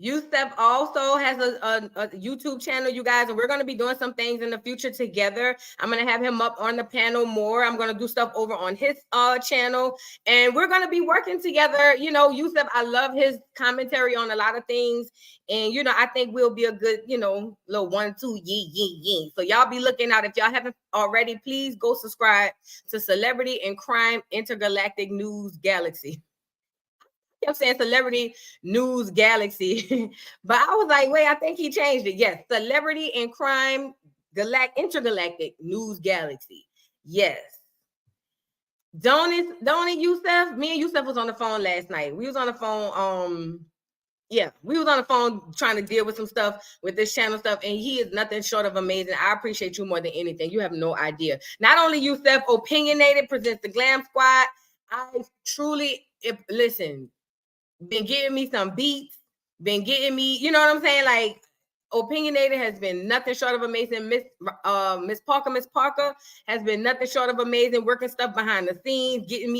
Yusef also has a YouTube channel, you guys, and we're going to be doing some things in the future together. I'm going to have him up on the panel more. I'm going to do stuff over on his channel, and we're going to be working together. You know, Yusef, I love his commentary on a lot of things, and, you know, I think we'll be a good, you know, little 1-2, yeah. So y'all be looking out. If y'all haven't already, please go subscribe to Celebrity and Crime Intergalactic News Galaxy. I'm saying Celebrity News Galaxy, but I was like, wait, I think he changed it. Yes, Celebrity and Crime Intergalactic News Galaxy. Yes. Don't it, Yusef? Me and Yusef was on the phone last night. We was on the phone. Yeah, we was on the phone trying to deal with some stuff with this channel stuff, and he is nothing short of amazing. I appreciate you more than anything. You have no idea. Not only Yusef, Opinionated presents the Glam Squad. I truly, listen, been getting me some beats, been getting me, you know what I'm saying? Like, Opinionated has been nothing short of amazing. Miss Parker has been nothing short of amazing, working stuff behind the scenes, getting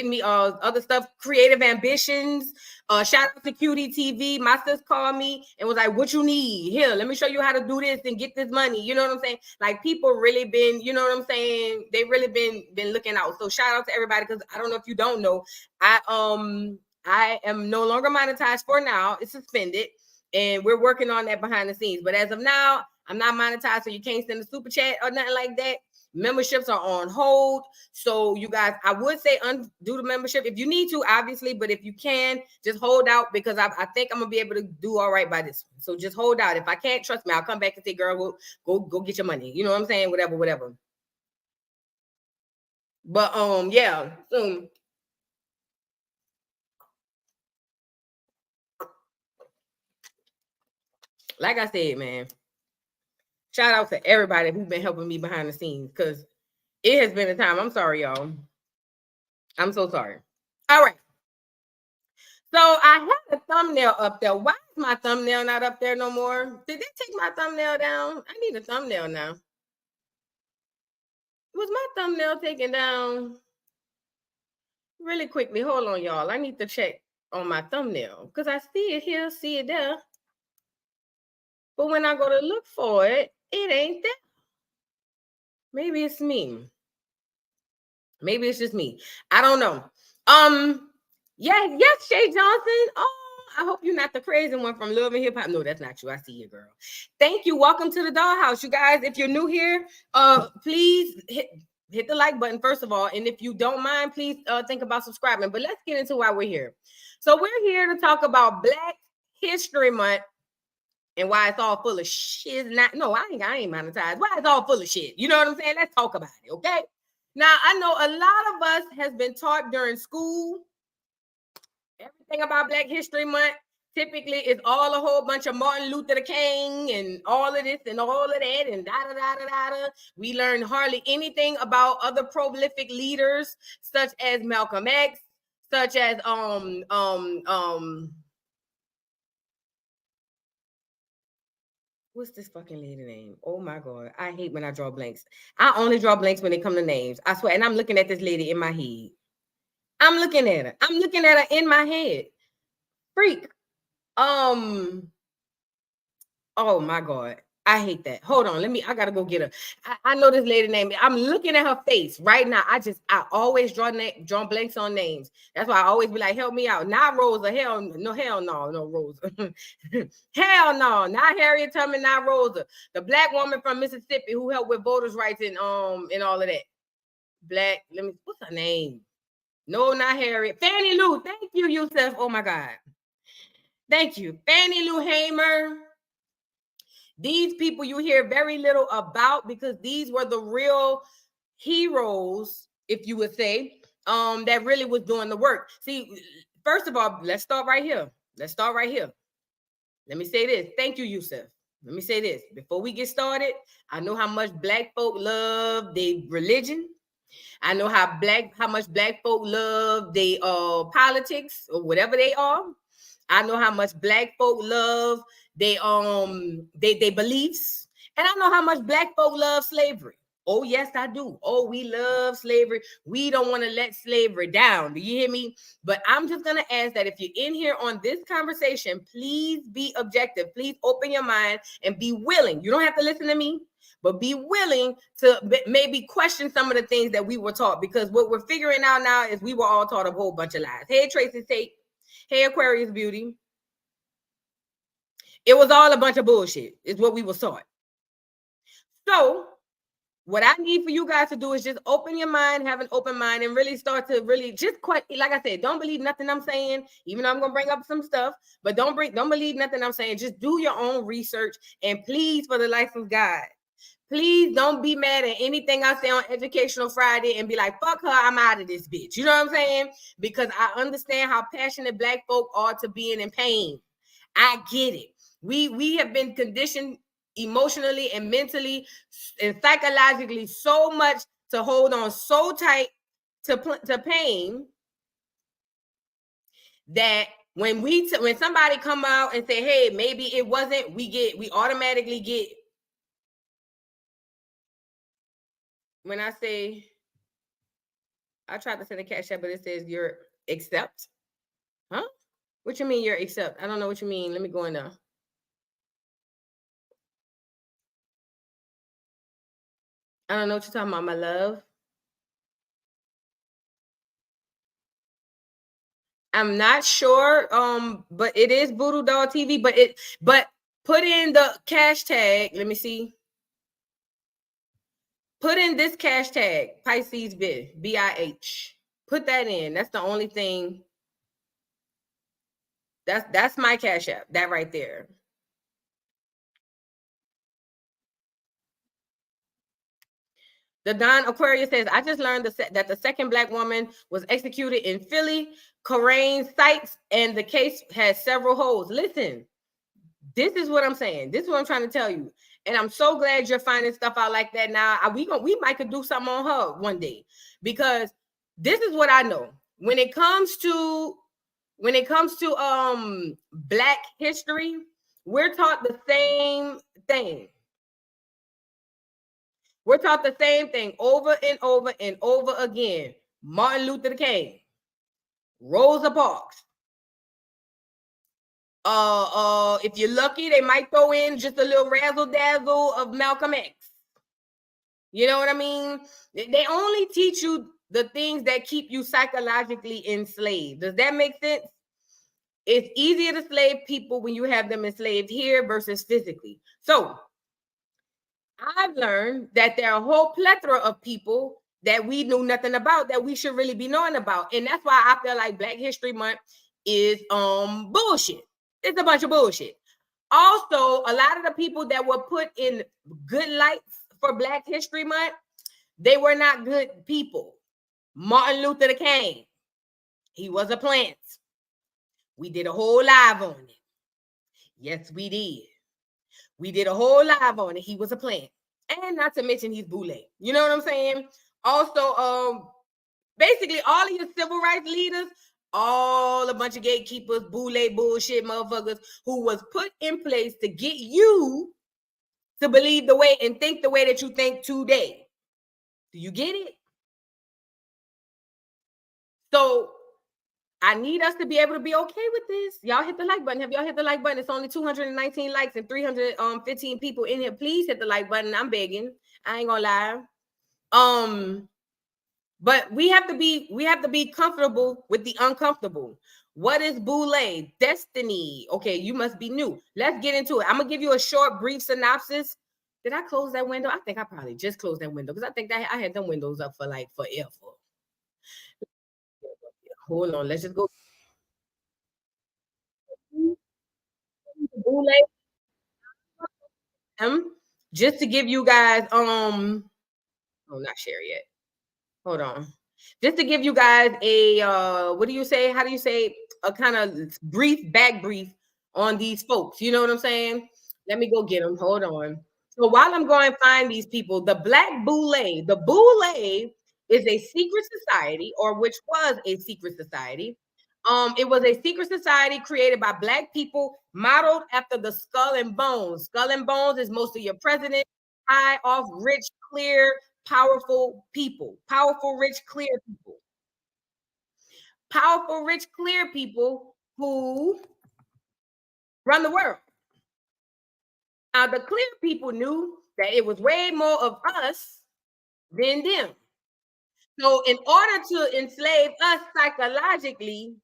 me other stuff, creative ambitions. Shout out to QD TV. My sis called me and was like, what you need? Here, let me show you how to do this and get this money. You know what I'm saying? Like, people really been, you know what I'm saying? They really been looking out. So shout out to everybody, because I don't know if you don't know, I am no longer monetized for now. It's suspended, and we're working on that behind the scenes. But as of now, I'm not monetized, so you can't send a super chat or nothing like that. Memberships are on hold. So you guys, I would say undo the membership if you need to, obviously, but if you can, just hold out, because I think I'm gonna be able to do all right by this one. So just hold out. If I can't, trust me, I'll come back and say, girl, go get your money. You know what I'm saying? Whatever. But yeah. So like I said, man, shout out to everybody who's been helping me behind the scenes, because it has been a time. I'm sorry, y'all. I'm so sorry. All right. So I had a thumbnail up there. Why is my thumbnail not up there no more? Did they take my thumbnail down? I need a thumbnail now. Was my thumbnail taken down? Really quickly. Hold on, y'all. I need to check on my thumbnail, because I see it here, see it there. But when I go to look for it, it ain't there. Maybe it's me. Maybe it's just me. I don't know. Yes, Shay Johnson. Oh, I hope you're not the crazy one from Love and Hip Hop. No, that's not you. I see you, girl. Thank you. Welcome to the Dollhouse, you guys. If you're new here, please hit the like button first of all, and if you don't mind, please think about subscribing. But let's get into why we're here. So we're here to talk about Black History Month and why it's all full of shit. I ain't monetized. Why it's all full of shit. You know what I'm saying? Let's talk about it, okay? Now, I know a lot of us has been taught during school everything about Black History Month. Typically, it's all a whole bunch of Martin Luther King and all of this and all of that and da-da-da-da-da. We learn hardly anything about other prolific leaders, such as Malcolm X, such as what's this fucking lady name? Oh my God. I hate when I draw blanks. I only draw blanks when they come to names. I swear. And I'm looking at this lady in my head. I'm looking at her in my head. Freak. Oh my God. I hate that. Hold on. I gotta go get her. I know this lady name. I'm looking at her face right now. I always draw blanks on names. That's why I always be like, help me out. Not Rosa. Hell no, Rosa. Hell no, not Harriet Tubman, not Rosa. The Black woman from Mississippi who helped with voters' rights and all of that. Black, what's her name? No, not Harriet. Fannie Lou. Thank you, Yusef. Oh my God. Thank you. Fannie Lou Hamer. These people you hear very little about, because these were the real heroes, if you would say, that really was doing the work. See, first of all, let's start right here. Let me say this. Thank you, Yusef. Let me say this. Before we get started, I know how much Black folk love their religion. I know how much Black folk love their politics or whatever they are. I know how much Black folk love they beliefs, and I know how much Black folk love slavery. Oh, yes, I do. Oh, we love slavery. We don't want to let slavery down. Do you hear me? But I'm just going to ask that if you're in here on this conversation, please be objective. Please open your mind and be willing. You don't have to listen to me, but be willing to maybe question some of the things that we were taught, because what we're figuring out now is we were all taught a whole bunch of lies. Hey, Tracy Tate. Hey, Aquarius Beauty. It was all a bunch of bullshit is what we were taught. So what I need for you guys to do is just open your mind, have an open mind, and really start to really just quite, like I said, don't believe nothing I'm saying, even though I'm gonna bring up some stuff, but don't believe nothing I'm saying. Just do your own research, and please, for the life of God, please don't be mad at anything I say on Educational Friday and be like, fuck her, I'm out of this bitch. You know what I'm saying? Because I understand how passionate Black folk are to being in pain. I get it. We have been conditioned emotionally and mentally and psychologically so much to hold on so tight to pain that when somebody come out and say, hey, maybe it wasn't, we automatically get, when I say, I tried to send a cash app, but it says you're accept. Huh? What you mean you're accept? I don't know what you mean. Let me go in there. I don't know what you're talking about, my love. I'm not sure, but it is Voodoo Doll TV. But put in the cash tag. Let me see. Put in this cash tag, Pisces BIH. Put that in. That's the only thing. That's my cash app. That right there. The Don Aquarius says, I just learned that the second Black woman was executed in Philly, Corain Sykes, and the case has several holes. Listen, this is what I'm saying. This is what I'm trying to tell you. And I'm so glad you're finding stuff out like that now. We might could do something on her one day, because this is what I know. When it comes to Black history, we're taught the same thing. We're taught the same thing over and over and over again. Martin Luther King, Rosa Parks. If you're lucky, they might throw in just a little razzle dazzle of Malcolm X. You know what I mean? They only teach you the things that keep you psychologically enslaved. Does that make sense? It's easier to slave people when you have them enslaved here versus physically. So I've learned that there are a whole plethora of people that we knew nothing about that we should really be knowing about. And that's why I feel like Black History Month is bullshit. It's a bunch of bullshit. Also, a lot of the people that were put in good lights for Black History Month, they were not good people. Martin Luther King, he was a plant. We did a whole live on it. Yes, we did. We did a whole live on it. He was a plant. And not to mention he's boule. You know what I'm saying? Also, basically all of your civil rights leaders, all a bunch of gatekeepers, boule bullshit motherfuckers who was put in place to get you to believe the way and think the way that you think today. Do you get it? So I need us to be able to be okay with this. Y'all hit the like button. Have y'all hit the like button? It's only 219 likes and 315 people in here. Please hit the like button. I'm begging. I ain't gonna lie. But we have to be comfortable with the uncomfortable. What is boule? Destiny. Okay, you must be new. Let's get into it. I'm gonna give you a short, brief synopsis. Did I close that window? I think I probably just closed that window because I think that I had them windows up for like forever. Hold on, let's just go. Just to give you guys oh, not share yet. Hold on. Just to give you guys a what do you say? How do you say, a kind of brief on these folks? You know what I'm saying? Let me go get them. Hold on. So while I'm going to find these people, the boule is a secret society, or which was a secret society. It was a secret society created by Black people, modeled after the Skull and Bones. Skull and Bones is most of your president, high off, rich, clear, powerful people, powerful, rich, clear people. Powerful, rich, clear people who run the world. Now, the clear people knew that it was way more of us than them. So, in order to enslave us psychologically,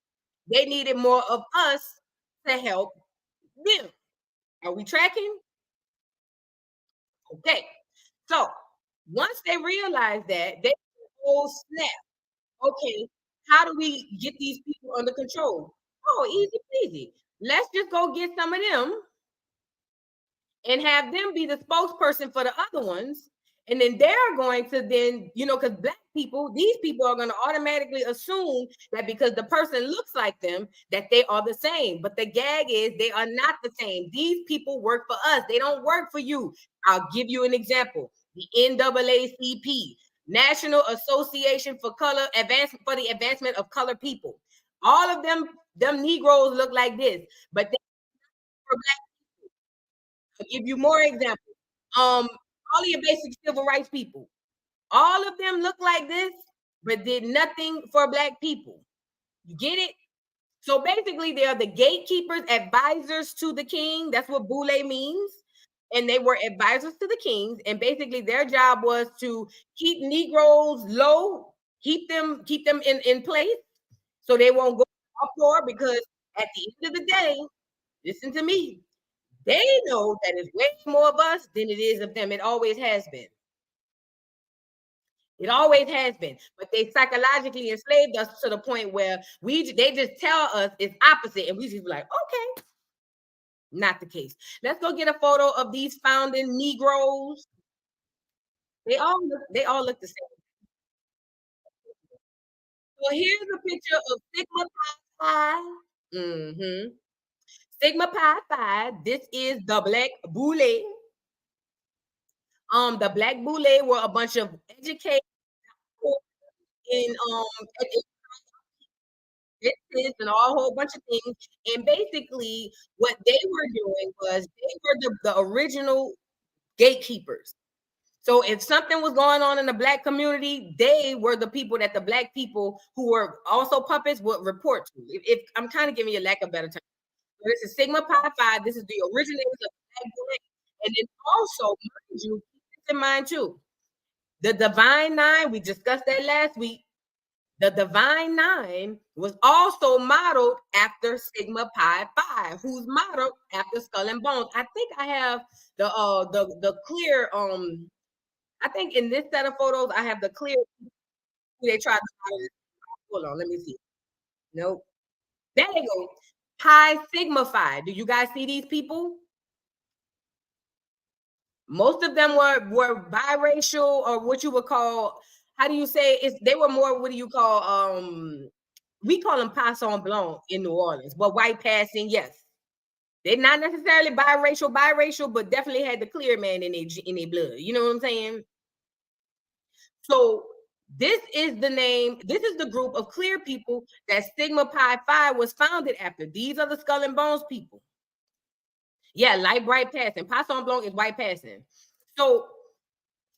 they needed more of us to help them. Are we tracking? Okay. So, once they realized that, they oh snap. Okay, how do we get these people under control? Oh, easy peasy. Let's just go get some of them and have them be the spokesperson for the other ones. And then they're going to then, because black people, these people are going to automatically assume that because the person looks like them, that they are the same. But the gag is they are not the same. These people work for us. They don't work for you. I'll give you an example. The NAACP, National Association for the Advancement of Color People. All of them Negroes look like this, but they for black. I'll give you more examples. All of your basic civil rights people, all of them look like this, but did nothing for black people. You get it? So basically, they are the gatekeepers, advisors to the king. That's what Boule means. And they were advisors to the kings. And basically, their job was to keep Negroes low, keep them in place, so they won't go uproar. Because at the end of the day, listen to me. They know that it's way more of us than it is of them. It always has been. It always has been. But they psychologically enslaved us to the point where they just tell us it's opposite. And we just be like, okay, not the case. Let's go get a photo of these founding Negroes. They all look the same. So here's a picture of Sigma Pi Phi. Mm-hmm. Sigma Pi Phi. This is the Black Boule. The Black Boule were a bunch of educated in and all a whole bunch of things. And basically, what they were doing was they were the original gatekeepers. So if something was going on in the black community, they were the people that the black people who were also puppets would report to. If I'm kind of giving you a lack of better term. So this is Sigma Pi Phi. This is the originators of Black Bullet. And then also, mind you, keep this in mind too. The Divine Nine, we discussed that last week. The Divine Nine was also modeled after Sigma Pi Phi, who's modeled after Skull and Bones. I think I have the clear I think in this set of photos I have the clear they tried to model it. Hold on, let me see. Nope. There they go. Pi Sigma Phi. Do you guys see these people? Most of them were biracial, or what you would call, how do you say, they were more, what do you call, we call them Poisson Blanc in New Orleans, but white passing, yes. They're not necessarily biracial, but definitely had the clear man in their blood. You know what I'm saying? So this is the name, this is the group of clear people that Sigma Pi Phi was founded after. These are the Skull and Bones people. Yeah, light bright passing. Poisson Blanc is white passing. So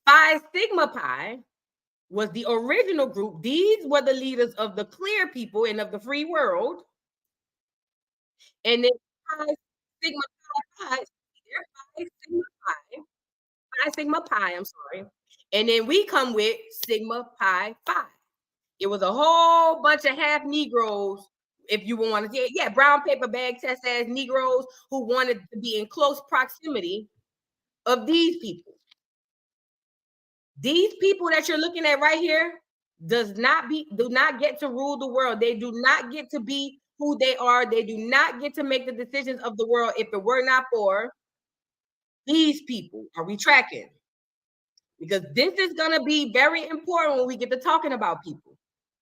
Phi Sigma Pi was the original group. These were the leaders of the clear people and of the free world. And then Phi Sigma Pi, Phi Sigma Pi, I'm sorry. And then we come with Sigma Pi Phi. It was a whole bunch of half Negroes, if you want to say, yeah, brown paper bag test ass Negroes who wanted to be in close proximity of these people. These people that you're looking at right here do not get to rule the world. They do not get to be who they are. They do not get to make the decisions of the world if it were not for these people. Are we tracking? Because this is going to be very important when we get to talking about people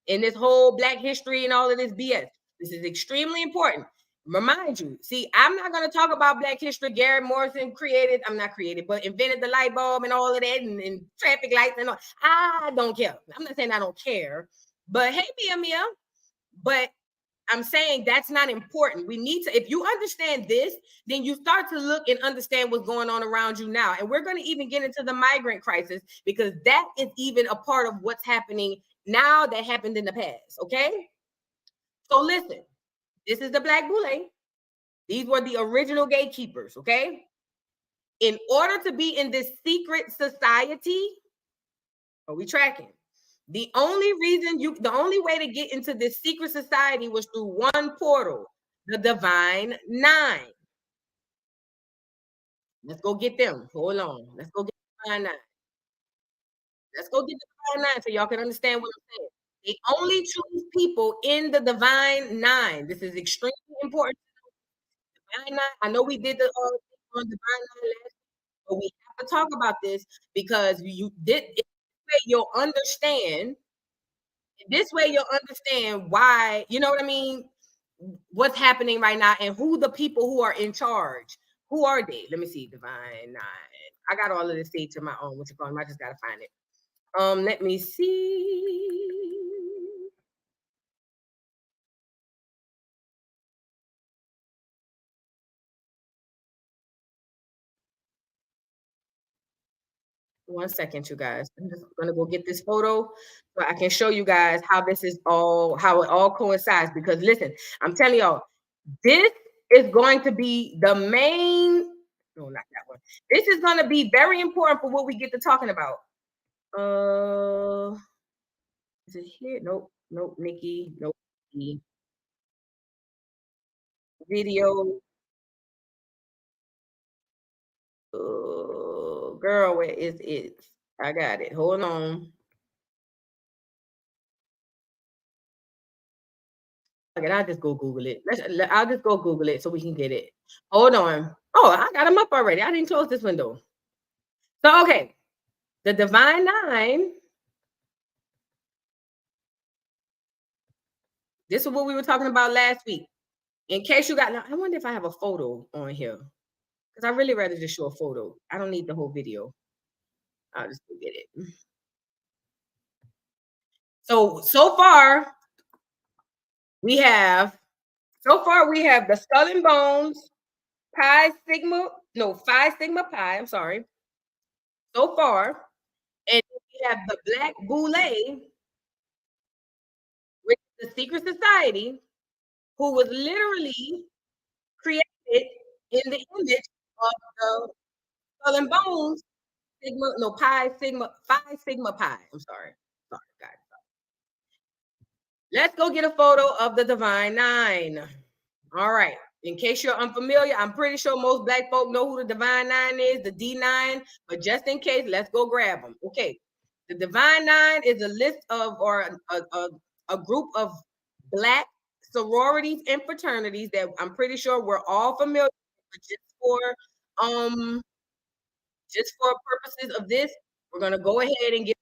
in this whole Black history and all of this BS. This is extremely important. Remind you, see, I'm not going to talk about Black history. Garrett Morrison but invented the light bulb and all of that and traffic lights and all. I don't care. I'm not saying I don't care, but hey, Mia, but I'm saying that's not important. We need to, if you understand this, then you start to look and understand what's going on around you now. And we're going to even get into the migrant crisis because that is even a part of what's happening now that happened in the past. Okay. So listen, this is the Black Boule. These were the original gatekeepers. Okay. In order to be in this secret society, are we tracking? The only way to get into this secret society was through one portal, the Divine Nine. Let's go get them. Hold on. Let's go get the Divine Nine. Let's go get the Divine Nine so y'all can understand what I'm saying. They only choose people in the Divine Nine. This is extremely important. Divine Nine. I know we did the on Divine Nine last, but we have to talk about this because you did. You'll understand. This way you'll understand why, you know what I mean, what's happening right now and who the people who are in charge. Who are they? Let me see. Divine Nine. I got all of this saved to my own. What's it called? I just gotta find it. Let me see. One second, you guys. I'm just gonna go get this photo so I can show you guys how this is how it all coincides. Because listen, I'm telling y'all, this is going to be the main. No, not that one. This is going to be very important for what we get to talking about. Is it here? Nope, nope, Nikki, nope. Video. Girl, where is it? I got it. Hold on. Okay, I'll just go Google it. I'll just go Google it so we can get it. Hold on. Oh, I got them up already. I didn't close this window. So, okay. The Divine Nine. This is what we were talking about last week. In case you got, I wonder if I have a photo on here. Because I really rather just show a photo. I don't need the whole video. I'll just go get it. So far, we have the Skull and Bones, Phi Sigma Pi, I'm sorry. So far, and we have the Black Boule, which is the secret society, who was literally created in the image of the Skull and Bones, Phi Sigma Pi. I'm sorry. Sorry, guys. Let's go get a photo of the Divine Nine. All right. In case you're unfamiliar, I'm pretty sure most Black folk know who the Divine Nine is, the D9, but just in case, let's go grab them. Okay. The Divine Nine is a list of, or a group of Black sororities and fraternities that I'm pretty sure we're all familiar with. Just for purposes of this, we're gonna go ahead and get.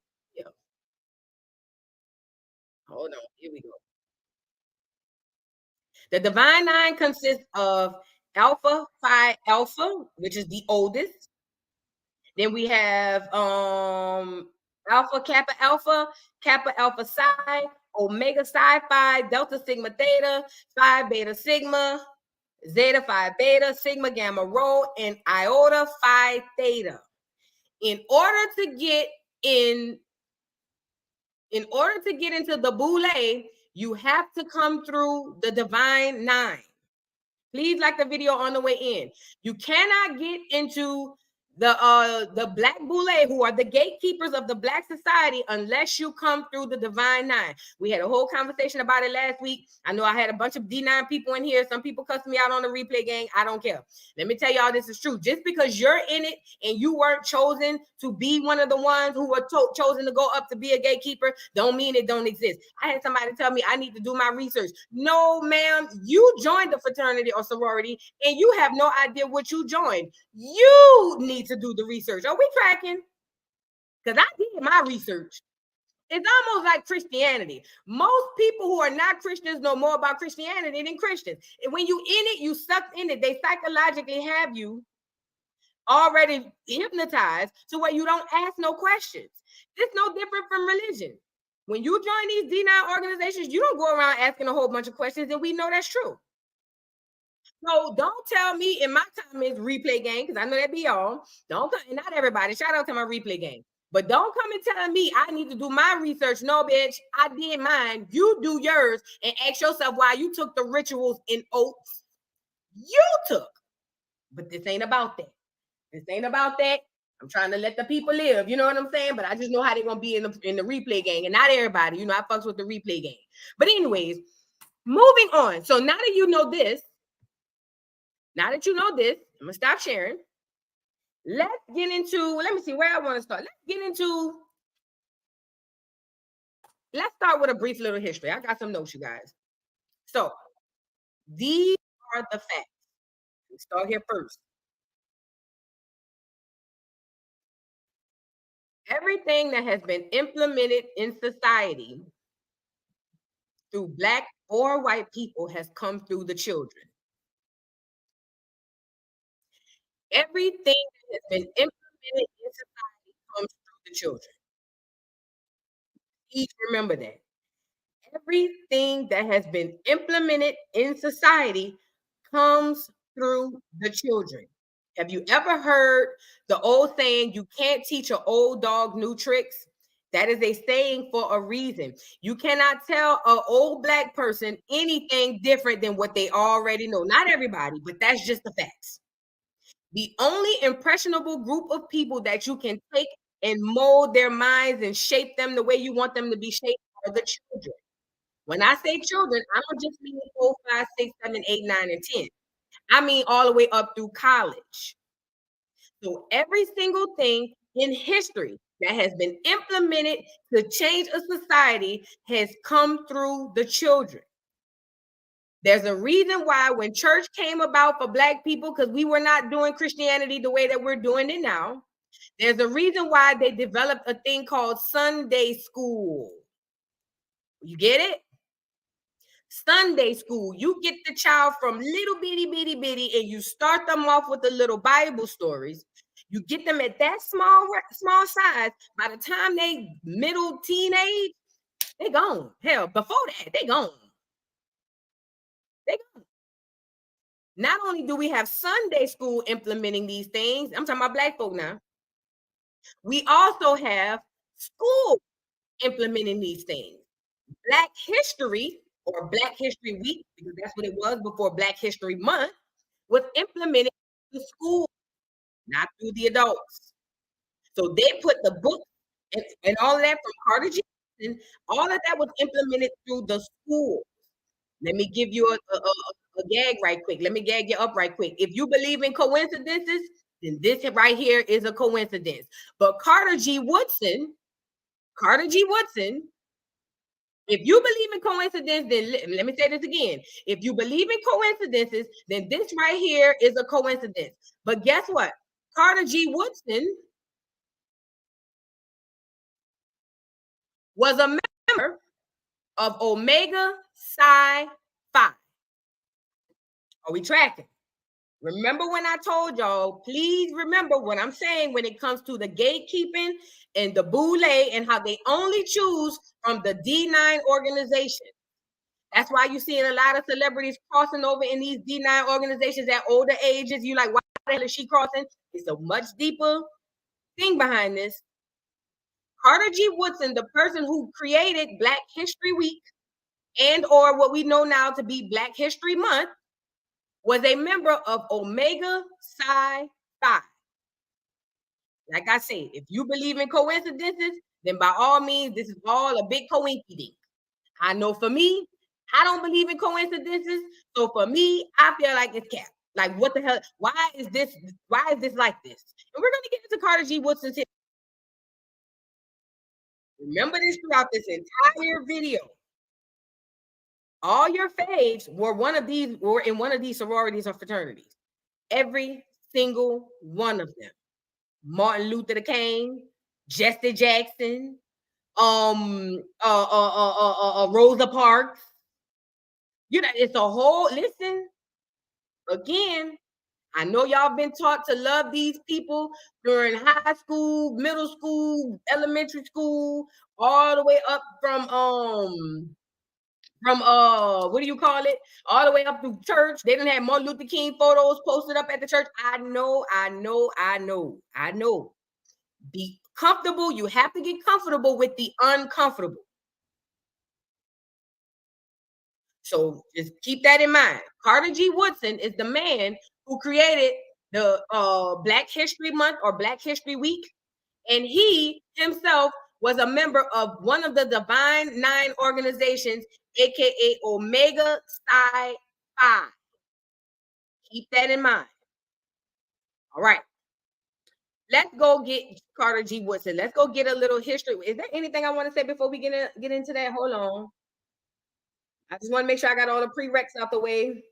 Hold on, here we go. The Divine Nine consists of Alpha Phi Alpha, which is the oldest. Then we have Alpha Kappa Alpha Psi, Omega Psi Phi, Delta Sigma Theta, Phi Beta Sigma, Zeta Phi Beta, Sigma Gamma Rho, and Iota Phi Theta. In order to get into the Boule, you have to come through the Divine Nine. Please like the video on the way in. You cannot get into the Black Boule, who are the gatekeepers of the Black society, unless you come through the Divine Nine. We had a whole conversation about it last week. I know I had a bunch of D9 people in here. Some people cussed me out on the replay gang. I don't care. Let me tell y'all, this is true. Just because you're in it and you weren't chosen to be one of the ones who were chosen to go up to be a gatekeeper, don't mean it don't exist. I had somebody tell me I need to do my research. No, ma'am, you joined the fraternity or sorority and you have no idea what you joined. You need to do the research. Are we tracking? Because I did my research. It's almost like Christianity. Most people who are not Christians know more about Christianity than Christians. And when you in it, you sucked in it. They psychologically have you already hypnotized to where you don't ask no questions. It's no different from religion. When you join these D9 organizations, you don't go around asking a whole bunch of questions, and we know that's true. So don't tell me in my comments replay game, because I know that be y'all. Don't come, not everybody. Shout out to my replay game. But don't come and tell me I need to do my research. No, bitch, I did mine. You do yours and ask yourself why you took the rituals and oaths you took. But this ain't about that. This ain't about that. I'm trying to let the people live. You know what I'm saying? But I just know how they're gonna be in the replay game. And not everybody, I fucks with the replay game. But anyways, moving on. So now that you know this, I'm gonna stop sharing. Let's get into, let me see where I want to start. Let's start with a brief little history. I got some notes, you guys. So these are the facts. Let's start here first. Everything that has been implemented in society through Black or white people has come through the children. Everything that has been implemented in society comes through the children. Please remember that. Everything that has been implemented in society comes through the children. Have you ever heard the old saying, you can't teach an old dog new tricks? That is a saying for a reason. You cannot tell an old Black person anything different than what they already know. Not everybody, but that's just the facts. The only impressionable group of people that you can take and mold their minds and shape them the way you want them to be shaped are the children. When I say children, I don't just mean 4, 5, 6, 7, 8, 9, and 10. I mean all the way up through college. So every single thing in history that has been implemented to change a society has come through the children. There's a reason why when church came about for Black people, because we were not doing Christianity the way that we're doing it now, there's a reason why they developed a thing called Sunday school. You get it? Sunday school. You get the child from little bitty, and you start them off with the little Bible stories. You get them at that small size. By the time they middle teenage, they gone. Hell, before that, they gone. Not only do we have Sunday school implementing these things, I'm talking about Black folk now. We also have school implementing these things. Black History or Black History Week, because that's what it was before Black History Month, was implemented in the school, not through the adults. So they put the book and all of that from Carter G. And all of that was implemented through the school. Let me give you a gag right quick. Let me gag you up right quick. If you believe in coincidences, then this right here is a coincidence. But Carter G. Woodson, if you believe in coincidence, then let me say this again. If you believe in coincidences, then this right here is a coincidence. But guess what? Carter G. Woodson was a member of Omega Psi Phi. Are we tracking? Remember when I told y'all, please remember what I'm saying when it comes to the gatekeeping and the boule and how they only choose from the D9 organization. That's why you're seeing a lot of celebrities crossing over in these D9 organizations at older ages. You're like, why the hell is she crossing? It's a much deeper thing behind this. Carter G. Woodson, the person who created Black History Week and or what we know now to be Black History Month, was a member of Omega Psi Phi. Like I said, if you believe in coincidences, then by all means, this is all a big coincidence. I know for me, I don't believe in coincidences. So for me, I feel like it's cap. Like, what the hell? Why is this like this? And we're gonna get into Carter G. Woodson's history. Remember this throughout this entire video. All your faves were in one of these sororities or fraternities. Every single one of them. Martin Luther King, Jesse Jackson, Rosa Parks. It's a whole, listen, again, I know y'all been taught to love these people during high school, middle school, elementary school, all the way up from what do you call it? All the way up to church. They didn't have Martin Luther King photos posted up at the church. I know. Be comfortable. You have to get comfortable with the uncomfortable. So just keep that in mind. Carter G. Woodson is the man who created the Black History Month or Black History Week. And he himself was a member of one of the Divine Nine organizations, aka Omega Psi Phi. Keep that in mind. All right. Let's go get Carter G. Woodson. Let's go get a little history. Is there anything I want to say before we get into that? Hold on. I just want to make sure I got all the prereqs out the way.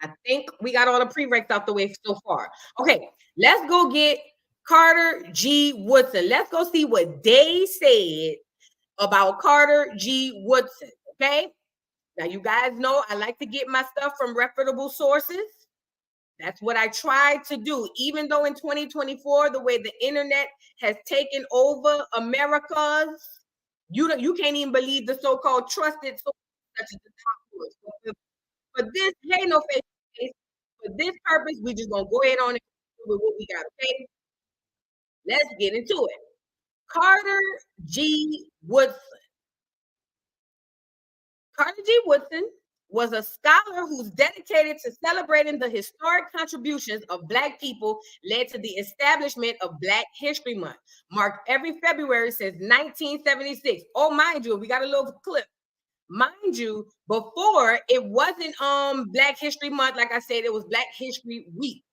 I think we got all the prereqs out the way so far. Okay, let's go get Carter G. Woodson. Let's go see what they said about Carter G. Woodson. Okay. Now, you guys know I like to get my stuff from reputable sources. That's what I try to do. Even though in 2024, the way the internet has taken over America's, you can't even believe the so-called trusted sources such as the top source. For this, hey, no face. For this purpose, we just gonna go ahead on and with what we got. Okay, let's get into it. Carter G. Woodson. Carter G. Woodson was a scholar who's dedicated to celebrating the historic contributions of Black people led to the establishment of Black History Month, marked every February since 1976. Oh, mind you, we got a little clip. Mind you, before it wasn't Black History Month, like I said, it was Black History Week.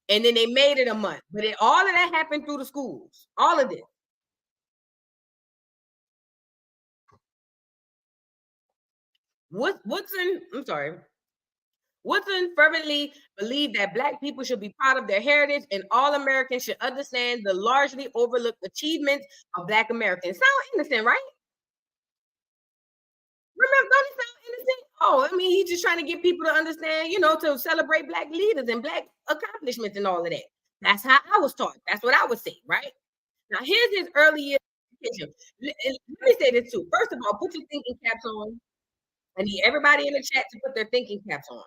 And then they made it a month. But all of that happened through the schools. All of this. Woodson fervently believed that Black people should be proud of their heritage and all Americans should understand the largely overlooked achievements of Black Americans. Sound innocent, right? Remember, don't it sound innocent? Oh, I mean, he's just trying to get people to understand, to celebrate Black leaders and Black accomplishments and all of that. That's how I was taught. That's what I would say, right? Now, here's his early years education. Let me say this too. First of all, put your thinking caps on. I need everybody in the chat to put their thinking caps on,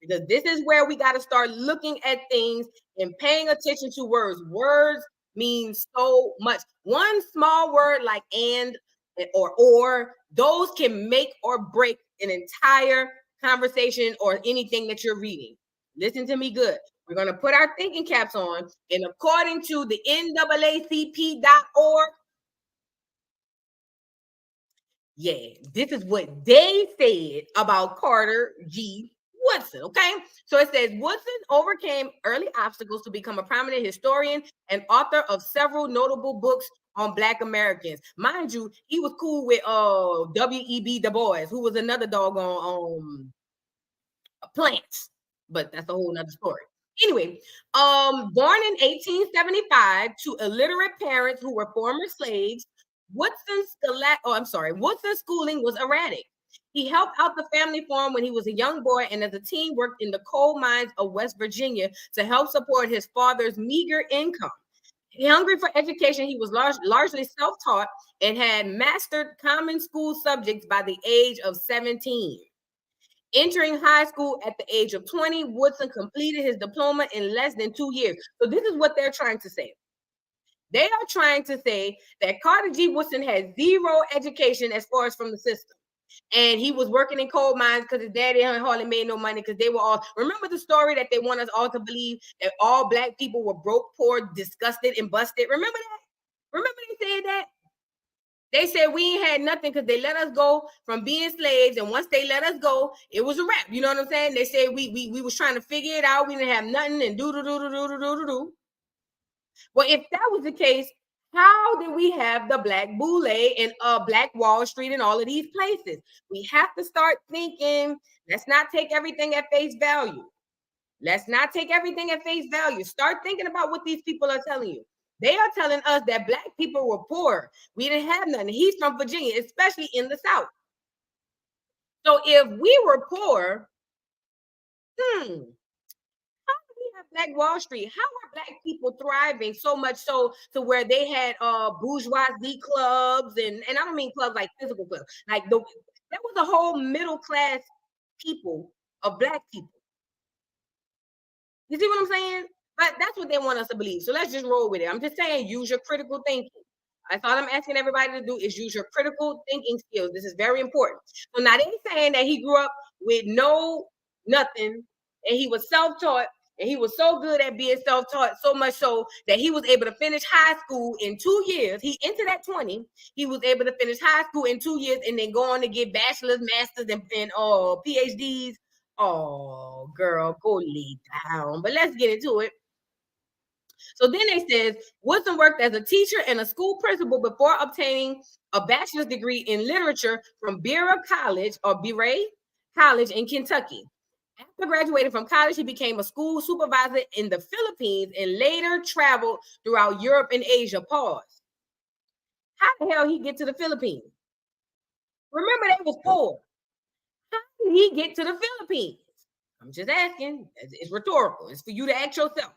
because this is where we got to start looking at things and paying attention to words. Words mean so much. One small word like and or, those can make or break an entire conversation or anything that you're reading. Listen to me good. We're going to put our thinking caps on, and according to the NAACP.org, yeah, this is what they said about Carter G. Woodson, okay? So it says, Woodson overcame early obstacles to become a prominent historian and author of several notable books on Black Americans. Mind you, he was cool with W.E.B. Du Bois, who was another doggone plants, but that's a whole nother story. Anyway, born in 1875 to illiterate parents who were former slaves, Woodson's schooling was erratic. He helped out the family farm when he was a young boy, and as a teen worked in the coal mines of West Virginia to help support his father's meager income. Hungry for education, he was largely self-taught and had mastered common school subjects by the age of 17. Entering high school at the age of 20, Woodson completed his diploma in less than 2 years. So this is what they're trying to say. They are trying to say that Carter G. Woodson had zero education as far as from the system. And he was working in coal mines because his daddy hardly made no money because they were all, remember the story that they want us all to believe that all Black people were broke, poor, disgusted, and busted? Remember that? Remember they said that? They said we ain't had nothing because they let us go from being slaves. And once they let us go, it was a wrap. You know what I'm saying? They said we was trying to figure it out. We didn't have nothing and do. Well, if that was the case, how did we have the Black Boule and Black Wall Street and all of these places? We have to start thinking, let's not take everything at face value. Let's not take everything at face value. Start thinking about what these people are telling you. They are telling us that black people were poor. We didn't have nothing. He's from Virginia, especially in the South. So if we were poor, how do we have Black Wall Street? How are black people thriving so much so to where they had bourgeoisie clubs and I don't mean clubs like physical clubs, like there was a whole middle class people of black people. You see what I'm saying? But that's what they want us to believe. So let's just roll with it. I'm just saying, use your critical thinking. That's all I'm asking everybody to do is use your critical thinking skills. This is very important. So now they're saying that he grew up with nothing, and he was self-taught, and he was so good at being self-taught, so much so that he was able to finish high school in 2 years. He entered at 20. He was able to finish high school in 2 years and then go on to get bachelor's, master's, and PhDs. Oh, girl, go lay down. But let's get into it. So then they says Woodson worked as a teacher and a school principal before obtaining a bachelor's degree in literature from Berea College in Kentucky. After graduating from college, he became a school supervisor in the Philippines and later traveled throughout Europe and Asia. Pause. How the hell he get to the Philippines? Remember, they was poor. How did he get to the Philippines? I'm just asking. It's rhetorical. It's for you to ask yourself.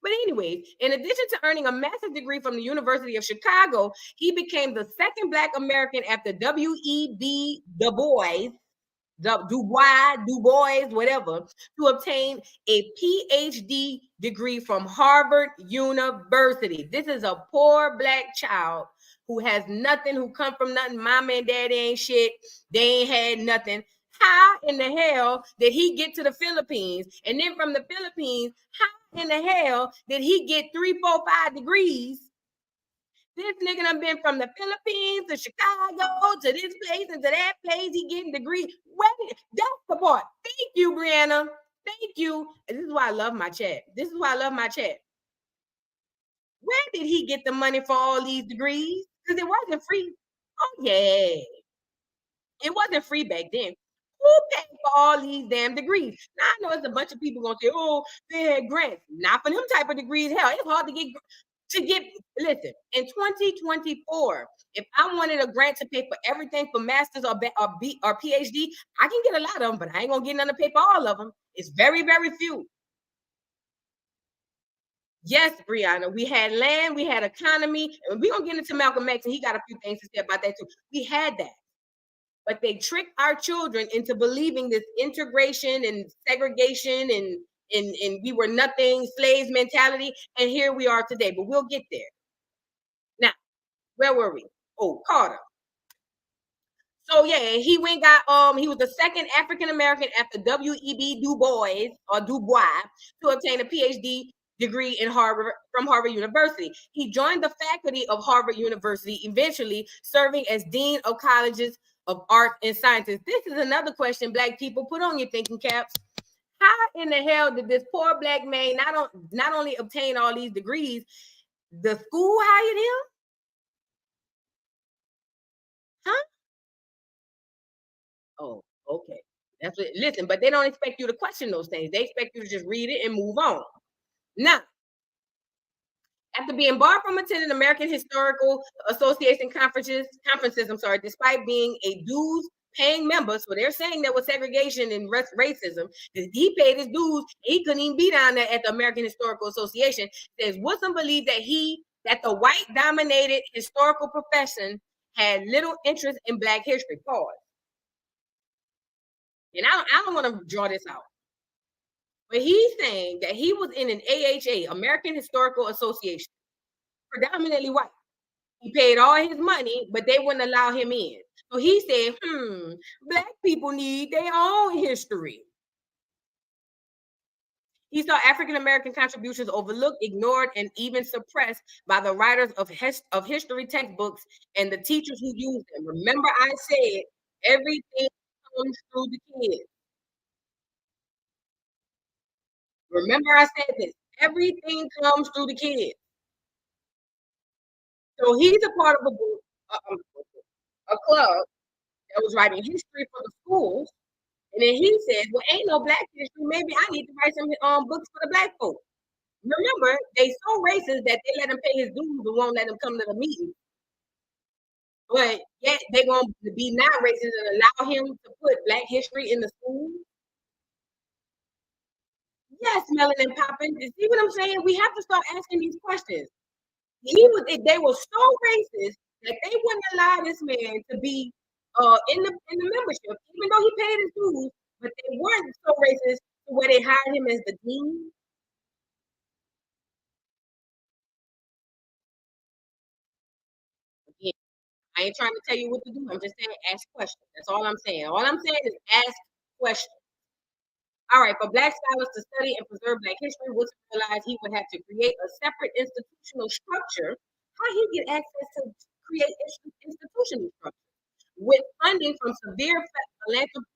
But anyways, in addition to earning a master's degree from the University of Chicago, he became the second Black American after W.E.B. Du Bois, whatever, to obtain a PhD degree from Harvard University. This is a poor Black child who has nothing, who come from nothing. Mama and daddy ain't shit. They ain't had nothing. How in the hell did he get to the Philippines? And then from the Philippines, how in the hell did he get 3, 4, 5 degrees? This nigga done been from the Philippines to Chicago to this place and to that place. He getting degrees. That's the part. Thank you, Brianna. Thank you. This is why I love my chat. Where did he get the money for all these degrees? Because it wasn't free. Oh, yeah. It wasn't free back then. Who paid for all these damn degrees? Now I know it's a bunch of people gonna say, "Oh, they had grants." Not for them type of degrees. Hell, it's hard to get. Listen, in 2024, if I wanted a grant to pay for everything for masters or PhD, I can get a lot of them, but I ain't gonna get none to pay for all of them. It's very, very few. Yes, Brianna, we had land, we had economy, and we're gonna get into Malcolm X, and he got a few things to say about that too. We had that. But they tricked our children into believing this integration and segregation and we were nothing, slaves mentality. And here we are today, but we'll get there. Now, where were we? Oh, Carter. So yeah, he he was the second African American after W.E.B. Du Bois to obtain a PhD degree from Harvard University. He joined the faculty of Harvard University, eventually serving as dean of colleges of art and sciences. This is another question, Black people, put on your thinking caps. How in the hell did this poor Black man not only obtain all these degrees, the school hired him? Huh? Oh, okay. That's what. Listen, but they don't expect you to question those things. They expect you to just read it and move on. Now, after being barred from attending American Historical Association conferences, despite being a dues-paying member, so they're saying there was segregation and racism. He paid his dues. He couldn't even be down there at the American Historical Association. Says Woodson believed that the white-dominated historical profession had little interest in Black history. Pause. And I don't want to draw this out. But he's saying that he was in an AHA, American Historical Association, predominantly white. He paid all his money, but they wouldn't allow him in. So he said, Black people need their own history. He saw African American contributions overlooked, ignored, and even suppressed by the writers of history textbooks and the teachers who used them. Remember, I said everything comes through the kids. Remember, I said this. Everything comes through the kids. So he's a part of a club that was writing history for the schools. And then he said, well, ain't no Black history. Maybe I need to write some books for the Black folks. Remember, they so racist that they let him pay his dues but won't let him come to the meeting. But yet they gonna be not racist and allow him to put Black history in the school. Yes, melanin popping. You see what I'm saying? We have to start asking these questions. They were so racist that they wouldn't allow this man to be in the membership, even though he paid his dues, but they weren't so racist to where they hired him as the dean. Again, I ain't trying to tell you what to do. I'm just saying ask questions. That's all I'm saying. All I'm saying is ask questions. All right, for Black scholars to study and preserve Black history, Woodson realized he would have to create a separate institutional structure. How he get access to create institutional structure with funding from severe philanthropic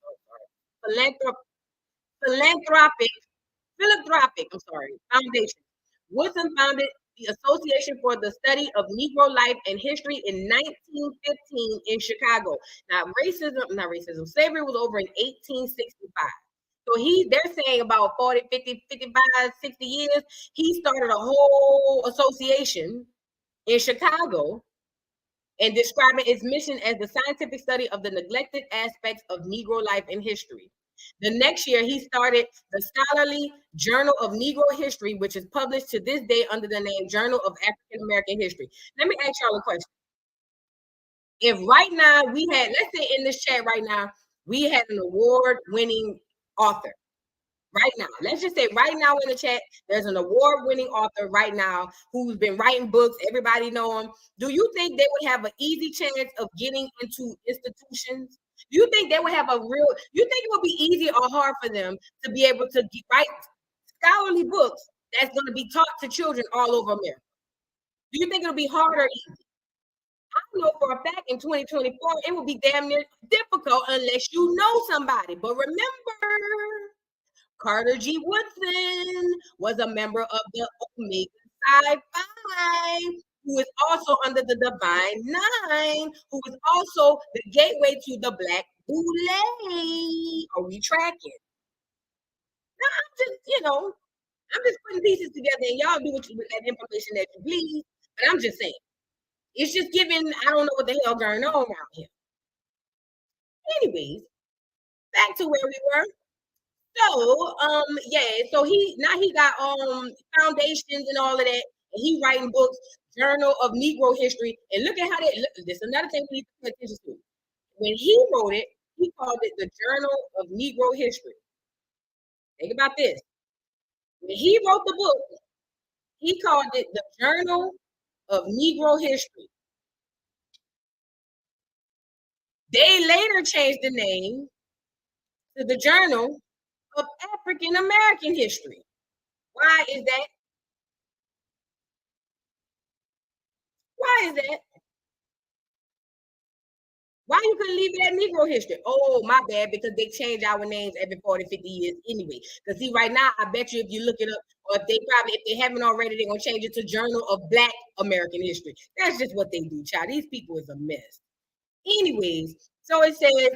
foundation. Woodson founded the Association for the Study of Negro Life and History in 1915 in Chicago. Now, slavery was over in 1865. So they're saying about 40, 50, 55, 60 years, he started a whole association in Chicago and describing its mission as the scientific study of the neglected aspects of Negro life and history. The next year, he started the scholarly Journal of Negro History, which is published to this day under the name Journal of African American History. Let me ask y'all a question. If right now we had, let's say in this chat right now, we had an award-winning author. Right now, let's just say right now in the chat, there's an award-winning author right now who's been writing books. Everybody know him. Do you think they would have an easy chance of getting into institutions? Do you think they would have you think it would be easy or hard for them to be able to write scholarly books that's going to be taught to children all over America? Do you think it'll be hard or easy? I know for a fact in 2024, it will be damn near difficult unless you know somebody. But remember, Carter G. Woodson was a member of the Omega Psi Phi, who is also under the Divine Nine, who is also the gateway to the Black Boule. Are we tracking? Now, I'm just putting pieces together, and y'all do with that information that you please. But I'm just saying, it's just giving. I don't know what the hell going on around here. Anyways, back to where we were. So he got foundations and all of that, and he writing books, Journal of Negro History, and look at how this is another thing we need to pay attention to. When he wrote it, he called it the Journal of Negro History. Think about this. When he wrote the book, he called it the Journal of Negro History. They later changed the name to the Journal of African American History. Why is that? Why is that? Why you couldn't leave it at Negro history? Oh, my bad, because they change our names every 40, 50 years anyway. Because see, right now, I bet you if you look it up, or if they haven't already, they're gonna change it to Journal of Black American History. That's just what they do, child. These people is a mess. Anyways, so it says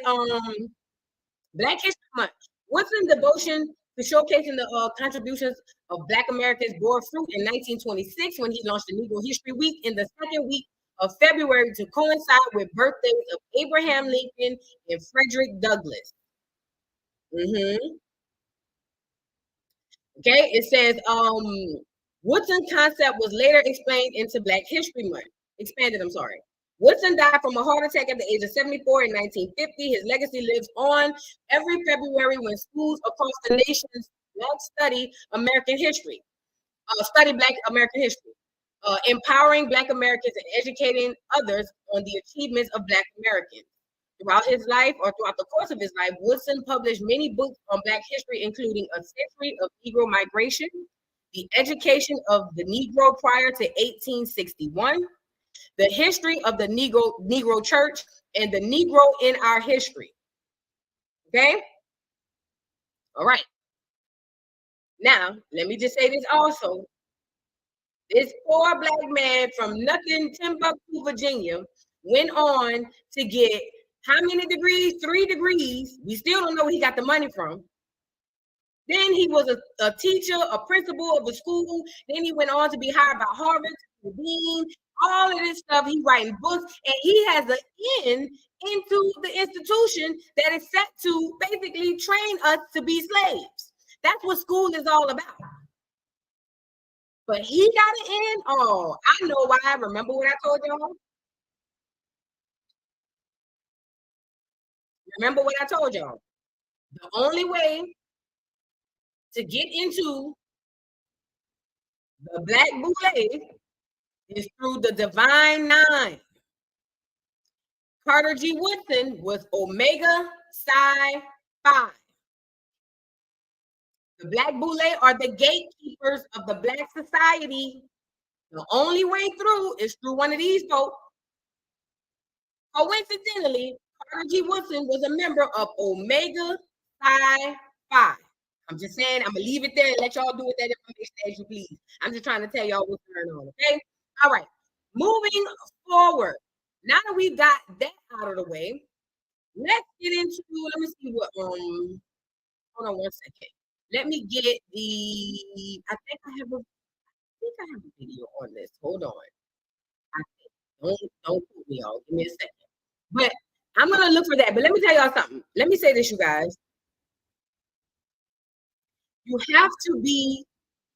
Black History Month. Woodson devotion to showcasing the contributions of Black Americans bore fruit in 1926 when he launched the Negro History Week in the second week of February to coincide with birthdays of Abraham Lincoln and Frederick Douglass. Okay, it says Woodson's concept was later explained into Black History Month. I'm sorry. Woodson died from a heart attack at the age of 74 in 1950. His legacy lives on every February when schools across the nation study American history, Black American history, empowering Black Americans and educating others on the achievements of Black Americans. Throughout the course of his life, Woodson published many books on Black history, including A Century of Negro Migration, The Education of the Negro Prior to 1861, The History of the Negro Church, and The Negro in Our History. Okay? All right. Now, let me just say this also. This poor Black man from nothing, Timbuktu, Virginia, went on to get how many degrees? 3 degrees. We still don't know where he got the money from. Then he was a teacher, a principal of a school. Then he went on to be hired by Harvard, the dean, all of this stuff. He writing books, and he has an in into the institution that is set to basically train us to be slaves. That's what school is all about. But he got an in. Oh, I know why. Remember what I told y'all? Remember what I told y'all? The only way to get into the Black Boule is through the Divine Nine. Carter G. Woodson was Omega Psi Phi. The Black Boule are the gatekeepers of the Black society. The only way through is through one of these folks. Coincidentally, Carter G. Woodson was a member of Omega Psi Phi. I'm just saying, I'm gonna leave it there and let y'all do with that information as you please. I'm just trying to tell y'all what's going on, okay? All right, moving forward. Now that we've got that out of the way, let's get into, let me see what, hold on one second. Let me get the, I think I have a video on this. Hold on. Don't put me on. Give me a second. But I'm gonna look for that. But let me tell y'all something. Let me say this, you guys. You have to be.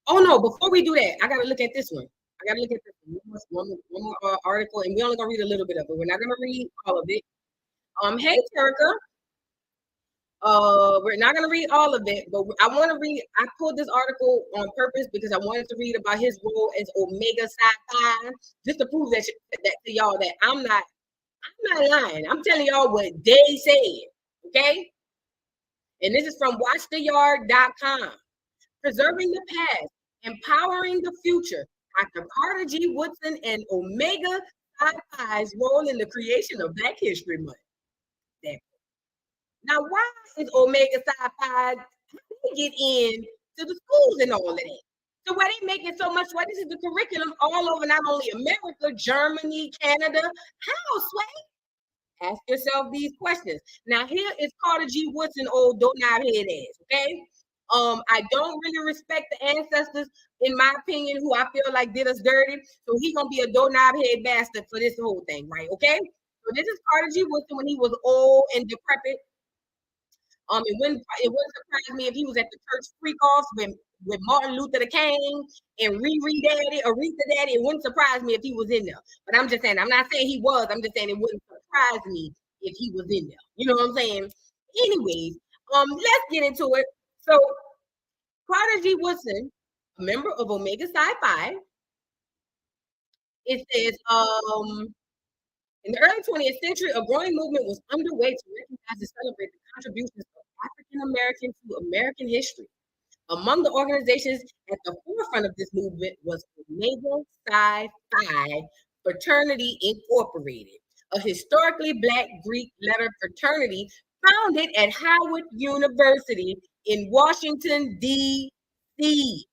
Oh no! Before we do that, I gotta look at this one. I gotta look at this one more article, and we're only gonna read a little bit of it. We're not gonna read all of it. Hey, Terica. We're not gonna read all of it, but I want to read. I pulled this article on purpose because I wanted to read about his role as Omega Psi Phi, just to prove that to y'all that I'm not lying. I'm telling y'all what they said. Okay. And this is from watchtheyard.com. Preserving the past, empowering the future. Dr. Carter G. Woodson and Omega Psi Phi's role in the creation of Black History Month. Now, why is Omega Psi Phi get in to the schools and all of that? So why they make it so much? Why this is the curriculum all over not only America, Germany, Canada? How, Sway? Ask yourself these questions. Now, here is Carter G. Woodson, old doorknob head ass, okay? I don't really respect the ancestors, in my opinion, who I feel like did us dirty. So he's gonna be a doorknob head bastard for this whole thing, right? Okay. So this is Carter G. Woodson when he was old and decrepit. It wouldn't surprise me if he was at the church freak-offs with Martin Luther King and Riri Daddy, Aretha Daddy. It wouldn't surprise me if he was in there. But I'm just saying, I'm not saying he was. I'm just saying it wouldn't surprise me if he was in there. You know what I'm saying? Anyways, let's get into it. So Carter G. Woodson, a member of Omega Psi Phi, it says, in the early 20th century, a growing movement was underway to recognize and celebrate the contributions of African Americans to American history. Among the organizations at the forefront of this movement was Omega Psi Phi Fraternity Incorporated, a historically Black Greek letter fraternity founded at Howard University in Washington, D.C.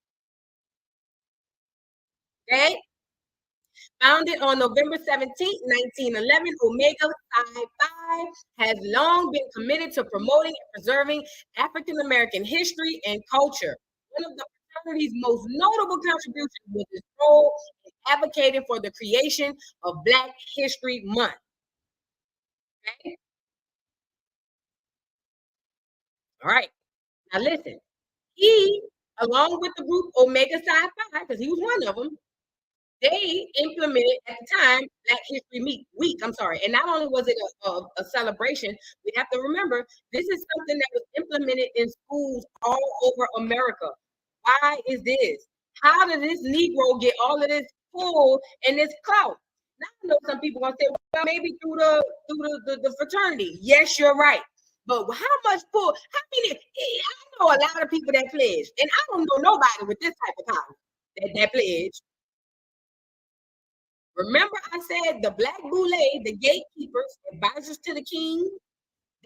Okay? Founded on November 17, 1911, Omega Psi Phi has long been committed to promoting and preserving African American history and culture. One of the fraternity's most notable contributions was its role in advocating for the creation of Black History Month. Okay? All right. Now listen, he, along with the group Omega Psi Phi, because he was one of them, they implemented at the time Black History Week. I'm sorry. And not only was it a celebration, we have to remember this is something that was implemented in schools all over America. Why is this? How did this Negro get all of this pull and this clout? Now I know some people gonna say, well, maybe through the fraternity. Yes, you're right. But how much pull? How many? I know a lot of people that pledge, and I don't know nobody with this type of power that pledge. Remember, I said the Black Boule, the gatekeepers, advisors to the king,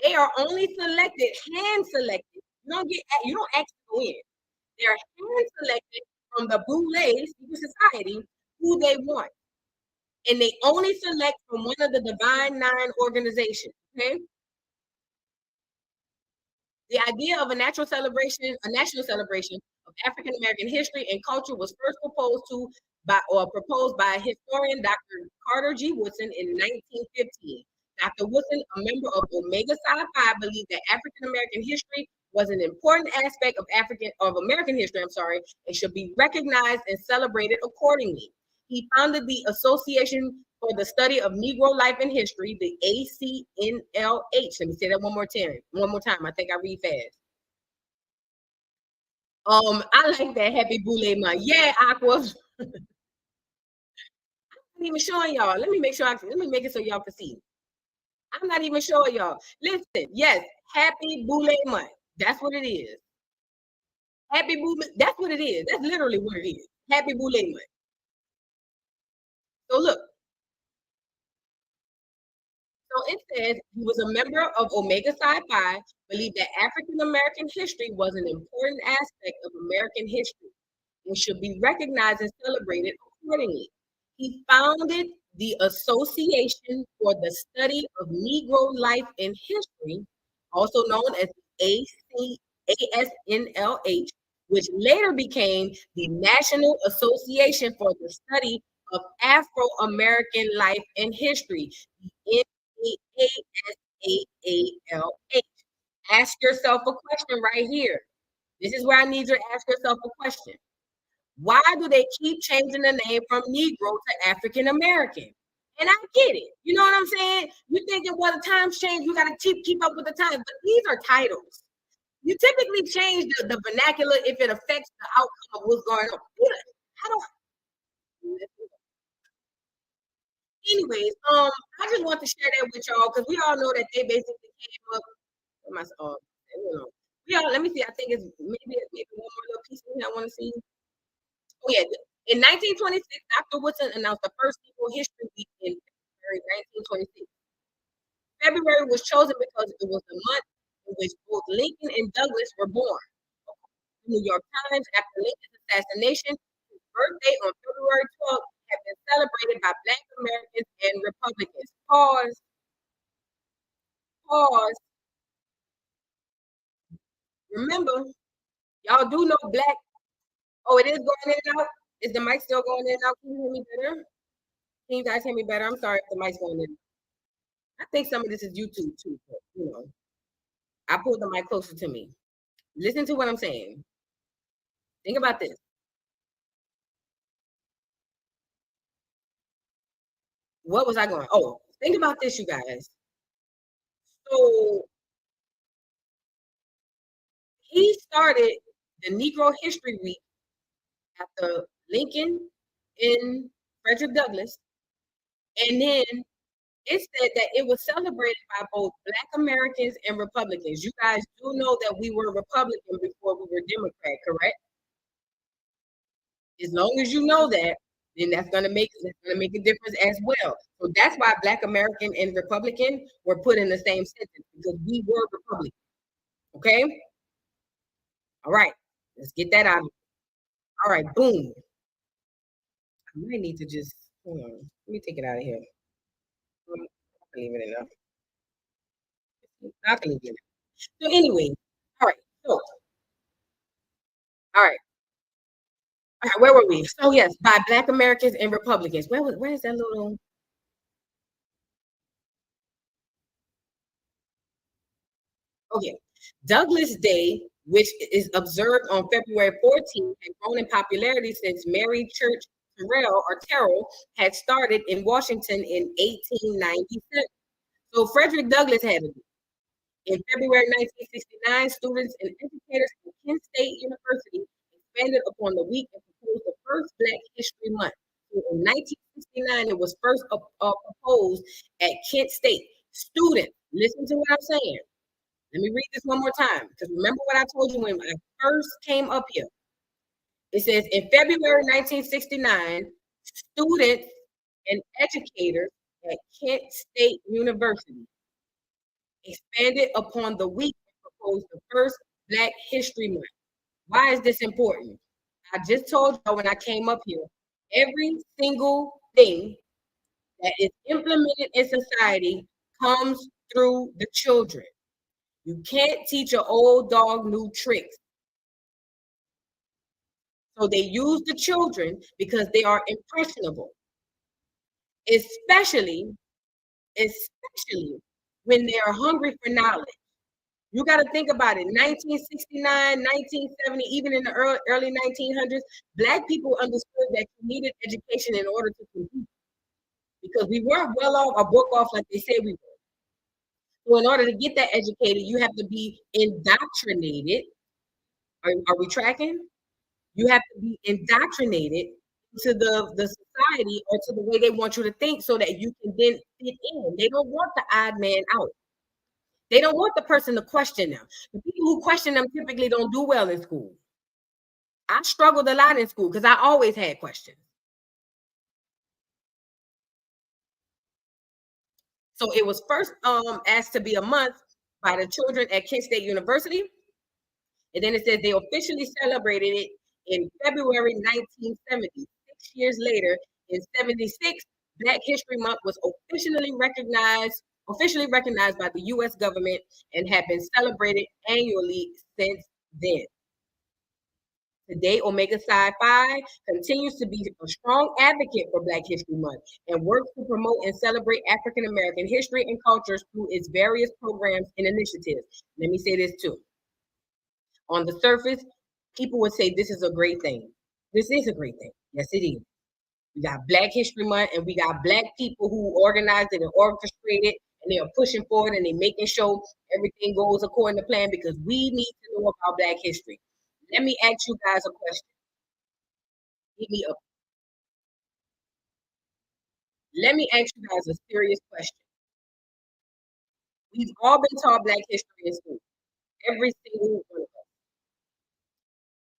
they are only selected, hand selected. You don't actually go in. They're hand selected from the Boule society who they want. And they only select from one of the Divine Nine organizations. Okay. The idea of a national celebration of African American history and culture was first proposed by historian Dr. Carter G. Woodson in 1915. Dr. Woodson, a member of Omega Psi Phi, believed that African American history was an important aspect of American history, and should be recognized and celebrated accordingly. He founded the Association for the Study of Negro Life and History, the ACNLH. Let me say that one more time. I think I read fast. I like that Happy Boule Month. Yeah, Aqua. I'm not even showing y'all. Let me make it so y'all can see. I'm not even showing y'all. Listen, yes, Happy Boule Month. That's what it is. Happy Boule. That's what it is. That's literally what it is. Happy Boule Month. So look. So it says he was a member of Omega Psi Phi, believed that African American history was an important aspect of American history and should be recognized and celebrated accordingly. He founded the Association for the Study of Negro Life and History, also known as ASNLH, which later became the National Association for the Study of Afro-American Life and History, the NAASAALH. Ask yourself a question right here. This is where I need you to ask yourself a question. Why do they keep changing the name from Negro to African American? And I get it. You know what I'm saying? You thinking, well, the times change, you got to keep up with the times. But these are titles. You typically change the vernacular if it affects the outcome of what's going on. Anyways, I just want to share that with y'all because we all know that they basically came up. Let me see. I think it's maybe one more little piece I want to see. Oh yeah, in 1926, Dr. Woodson announced the first Negro History Week in February 1926. February was chosen because it was the month in which both Lincoln and Douglas were born. The New York Times, after Lincoln's assassination, his birthday on February 12th had been celebrated by Black Americans and Republicans. Pause. Remember, y'all do know Black. Oh, it is going in and out. Is the mic still going in and out? Can you hear me better? Can you guys hear me better? I'm sorry if the mic's going in. I think some of this is YouTube too, but I pulled the mic closer to me. Listen to what I'm saying. Think about this. What was I going? Oh, think about this, you guys. So he started the Negro History Week after Lincoln and Frederick Douglass, and then it said that it was celebrated by both Black Americans and Republicans. You guys do know that we were Republican before we were Democrat, correct? As long as you know that, then that's gonna make a difference as well. So that's why Black American and Republican were put in the same sentence, because we were Republican. Okay. All right. Let's get that out. All right. Boom. I might need to just hold on. Let me take it out of here. I can leave it enough. I can leave it. So anyway, all right. So all right. All right, where were we? So yes, by Black Americans and Republicans. Where is that little? Okay, Douglas Day, which is observed on February 14th, has grown in popularity since Mary Church Terrell had started in Washington in 1897. So Frederick Douglass had it. In February 1969, students and educators from Kent State University expanded upon the week and proposed the first Black History Month. So in 1969, it was first proposed at Kent State. Students, listen to what I'm saying. Let me read this one more time, because remember what I told you when I first came up here. It says, in February 1969, students and educators at Kent State University expanded upon the week and proposed the first Black History Month. Why is this important? I just told you when I came up here, every single thing that is implemented in society comes through the children. You can't teach an old dog new tricks. So they use the children because they are impressionable, especially when they are hungry for knowledge. You got to think about it. 1969, 1970, even in the early 1900s, Black people understood that you needed education in order to compete because we weren't well off or broke off like they said we were. So in order to get that educated, you have to be indoctrinated. Are we tracking? You have to be indoctrinated to the society or to the way they want you to think so that you can then fit in. They don't want the odd man out. They don't want the person to question them. The people who question them typically don't do well in school. I struggled a lot in school because I always had questions. So it was first asked to be a month by the children at Kent State University. And then it says they officially celebrated it in February 1970. 6 years later, in 76, Black History Month was officially recognized by the U.S. government and have been celebrated annually since then. Today, Omega Psi Phi continues to be a strong advocate for Black History Month and works to promote and celebrate African American history and cultures through its various programs and initiatives. Let me say this too. On the surface, people would say this is a great thing. This is a great thing. Yes, it is. We got Black History Month and we got Black people who organized it and orchestrated it, and they are pushing forward and they're making sure everything goes according to plan because we need to know about Black history. Let me ask you guys a question. Let me ask you guys a serious question. We've all been taught Black history in school. Every single one of us.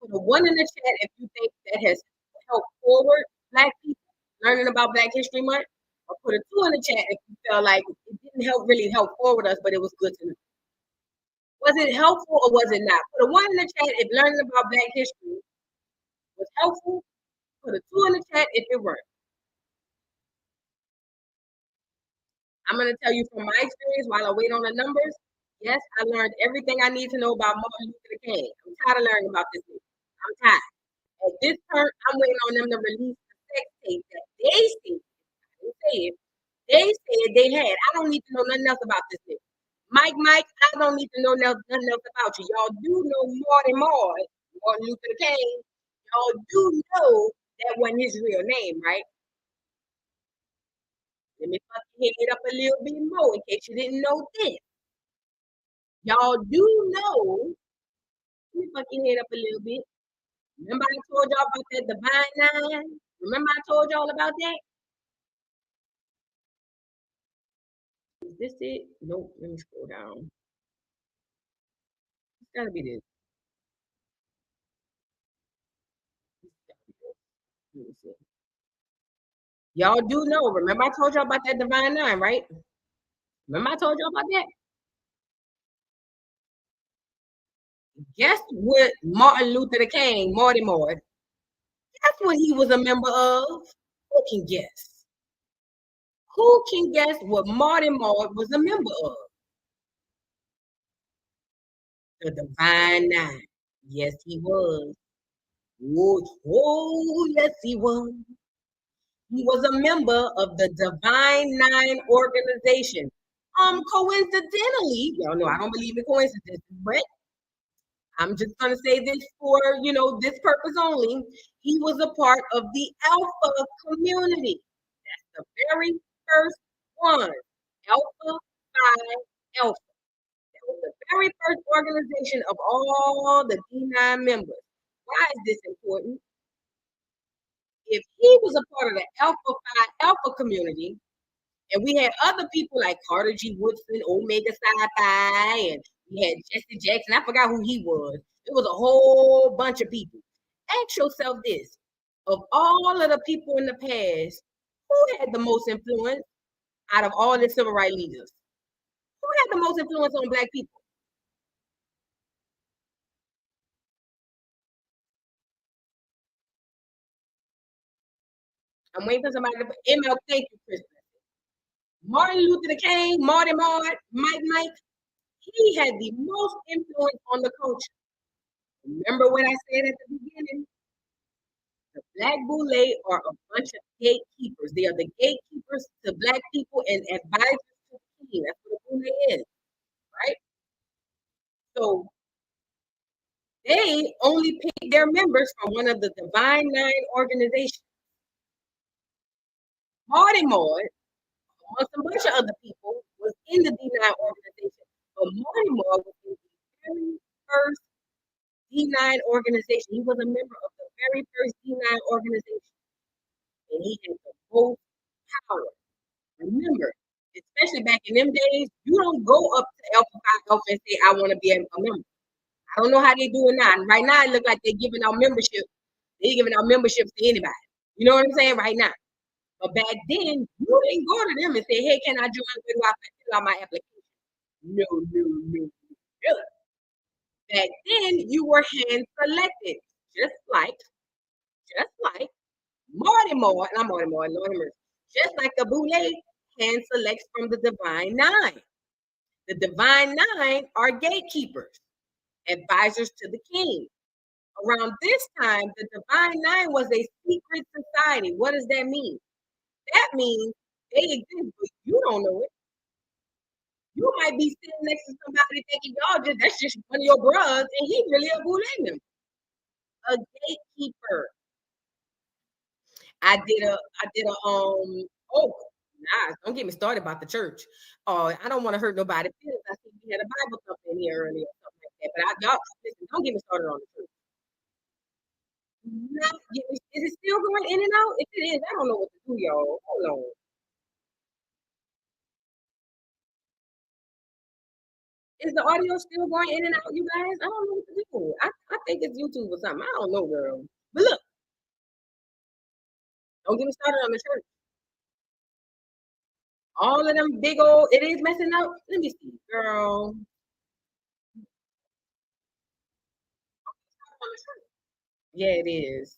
Put a 1 in the chat if you think that has helped forward Black people learning about Black History Month, or put a 2 in the chat if you felt like it didn't really help forward us, but it was good to know. Was it helpful or was it not? Put a 1 in the chat if learning about Black history was helpful. Put a 2 in the chat if it weren't. I'm going to tell you from my experience while I wait on the numbers. Yes, I learned everything I need to know about Martin Luther King. I'm tired of learning about this thing. I'm tired. At this point, I'm waiting on them to release the sex tape that they said. They said they had. I don't need to know nothing else about this thing. Mike, I don't need to know nothing else about you. Y'all do know Martin Luther King. Y'all do know that wasn't his real name, right? Let me fucking hit it up a little bit more in case you didn't know this. Y'all do know. Let me fucking hit it up a little bit. Remember I told y'all about that Divine 9? Remember I told y'all about that? Is this it? Nope. Let me scroll down. It's gotta be this. Let me see. Y'all do know. Remember I told y'all about that Divine 9, right? Remember I told y'all about that? Guess what Martin Luther King, Marty Moore, guess what he was a member of? Who can guess? Who can guess what Marty Moore was a member of? The Divine 9. Yes, he was. Oh, yes, he was. He was a member of the Divine 9 organization. Coincidentally, y'all know I don't believe in coincidences, but I'm just gonna say this for this purpose only. He was a part of the Alpha community. That's the very first one. Alpha Phi Alpha. That was the very first organization of all the D9 members. Why is this important? If he was a part of the Alpha Phi Alpha community, and we had other people like Carter G. Woodson, Omega Psi Phi, and we had Jesse Jackson. I forgot who he was. It was a whole bunch of people. Ask yourself this. Of all of the people in the past, who had the most influence out of all the civil rights leaders? Who had the most influence on Black people? I'm waiting for somebody to put ML. Thank you, Chris. Martin Luther King, Marty Mart, Mike. He had the most influence on the culture. Remember what I said at the beginning? The Black Boule are a bunch of gatekeepers. They are the gatekeepers to Black people and advisors to the king. That's what a Boule is, right? So they only pick their members from one of the Divine Nine organizations. Baltimore, amongst a bunch of other people, was in the D9 organization. But Baltimore was in the very first D9 organization. He was a member of the very first D9 organization. And he had the most power. Remember, especially back in them days, you don't go up to Alpha Phi Alpha and say, I want to be a member. I don't know how they do it now. Right now, it looks like they're giving out membership. They're giving out memberships to anybody. You know what I'm saying? Right now. But back then, you didn't go to them and say, hey, can I join? Where do I fill out my application? No, no, no, no. Back then, you were hand selected, just like Baltimore, and I'm Baltimore, Lord have mercy. Just like the Boule hand selects from the Divine Nine. The Divine Nine are gatekeepers, advisors to the king. Around this time, the Divine Nine was a secret society. What does that mean? That means they exist, but you don't know it. You might be sitting next to somebody thinking, y'all that's just one of your brothers, and he really a Boule member. A gatekeeper. I did a oh nice. Don't get me started about the church. Oh, I don't want to hurt nobody's feelings. I think we had a Bible company in here earlier or something like that. But y'all listen, don't get me started on the church. Is it still going in and out? If it is, I don't know what to do, y'all. Hold on. Is the audio still going in and out, you guys? I don't know what to do. I think it's YouTube or something. I don't know, girl. But look, don't get me started on the church. All of them big old, it is messing up. Let me see, girl. Yeah, it is.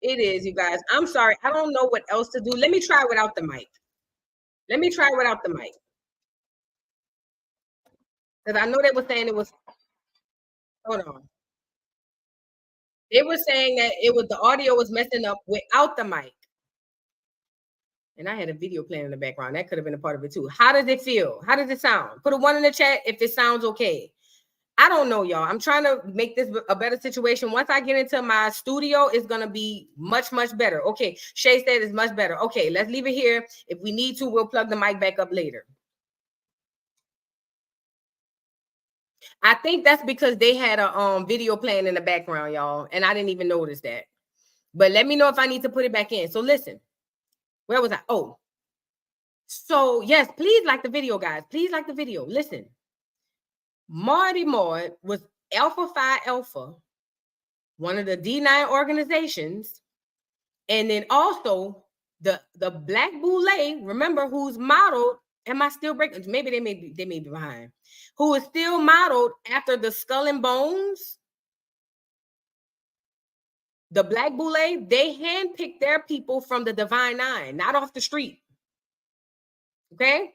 It is, you guys. I'm sorry. I don't know what else to do. Let me try without the mic. Let me try without the mic. Because I know they were saying it was, hold on. They were saying that it was the audio was messing up without the mic. And I had a video playing in the background. That could have been a part of it too. How does it feel? How does it sound? Put a 1 in the chat if it sounds okay. I don't know, y'all. I'm trying to make this a better situation. Once I get into my studio, it's going to be much, much better. Okay. Shay said it's much better. Okay. Let's leave it here. If we need to, we'll plug the mic back up later. I think that's because they had a video playing in the background, y'all. And I didn't even notice that. But let me know if I need to put it back in. So listen. Where was I? Oh. So yes, please like the video, guys. Please like the video. Listen. Marty Moore was Alpha Phi Alpha, one of the D9 organizations, and then also the Black Boule, remember, who's modeled. Am I still breaking? Maybe they may be behind. Who is still modeled after the Skull and Bones. The Black Boule, they handpicked their people from the Divine Nine, not off the street. Okay?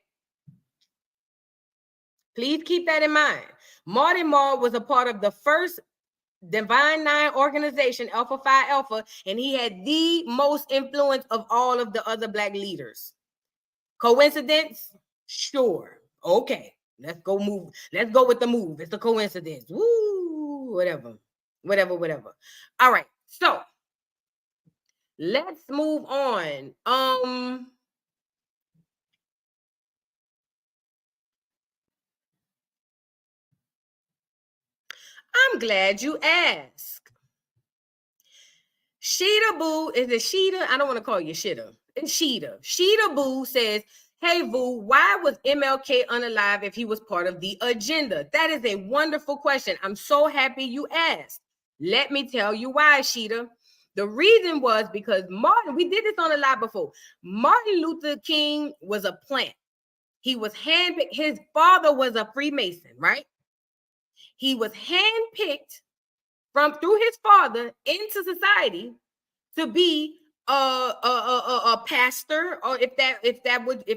Please keep that in mind. Marty Moore was a part of the first Divine Nine organization, Alpha Phi Alpha, and he had the most influence of all of the other Black leaders. Coincidence? Sure. Okay. Let's go move. Let's go with the move. It's a coincidence. Woo, whatever. All right. So let's move on. I'm glad you asked. Sheeta Boo, is it Sheeta? I don't want to call you Sheeta. It's Sheeta. Sheeta Boo says, hey, Boo, why was MLK unalive if he was part of the agenda? That is a wonderful question. I'm so happy you asked. Let me tell you why, Sheeta. The reason was because Martin, we did this on a live before. Martin Luther King was a plant. He was handpicked. His father was a Freemason, right? He was handpicked through his father into society to be a pastor, or if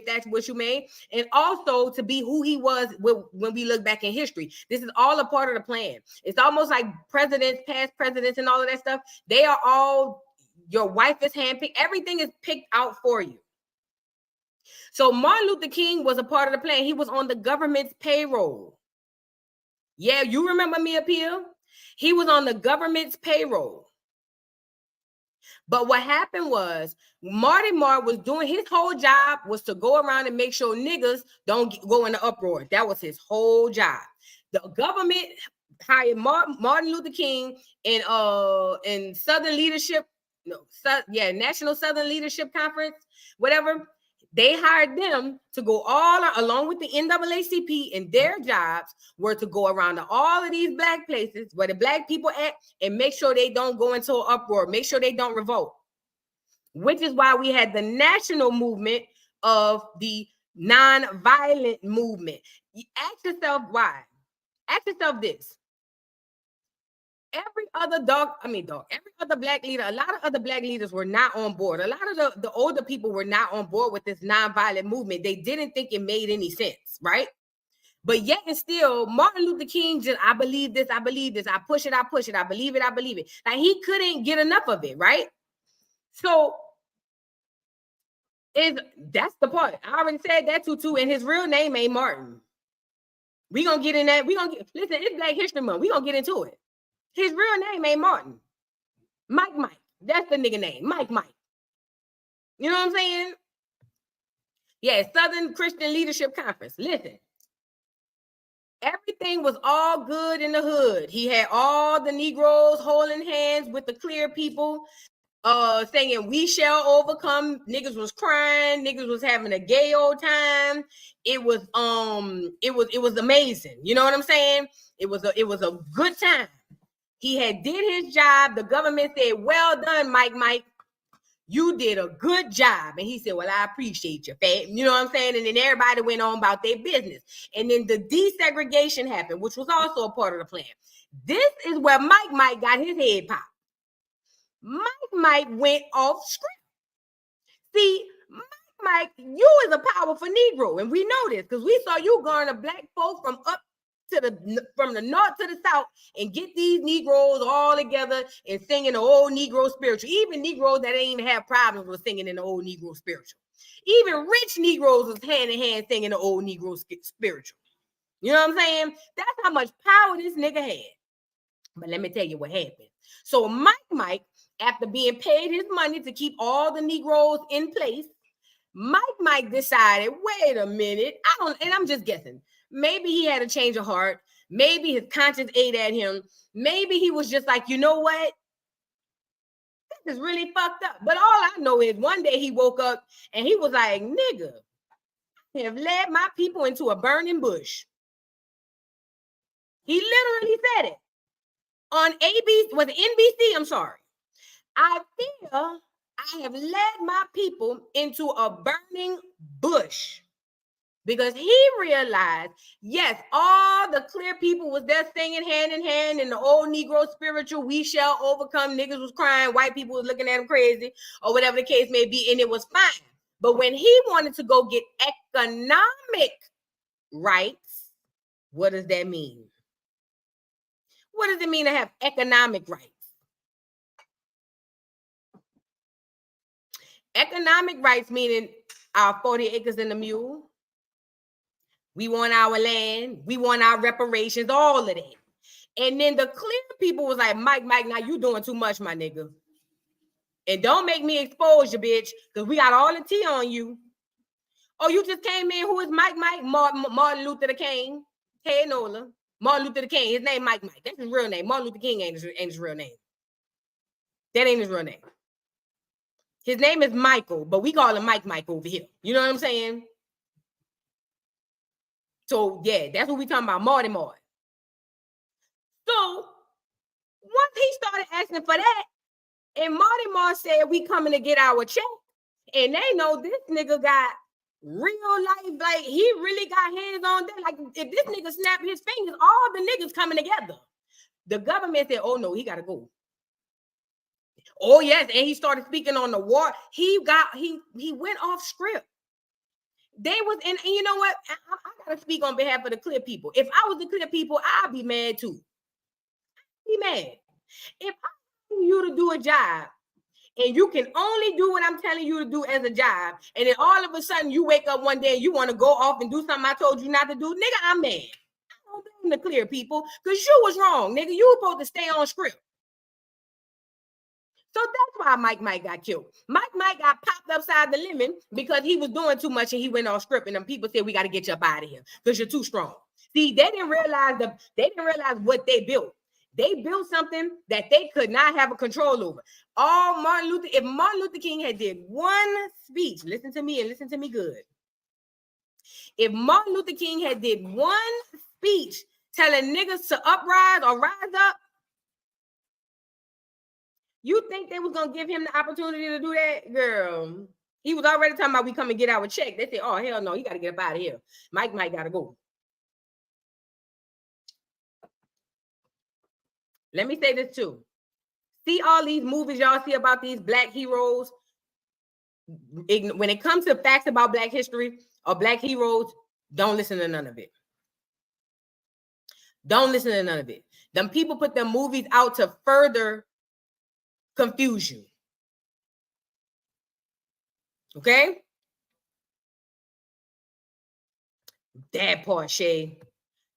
that's what you mean, and also to be who he was when we look back in history. This is all a part of the plan. It's almost like presidents, past presidents, and all of that stuff. They are all, your wife is handpicked. Everything is picked out for you. So Martin Luther King was a part of the plan. He was on the government's payroll. Yeah, you remember me, Appeal? He was on the government's payroll. But what happened was Marty Marr was doing, his whole job was to go around and make sure niggas don't go in the uproar. That was his whole job. The government hired Martin Luther King in Southern Leadership, National Southern Leadership Conference, whatever. They hired them to go all along with the NAACP, and their jobs were to go around to all of these black places where the black people at and make sure they don't go into an uproar, make sure they don't revolt. Which is why we had the national movement of the non-violent movement. You ask yourself why. Ask yourself this. Every other black leader, a lot of other black leaders were not on board. A lot of the older people were not on board with this nonviolent movement. They didn't think it made any sense, right? But yet and still, Martin Luther King just, I believe this, I push it, I believe it, Like, he couldn't get enough of it, right? So that's the part. I already said that too, and his real name ain't Martin. We gonna get in that. Listen, it's Black History Month. We gonna get into it. His real name ain't Martin. Mike. That's the nigga name. Mike. You know what I'm saying? Yeah, Southern Christian Leadership Conference. Listen. Everything was all good in the hood. He had all the Negroes holding hands with the clear people, saying we shall overcome. Niggas was crying. Niggas was having a gay old time. It was amazing. You know what I'm saying? It was a good time. He had did his job. The government said, well done, Mike. You did a good job. And he said, well, I appreciate you, fat. You know what I'm saying? And then everybody went on about their business. And then the desegregation happened, which was also a part of the plan. This is where Mike got his head popped. Mike went off script. See, Mike, you is a powerful Negro. And we know this because we saw you garner black folks from the north to the south and get these Negroes all together and singing the old Negro spiritual. Even Negroes that ain't even have problems with singing in the old Negro spiritual. Even rich Negroes was hand in hand singing the old Negro spiritual. You know what I'm saying? That's how much power this nigga had. But let me tell you what happened. So Mike, after being paid his money to keep all the Negroes in place, Mike decided, wait a minute, I'm just guessing. Maybe he had a change of heart. Maybe his conscience ate at him. Maybe he was just like, you know what? This is really fucked up. But all I know is one day he woke up and he was like, nigga, I have led my people into a burning bush. He literally said it on NBC. I'm sorry. I feel I have led my people into a burning bush. Because he realized, yes, all the clear people was there singing hand in hand in the old Negro spiritual, we shall overcome. Niggas was crying, white people was looking at him crazy, or whatever the case may be, and it was fine. But when he wanted to go get economic rights, what does that mean? What does it mean to have economic rights? Economic rights meaning our 40 acres and a mule. We want our land. We want our reparations, all of that. And then the clear people was like, Mike, now you doing too much, my nigga. And don't make me expose you, bitch, because we got all the tea on you. Oh, you just came in. Who is Mike? Martin Luther the King. Hey, Nola. Martin Luther the King. His name Mike. That's his real name. Martin Luther King ain't his real name. That ain't his real name. His name is Michael, but we call him Mike over here. You know what I'm saying? So, yeah, that's what we talking about, Marty. So, once he started asking for that, and Marty said, we coming to get our check, and they know this nigga got real life, like, he really got hands on that. Like, if this nigga snap his fingers, all the niggas coming together. The government said, oh, no, he got to go. Oh yes, and he started speaking on the war. He went off script. They was in, and you know what? I gotta speak on behalf of the clear people. If I was the clear people, I'd be mad too. Be mad. If I want you to do a job and you can only do what I'm telling you to do as a job, and then all of a sudden you wake up one day and you want to go off and do something I told you not to do, nigga, I'm mad. I don't blame the clear people because you was wrong, nigga. You were supposed to stay on script. So that's why Mike got killed. Mike got popped upside the lemon because he was doing too much and he went off script. And then people said, we got to get you up out of here because you're too strong. See, they didn't realize what they built. They built something that they could not have a control over. If Martin Luther King had did one speech, listen to me and listen to me good. If Martin Luther King had did one speech telling niggas to uprise or rise up, you think they was gonna give him the opportunity to do that, girl? He was already talking about we come and get our check. They said, "Oh hell no, you got to get up out of here." Mike got to go. Let me say this too. See all these movies y'all see about these black heroes. When it comes to facts about black history or black heroes, don't listen to none of it. Don't listen to none of it. Them people put them movies out to further confuse you. Okay? That part, Shay.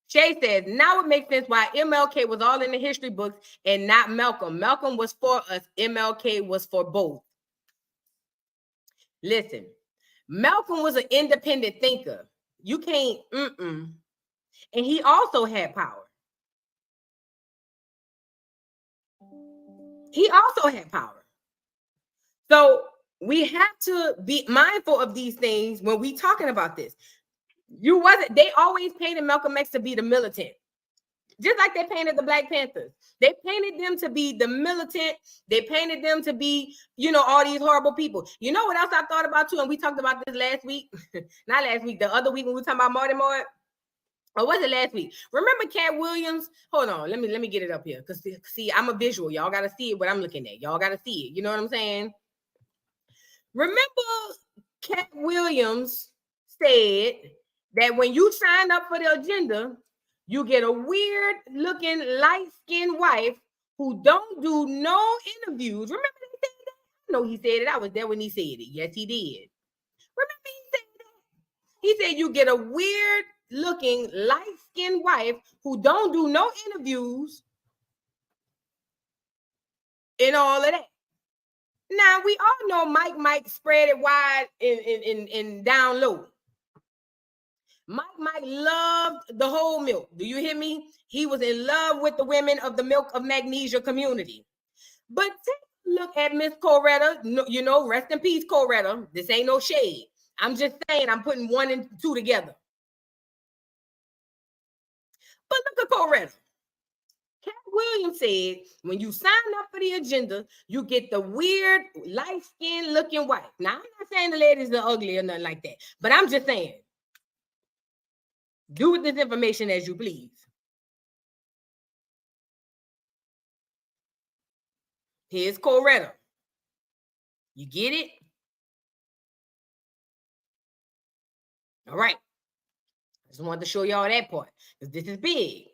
Shay says, now it makes sense why MLK was all in the history books and not Malcolm. Malcolm was for us. MLK was for both. Listen, Malcolm was an independent thinker. You can't, and he also had power. He also had power. So we have to be mindful of these things when we talking about this. They always painted Malcolm X to be the militant. Just like they painted the Black Panthers. They painted them to be the militant. They painted them to be, all these horrible people. You know what else I thought about too? And we talked about this last week. Not last week, the other week when we were talking about Marty Moore. Or was it last week? Remember Cat Williams? Hold on, let me get it up here. Because see, I'm a visual. Y'all gotta see it what I'm looking at. Y'all gotta see it. You know what I'm saying? Remember Cat Williams said that when you sign up for the agenda, you get a weird looking light-skinned wife who don't do no interviews. Remember he said that? No, he said it. I was there when he said it. Yes, he did. Remember he said that? He said you get a weird looking light-skinned wife who don't do no interviews and all of that. Now we all know Mike spread it wide and down low. Mike loved the whole milk. Do you hear me? He was in love with the women of the Milk of Magnesia community. But take a look at Miss Coretta. Rest in peace, Coretta. This ain't no shade. I'm just saying I'm putting 1 and 2 together. But look at Coretta. Cat Williams said, when you sign up for the agenda, you get the weird, light-skinned looking wife. Now, I'm not saying the ladies are ugly or nothing like that, but I'm just saying, do with this information as you please. Here's Coretta. You get it? All right. I just wanted to show y'all that part because this is big.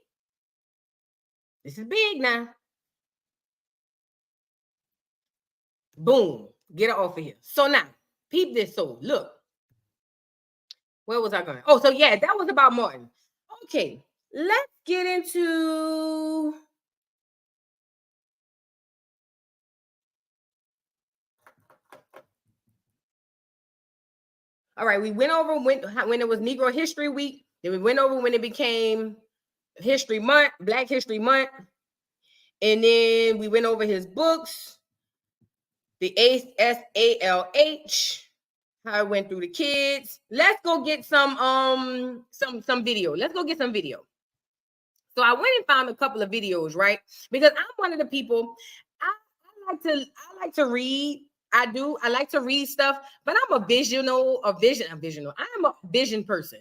This is big now. Boom. Get it off of here. So now, peep this. So look. Where was I going? Oh, so yeah, that was about Martin. Okay, let's get into... All right, we went over when it was Negro History Week. Then we went over when it became History Month, Black History Month. And then we went over his books, the ASALH, how it went through the kids. Let's go get some video. Let's go get some video. So I went and found a couple of videos, right? Because I'm one of the people, I like to read. I do. I like to read stuff, but I'm a vision person.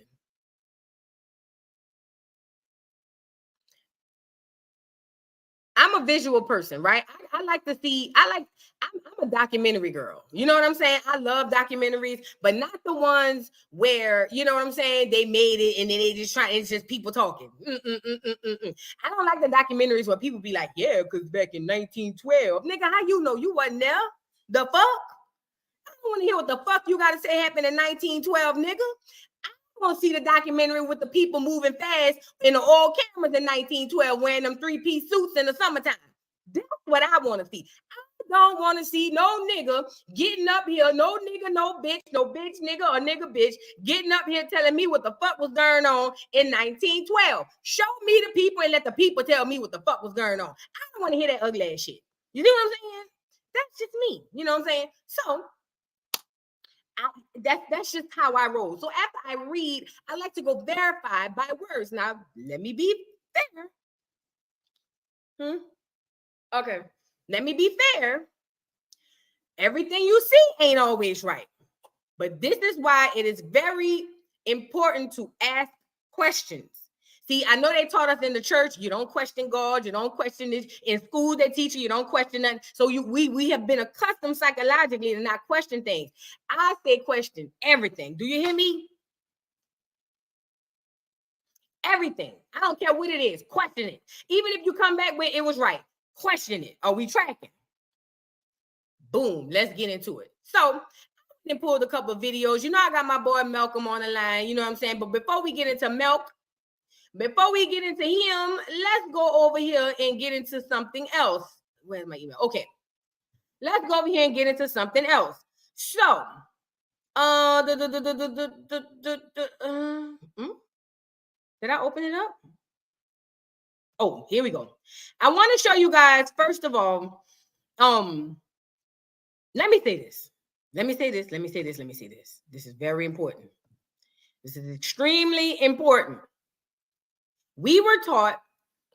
I'm a visual person, right? I like to see, I'm a documentary girl. You know what I'm saying? I love documentaries, but not the ones where, you know what I'm saying, they made it and then they just try, it's just people talking. I don't like the documentaries where people be like, yeah, because back in 1912, nigga, how you know you wasn't there? The fuck? I don't want to hear what the fuck you got to say happened in 1912, nigga. I want to see the documentary with the people moving fast in the old cameras in 1912 wearing them three-piece suits in the summertime. That's what I want to see. I don't want to see no nigga getting up here, no nigga, no bitch nigga or nigga bitch getting up here telling me what the fuck was going on in 1912. Show me the people and let the people tell me what the fuck was going on. I don't want to hear that ugly ass shit. You see what I'm saying? That's just me. You know what I'm saying? So that's just how I roll. So after I read, I like to go verify by words. Now, let me be fair. Okay, let me be fair. Everything you see ain't always right. But this is why it is very important to ask questions. See, I know they taught us in the church, you don't question God, you don't question this. In school, they teach you don't question nothing. So we have been accustomed psychologically to not question things. I say question everything. Do you hear me? Everything. I don't care what it is. Question it. Even if you come back with it was right, question it. Are we tracking? Boom. Let's get into it. So I pulled a couple of videos. You know, I got my boy Malcolm on the line. You know what I'm saying? But before we get into Milk, before we get into him, let's go over here and get into something else. Where's my email? Okay. Let's go over here and get into something else. So, did I open it up? Oh, here we go. I want to show you guys, first of all, let me say this. This is very important. This is extremely important. We were taught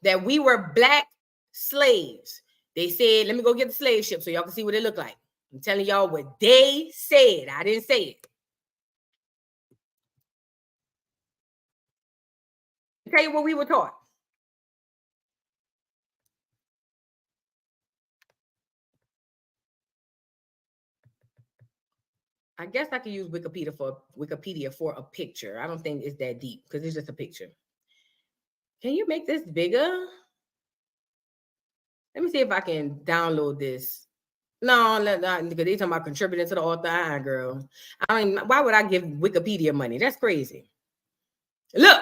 that we were black slaves. They said, let me go get the slave ship so y'all can see what it looked like. I'm telling y'all what they said. I didn't say it. I'll tell you what we were taught. I guess I could use Wikipedia for a picture. I don't think it's that deep because it's just a picture. Can you make this bigger? Let me see if I can download this. No, because they talking about contributing to the author, girl. I mean, why would I give Wikipedia money? That's crazy. Look,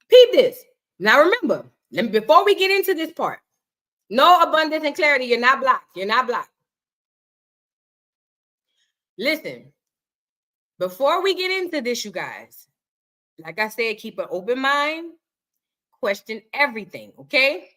peep this. Now remember, before we get into this part, no abundance and clarity. You're not blocked. You're not blocked. Listen, before we get into this, you guys, like I said, keep an open mind, question everything, okay?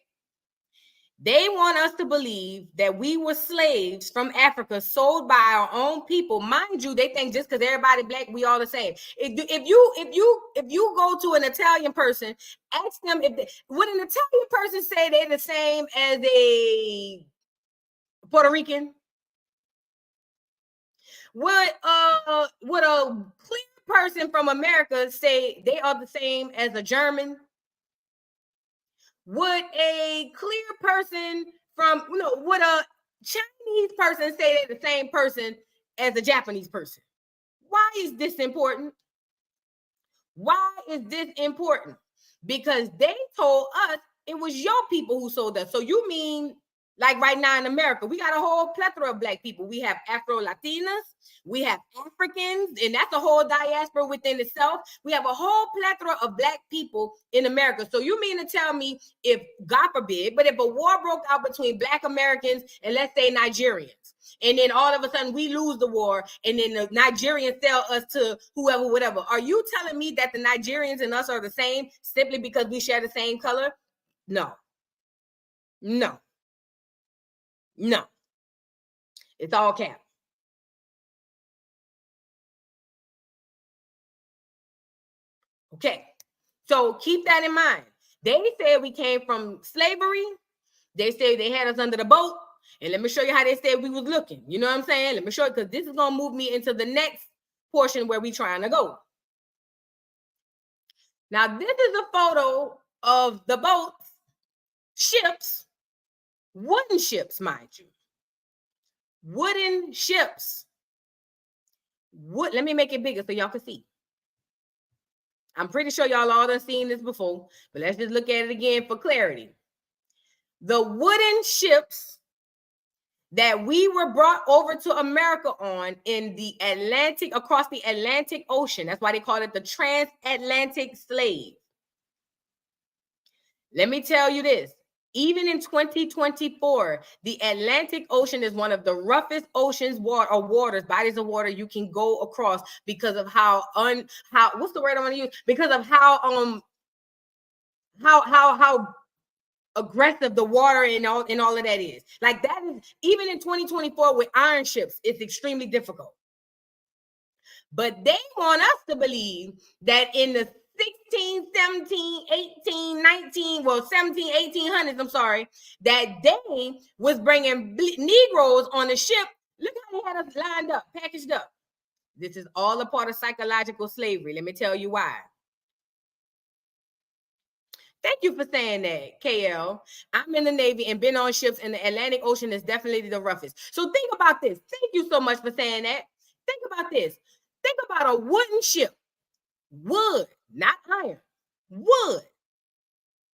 They want us to believe that we were slaves from Africa sold by our own people. Mind you, they think just because everybody black, we all the same. If you go to an Italian person, ask them would an Italian person say they're the same as a Puerto Rican? Would a clear person from America say they are the same as a German? Would a clear person from, would a Chinese person say they're the same person as a Japanese person? Why is this important? Why is this important? Because they told us it was your people who sold us. So you mean, like right now in America, we got a whole plethora of black people. We have Afro-Latinas, we have Africans, and that's a whole diaspora within itself. We have a whole plethora of black people in America. So you mean to tell me if, God forbid, but if a war broke out between black Americans and let's say Nigerians, and then all of a sudden we lose the war and then the Nigerians sell us to whoever, whatever, are you telling me that the Nigerians and us are the same simply because we share the same color? No. It's all cap. Okay, so keep that in mind. They said we came from slavery. They said they had us under the boat. And let me show you how they said we was looking. You know what I'm saying? Let me show you, because this is going to move me into the next portion where we're trying to go. Now, this is a photo of the boats, ships, Wooden ships, mind you. Wooden ships. Let me make it bigger so y'all can see. I'm pretty sure y'all all done seen this before, but let's just look at it again for clarity. The wooden ships that we were brought over to America on in the Atlantic, across the Atlantic Ocean. That's why they call it the transatlantic slave. Let me tell you this. Even in 2024, the Atlantic Ocean is one of the roughest oceans, waters, bodies of water you can go across because of how what's the word I want to use? Because of how aggressive the water and all of that is. Like that is, even in 2024 with iron ships, it's extremely difficult. But they want us to believe that in the 16, 17, 18, 19, well, 17, 1800s, I'm sorry, that they was bringing Negroes on the ship. Look how they had us lined up, packaged up. This is all a part of psychological slavery. Let me tell you why. Thank you for saying that, KL. I'm in the Navy and been on ships, and the Atlantic Ocean is definitely the roughest. So think about this. Thank you so much for saying that. Think about this. Think about a wooden ship. Wood, not iron. Wood.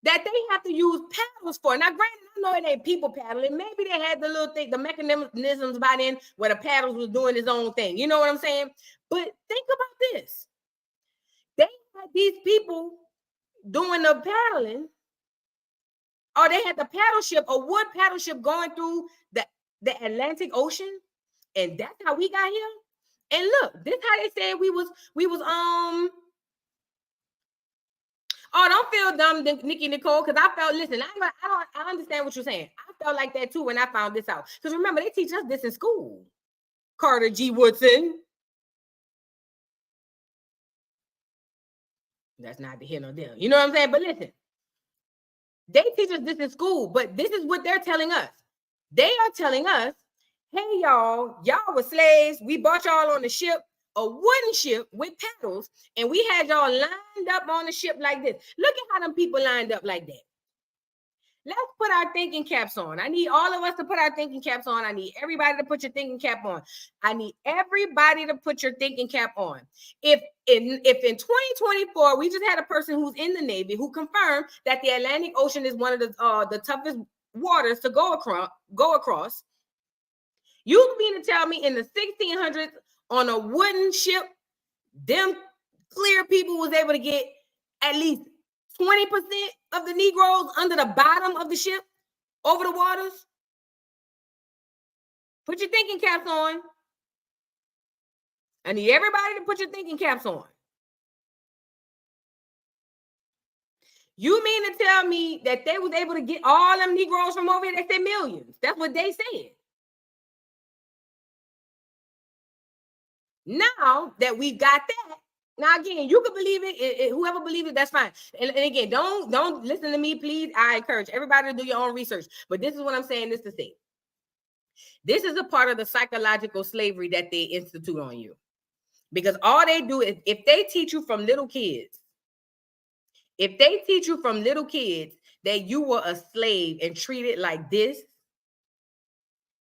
That they have to use paddles for. Now, granted, I know it ain't people paddling. Maybe they had the little thing, the mechanisms by then where the paddles was doing its own thing. You know what I'm saying? But think about this. They had these people doing the paddling, or they had the paddle ship, a wood paddle ship going through the Atlantic Ocean, and that's how we got here. And look, this how they said we was oh, don't feel dumb, Nikki Nicole, because I felt, listen, I understand what you're saying. I felt like that too when I found this out. Because remember, they teach us this in school. Carter G. Woodson. That's not the here nor there. You know what I'm saying? But listen, they teach us this in school, but this is what they're telling us. They are telling us, hey, y'all were slaves. We brought y'all on the ship, a wooden ship with paddles, and we had y'all lined up on the ship like this. Look at how them people lined up like that. Let's put our thinking caps on. I need all of us to put our thinking caps on. I need everybody to put your thinking cap on. I need everybody to put your thinking cap on. If in 2024, we just had a person who's in the Navy who confirmed that the Atlantic Ocean is one of the toughest waters to go across. You mean to tell me in the 1600s on a wooden ship, them clear people was able to get at least 20% of the Negroes under the bottom of the ship over the waters? Put your thinking caps on. I need everybody to put your thinking caps on. You mean to tell me that they was able to get all them Negroes from over here? They say millions. That's what they said. Now that we got that, now again, you can believe it. Whoever believes it, that's fine. And again, don't listen to me, please. I encourage everybody to do your own research. But this is what I'm saying this to say. This is a part of the psychological slavery that they institute on you. Because all they do is, if they teach you from little kids, that you were a slave and treated like this,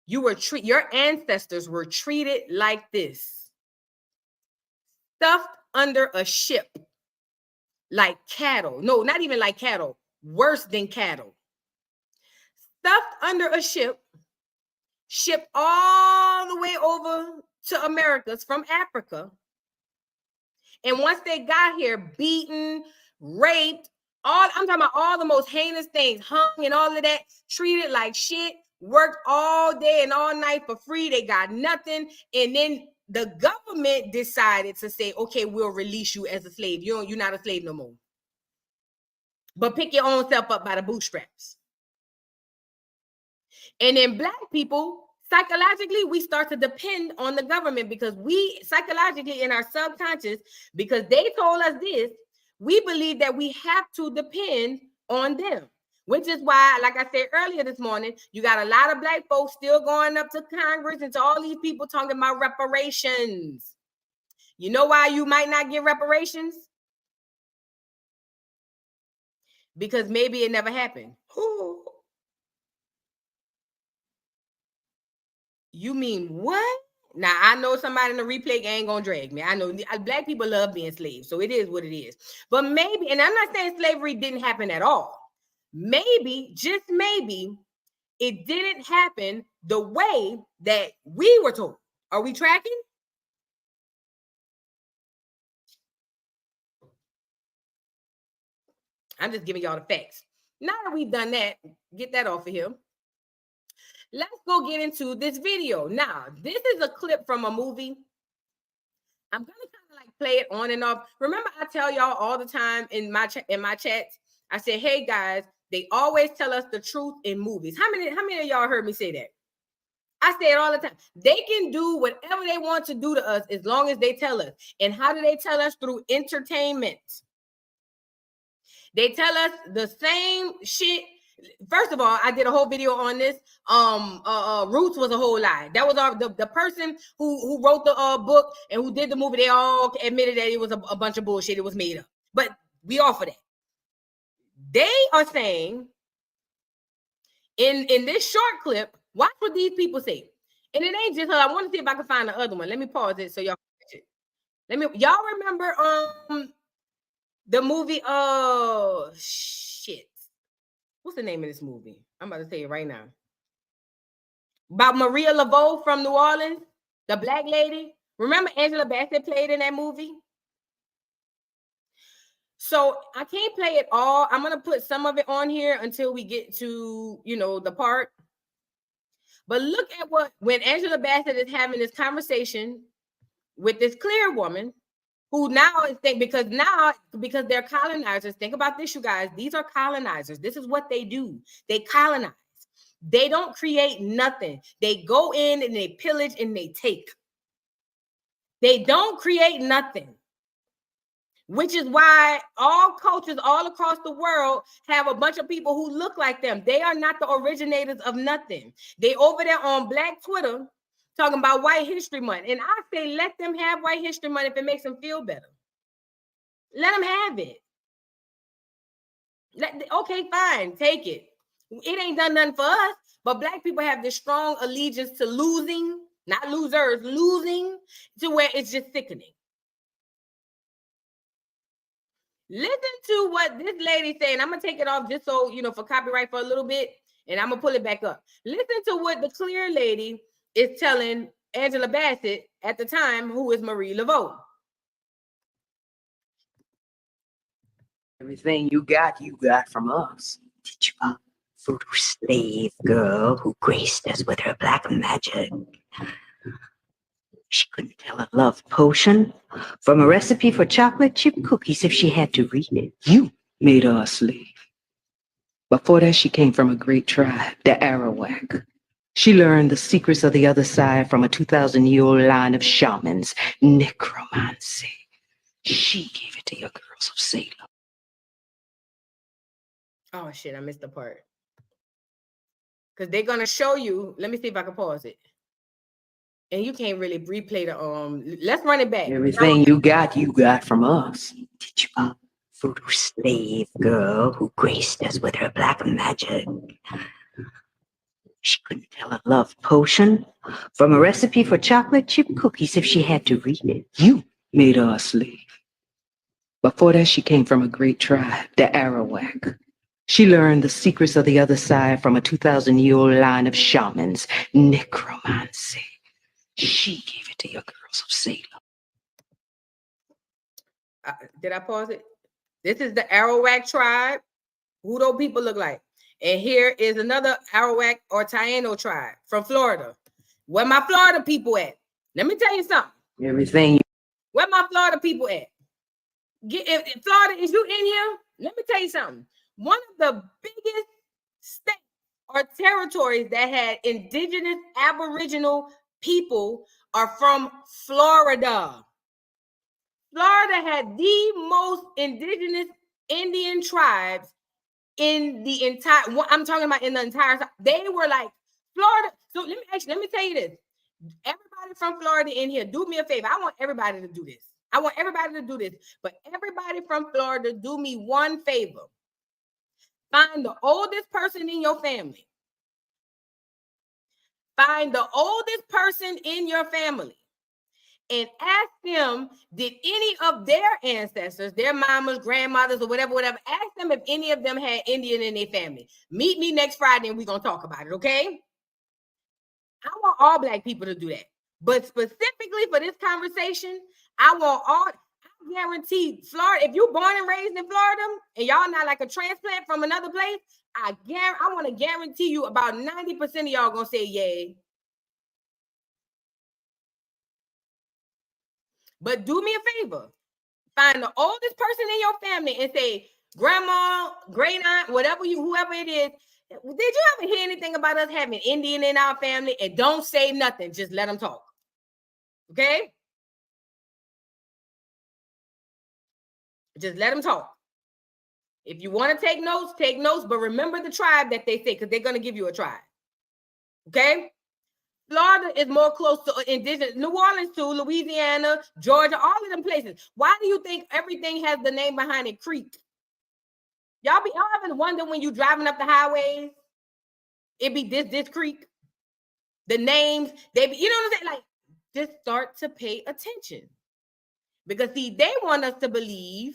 your ancestors were treated like this. Stuffed under a ship like cattle. No, not even like cattle. Worse than cattle. Stuffed under a ship, shipped all the way over to Americas from Africa. And once they got here, beaten, raped, I'm talking about all the most heinous things, hung and all of that, treated like shit, worked all day and all night for free. They got nothing. And then the government decided to say, okay, we'll release you as a slave. You're not a slave no more. But pick your own self up by the bootstraps. And then Black people, psychologically, we start to depend on the government because we psychologically in our subconscious, because they told us this, we believe that we have to depend on them. Which is why, like I said earlier this morning, you got a lot of Black folks still going up to Congress and to all these people talking about reparations. You know why you might not get reparations? Because maybe it never happened. Ooh. You mean what? Now, I know somebody in the replay gang gonna drag me. I know black people love being slaves, so it is what it is. But maybe, and I'm not saying slavery didn't happen at all. Maybe, just maybe, it didn't happen the way that we were told. Are we tracking? I'm just giving y'all the facts. Now that we've done that, get that off of here. Let's go get into this video. Now, this is a clip from a movie. I'm gonna kind of like play it on and off. Remember, I tell y'all all the time in my chats. I say, hey guys, they always tell us the truth in movies. How many of y'all heard me say that? I say it all the time. They can do whatever they want to do to us as long as they tell us. And how do they tell us? Through entertainment. They tell us the same shit. First of all, I did a whole video on this. Roots was a whole lie. That was the person who wrote the book and who did the movie. They all admitted that it was a bunch of bullshit. It was made up. But we offer that. They are saying in this short clip, watch what these people say. And it ain't just her. I want to see if I can find the other one. Let me pause it so y'all can catch it. Y'all remember the movie shit. What's the name of this movie? I'm about to tell you right now. About Maria Laveau from New Orleans, the black lady. Remember Angela Bassett played in that movie? So I can't play it all. I'm going to put some of it on here until we get to, the part. But look at when Angela Bassett is having this conversation with this clear woman who now is because they're colonizers. Think about this, you guys. These are colonizers. This is what they do. They colonize. They don't create nothing. They go in and they pillage and they take. They don't create nothing. Which is why all cultures all across the world have a bunch of people who look like them. They are not the originators of nothing. They over there on Black Twitter talking about White History Month. And I say, let them have White History Month if it makes them feel better. Let them have it. Okay, fine, take it. It ain't done nothing for us, but Black people have this strong allegiance to losing, not losers, losing to where it's just sickening. Listen to what this lady saying. I'm going to take it off just so, for copyright for a little bit, and I'm going to pull it back up. Listen to what the clear lady is telling Angela Bassett at the time, who is Marie Laveau. Everything you got from us. Did you a voodoo slave girl who graced us with her black magic? She couldn't tell a love potion from a recipe for chocolate chip cookies if she had to read it. You made her a slave. Before that, she came from a great tribe, the Arawak. She learned the secrets of the other side from a 2,000-year-old line of shamans, necromancy. She gave it to your girls of Salem. Oh, shit, I missed the part. Because they're going to show you. Let me see if I can pause it. And you can't really replay the let's run it back. Everything you got from us. Did you a voodoo slave girl who graced us with her black magic? She couldn't tell a love potion from a recipe for chocolate chip cookies if she had to read it. You made her a slave. Before that, she came from a great tribe, the Arawak. She learned the secrets of the other side from a 2,000-year-old line of shamans, necromancy. She gave it to your girls of Salem. Did I pause it? This is the Arawak tribe. Who those people look like? And here is another Arawak or Taino tribe from Florida. Where my Florida people at? Let me tell you something. Everything. Where my Florida people at? If Florida, is you in here? Let me tell you something. One of the biggest states or territories that had indigenous Aboriginal people are from Florida. Florida had the most indigenous Indian tribes in the entire, I'm talking about in the entire, they were like Florida. So let me tell you this. Everybody from Florida in here, do me a favor. I want everybody to do this. But everybody from Florida, do me one favor. Find the oldest person in your family. Find the oldest person in your family and ask them, did any of their ancestors, their mamas, grandmothers, or whatever, ask them if any of them had Indian in their family. Meet me next Friday and we're going to talk about it, okay? I want all Black people to do that. But specifically for this conversation, I guarantee Florida, if you're born and raised in Florida and y'all not like a transplant from another place, I want to guarantee you about 90% of y'all going to say yay. But do me a favor. Find the oldest person in your family and say, grandma, great aunt, whoever it is, did you ever hear anything about us having Indian in our family? And don't say nothing. Just let them talk. Okay? Just let them talk. If you want to take notes, but remember the tribe that they say, because they're going to give you a tribe. Okay? Florida is more close to indigenous. New Orleans too, Louisiana, Georgia, all of them places. Why do you think everything has the name behind it, Creek? Y'all ever wonder when you driving up the highways, it be this creek? The names, you know what I'm saying? Like, just start to pay attention. Because see, they want us to believe,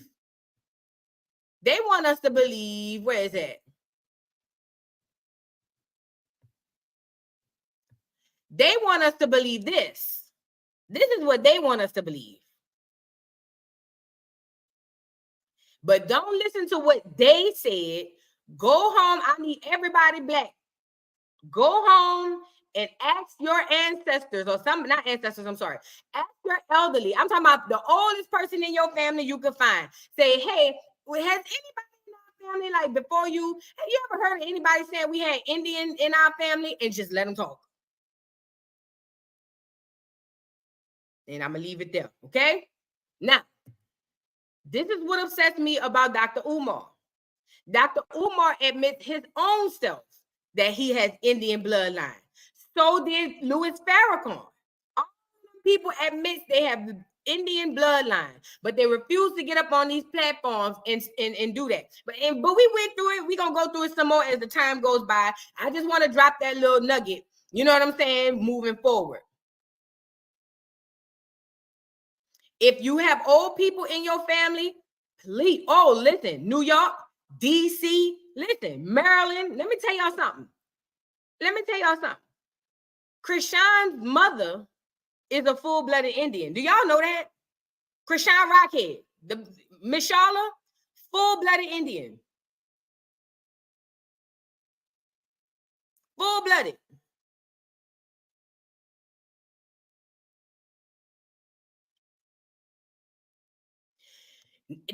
where is that? They want us to believe this. This is what they want us to believe. But don't listen to what they said. Go home. I need everybody Black. Go home and ask your ancestors not ancestors, I'm sorry. Ask your elderly. I'm talking about the oldest person in your family you could find. Say, hey, has anybody in our family, like before you, have you ever heard of anybody saying we had Indian in our family? And just let them talk. And I'm going to leave it there, okay? Now, this is what upsets me about Dr. Umar. Dr. Umar admits his own self that he has Indian bloodline. So did Louis Farrakhan. All people admit they have Indian bloodline, but they refuse to get up on these platforms and do that. But we went through it. We're going to go through it some more as the time goes by. I just want to drop that little nugget. You know what I'm saying? Moving forward. If you have old people in your family, please, listen, New York, DC, listen, Maryland, let me tell y'all something. Krishan's mother is a full-blooded Indian. Do y'all know that? Krishan Rockhead, the Miss Sharla, full-blooded Indian. Full-blooded.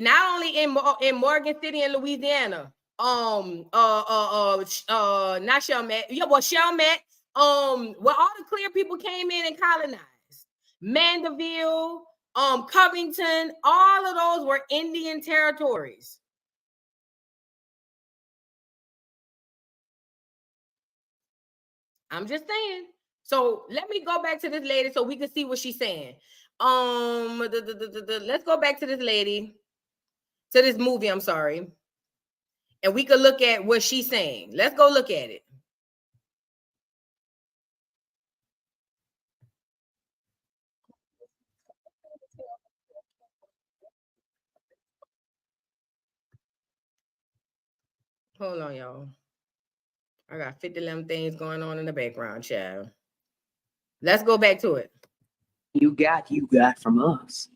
Not only in Morgan City and Louisiana, not Chalmette, Chalmette, where all the clear people came in and colonized. Mandeville, Covington, all of those were Indian territories. I'm just saying. So let me go back to this lady so we can see what she's saying. Let's go back to this lady, to this movie, I'm sorry. And we could look at what she's saying. Let's go look at it. Hold on, y'all. I got 50 things going on in the background, child. Let's go back to it. You got from us.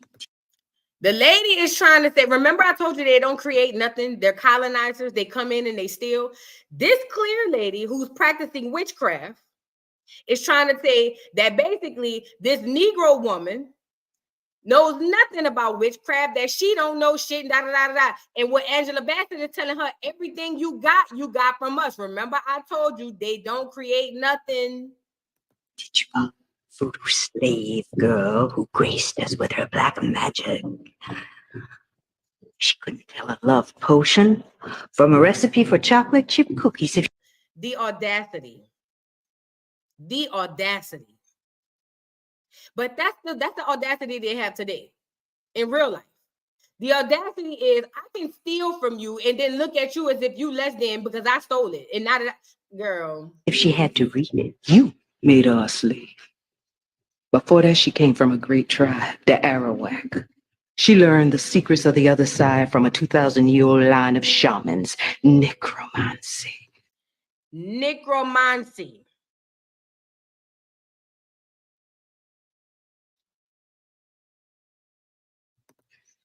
The lady is trying to say, remember I told you they don't create nothing. They're colonizers. They come in and they steal. This clear lady who's practicing witchcraft is trying to say that basically this Negro woman knows nothing about witchcraft, that she don't know shit, And what Angela Bassett is telling her, everything you got from us. Remember I told you they don't create nothing. Did you voodoo slave girl who graced us with her black magic? She couldn't tell a love potion from a recipe for chocolate chip cookies. The audacity. But that's the audacity they have today in real life. The audacity is I can steal from you and then look at you as if you less than because I stole it. And not that girl. If she had to read it, you made her a slave. Before that, she came from a great tribe, the Arawak. She learned the secrets of the other side from a 2,000-year-old line of shamans, necromancy. Necromancy.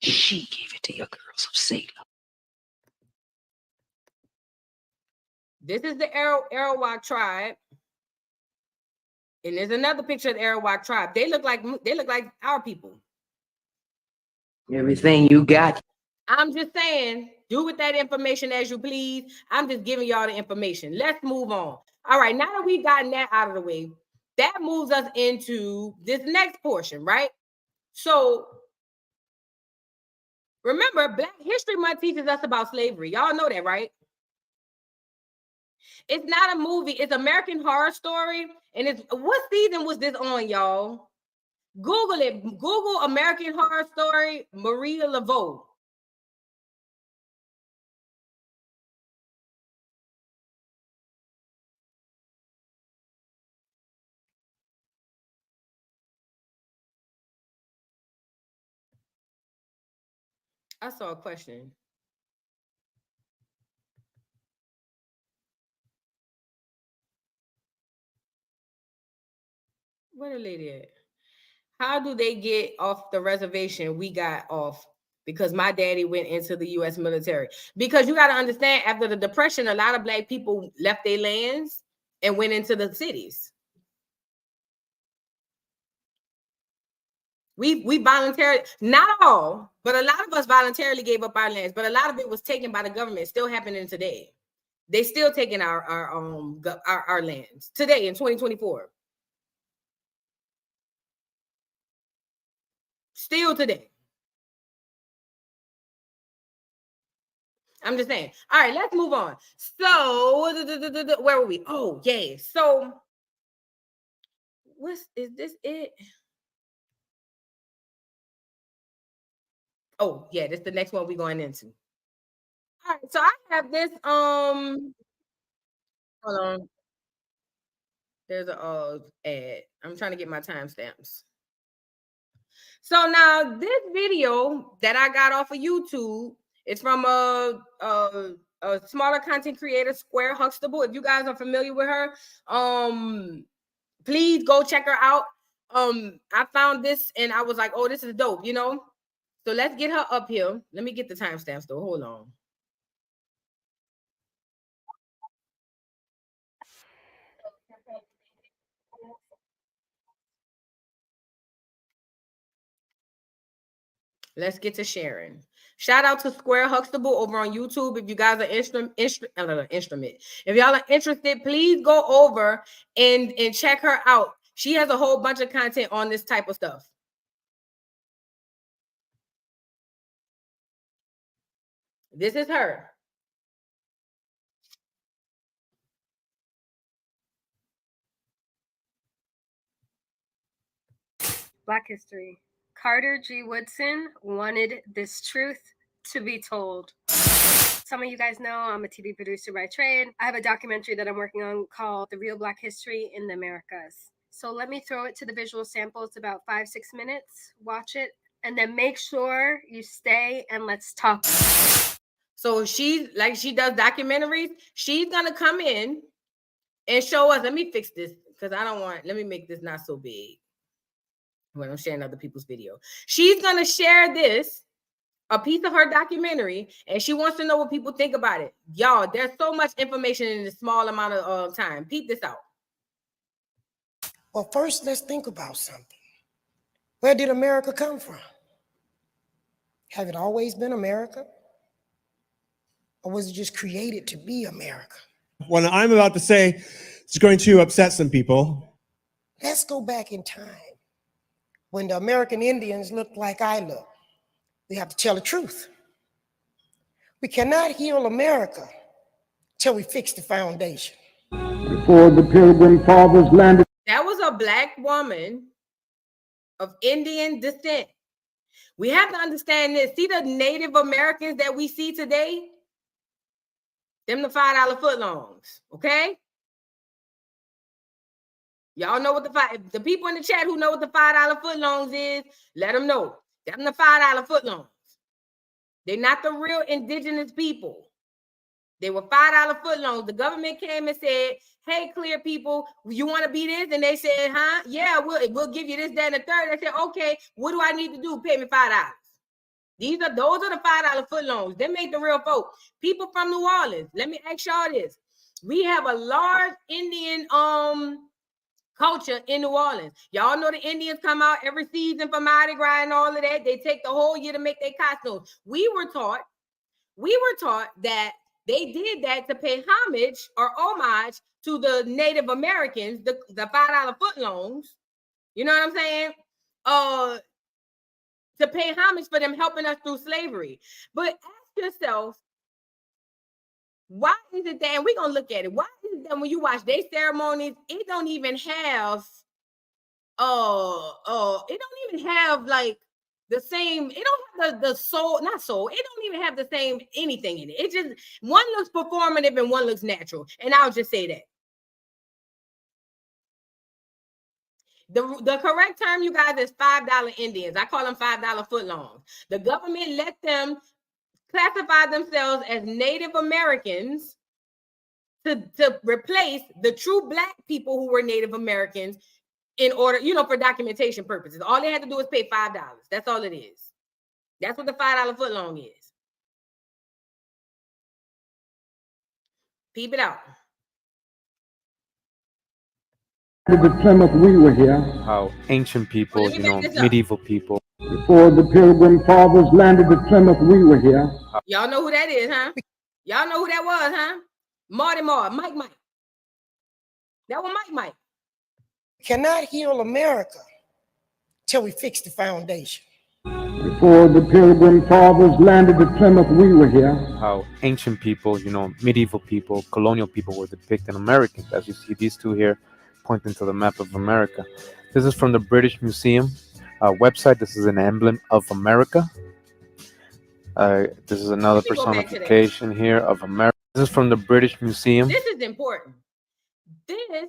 She gave it to your girls of Salem. This is the Arawak tribe. And there's another picture of the Arawak tribe. They look like our people. Everything you got. I'm just saying, do with that information as you please. I'm just giving y'all the information. Let's move on. All right, now that we've gotten that out of the way, that moves us into this next portion, right? So remember, Black History Month teaches us about slavery. Y'all know that, right? It's not a movie. It's American Horror Story. And it's, what season was this on, y'all? Google it. Google American Horror Story, Maria Laveau. I saw a question. Where the lady at? How do they get off the reservation we got off? Because my daddy went into the U.S. military. Because you got to understand, after the Depression, a lot of Black people left their lands and went into the cities. We voluntarily, not all, but a lot of us voluntarily gave up our lands. But a lot of it was taken by the government. Still happening today. They still taking our lands today in 2024. Still today. I'm just saying. All right, let's move on. So, where were we? Oh, yeah. So, is this it? Oh, yeah, this is the next one we're going into. All right, so I have this. Hold on. There's a ad. I'm trying to get my timestamps. So now this video that I got off of YouTube, it's from a smaller content creator, Square Huxtable. If you guys are familiar with her, please go check her out. I found this and I was like, oh, this is dope, you know? So let's get her up here. Let me get the timestamps though. Hold on. Let's get to sharing. Shout out to Square Huxtable over on YouTube. If you guys are if y'all are interested, please go over and check her out. She has a whole bunch of content on this type of stuff. This is her. Black history. Carter G. Woodson wanted this truth to be told. Some of you guys know I'm a TV producer by trade. I have a documentary that I'm working on called The Real Black History in the Americas. So let me throw it to the visual sample. It's about 5-6 minutes. Watch it and then make sure you stay and let's talk. So she does documentaries. She's gonna come in and show us. Let me fix this because let me make this not so big when I'm sharing other people's video. She's gonna share this, a piece of her documentary, and she wants to know what people think about it. Y'all, there's so much information in a small amount of time. Peep this out. Well, first, let's think about something. Where did America come from? Have it always been America? Or was it just created to be America? What I'm about to say is going to upset some people. Let's go back in time when the American Indians looked like I look. We have to tell the truth. We cannot heal America till we fix the foundation. Before the Pilgrim Fathers landed. That was a Black woman of Indian descent. We have to understand this. See the Native Americans that we see today? Them the $5 footlongs, okay? Y'all know what the people in the chat who know what the $5 footlongs is, let them know. Them the $5 footlongs. They're not the real indigenous people. They were $5 footlongs. The government came and said, hey, clear people, you want to be this? And they said, huh? Yeah, we'll give you this, that, and the third. They said, okay, what do I need to do? Pay me $5. Those are the $5 footlongs. They make the real folk. People from New Orleans. Let me ask y'all this. We have a large Indian culture in New Orleans. Y'all know the Indians come out every season for Mardi Gras and all of that. They take the whole year to make their costumes. We were taught that they did that to pay homage or homage to the Native Americans, the $5 footlongs. You know what I'm saying? To pay homage for them helping us through slavery. But ask yourself, why is it that, and we're gonna look at it, why is it that when you watch their ceremonies, it don't even have like the same, it don't have the soul, not soul, it don't even have the same anything in it. It just, one looks performative and one looks natural. And I'll just say that. The correct term, you guys, is $5 Indians. I call them $5 footlongs. The government let them classify themselves as Native Americans to replace the true Black people who were Native Americans in order, for documentation purposes. All they had to do is pay $5. That's all it is. That's what the $5 footlong is. Peep it out. The Plymouth, we were here. How ancient people, medieval people. Before the Pilgrim Fathers landed at Plymouth, we were here. Y'all know who that is, huh? Y'all know who that was, huh? Mike. That was Mike. Cannot heal America till we fix the foundation. Before the Pilgrim Fathers landed at Plymouth, we were here. How ancient people, medieval people, colonial people were depicting Americans. As you see these two here pointing to the map of America. This is from the British Museum website. This is an emblem of America. This is another personification here of America. This is from the British Museum. This is important. This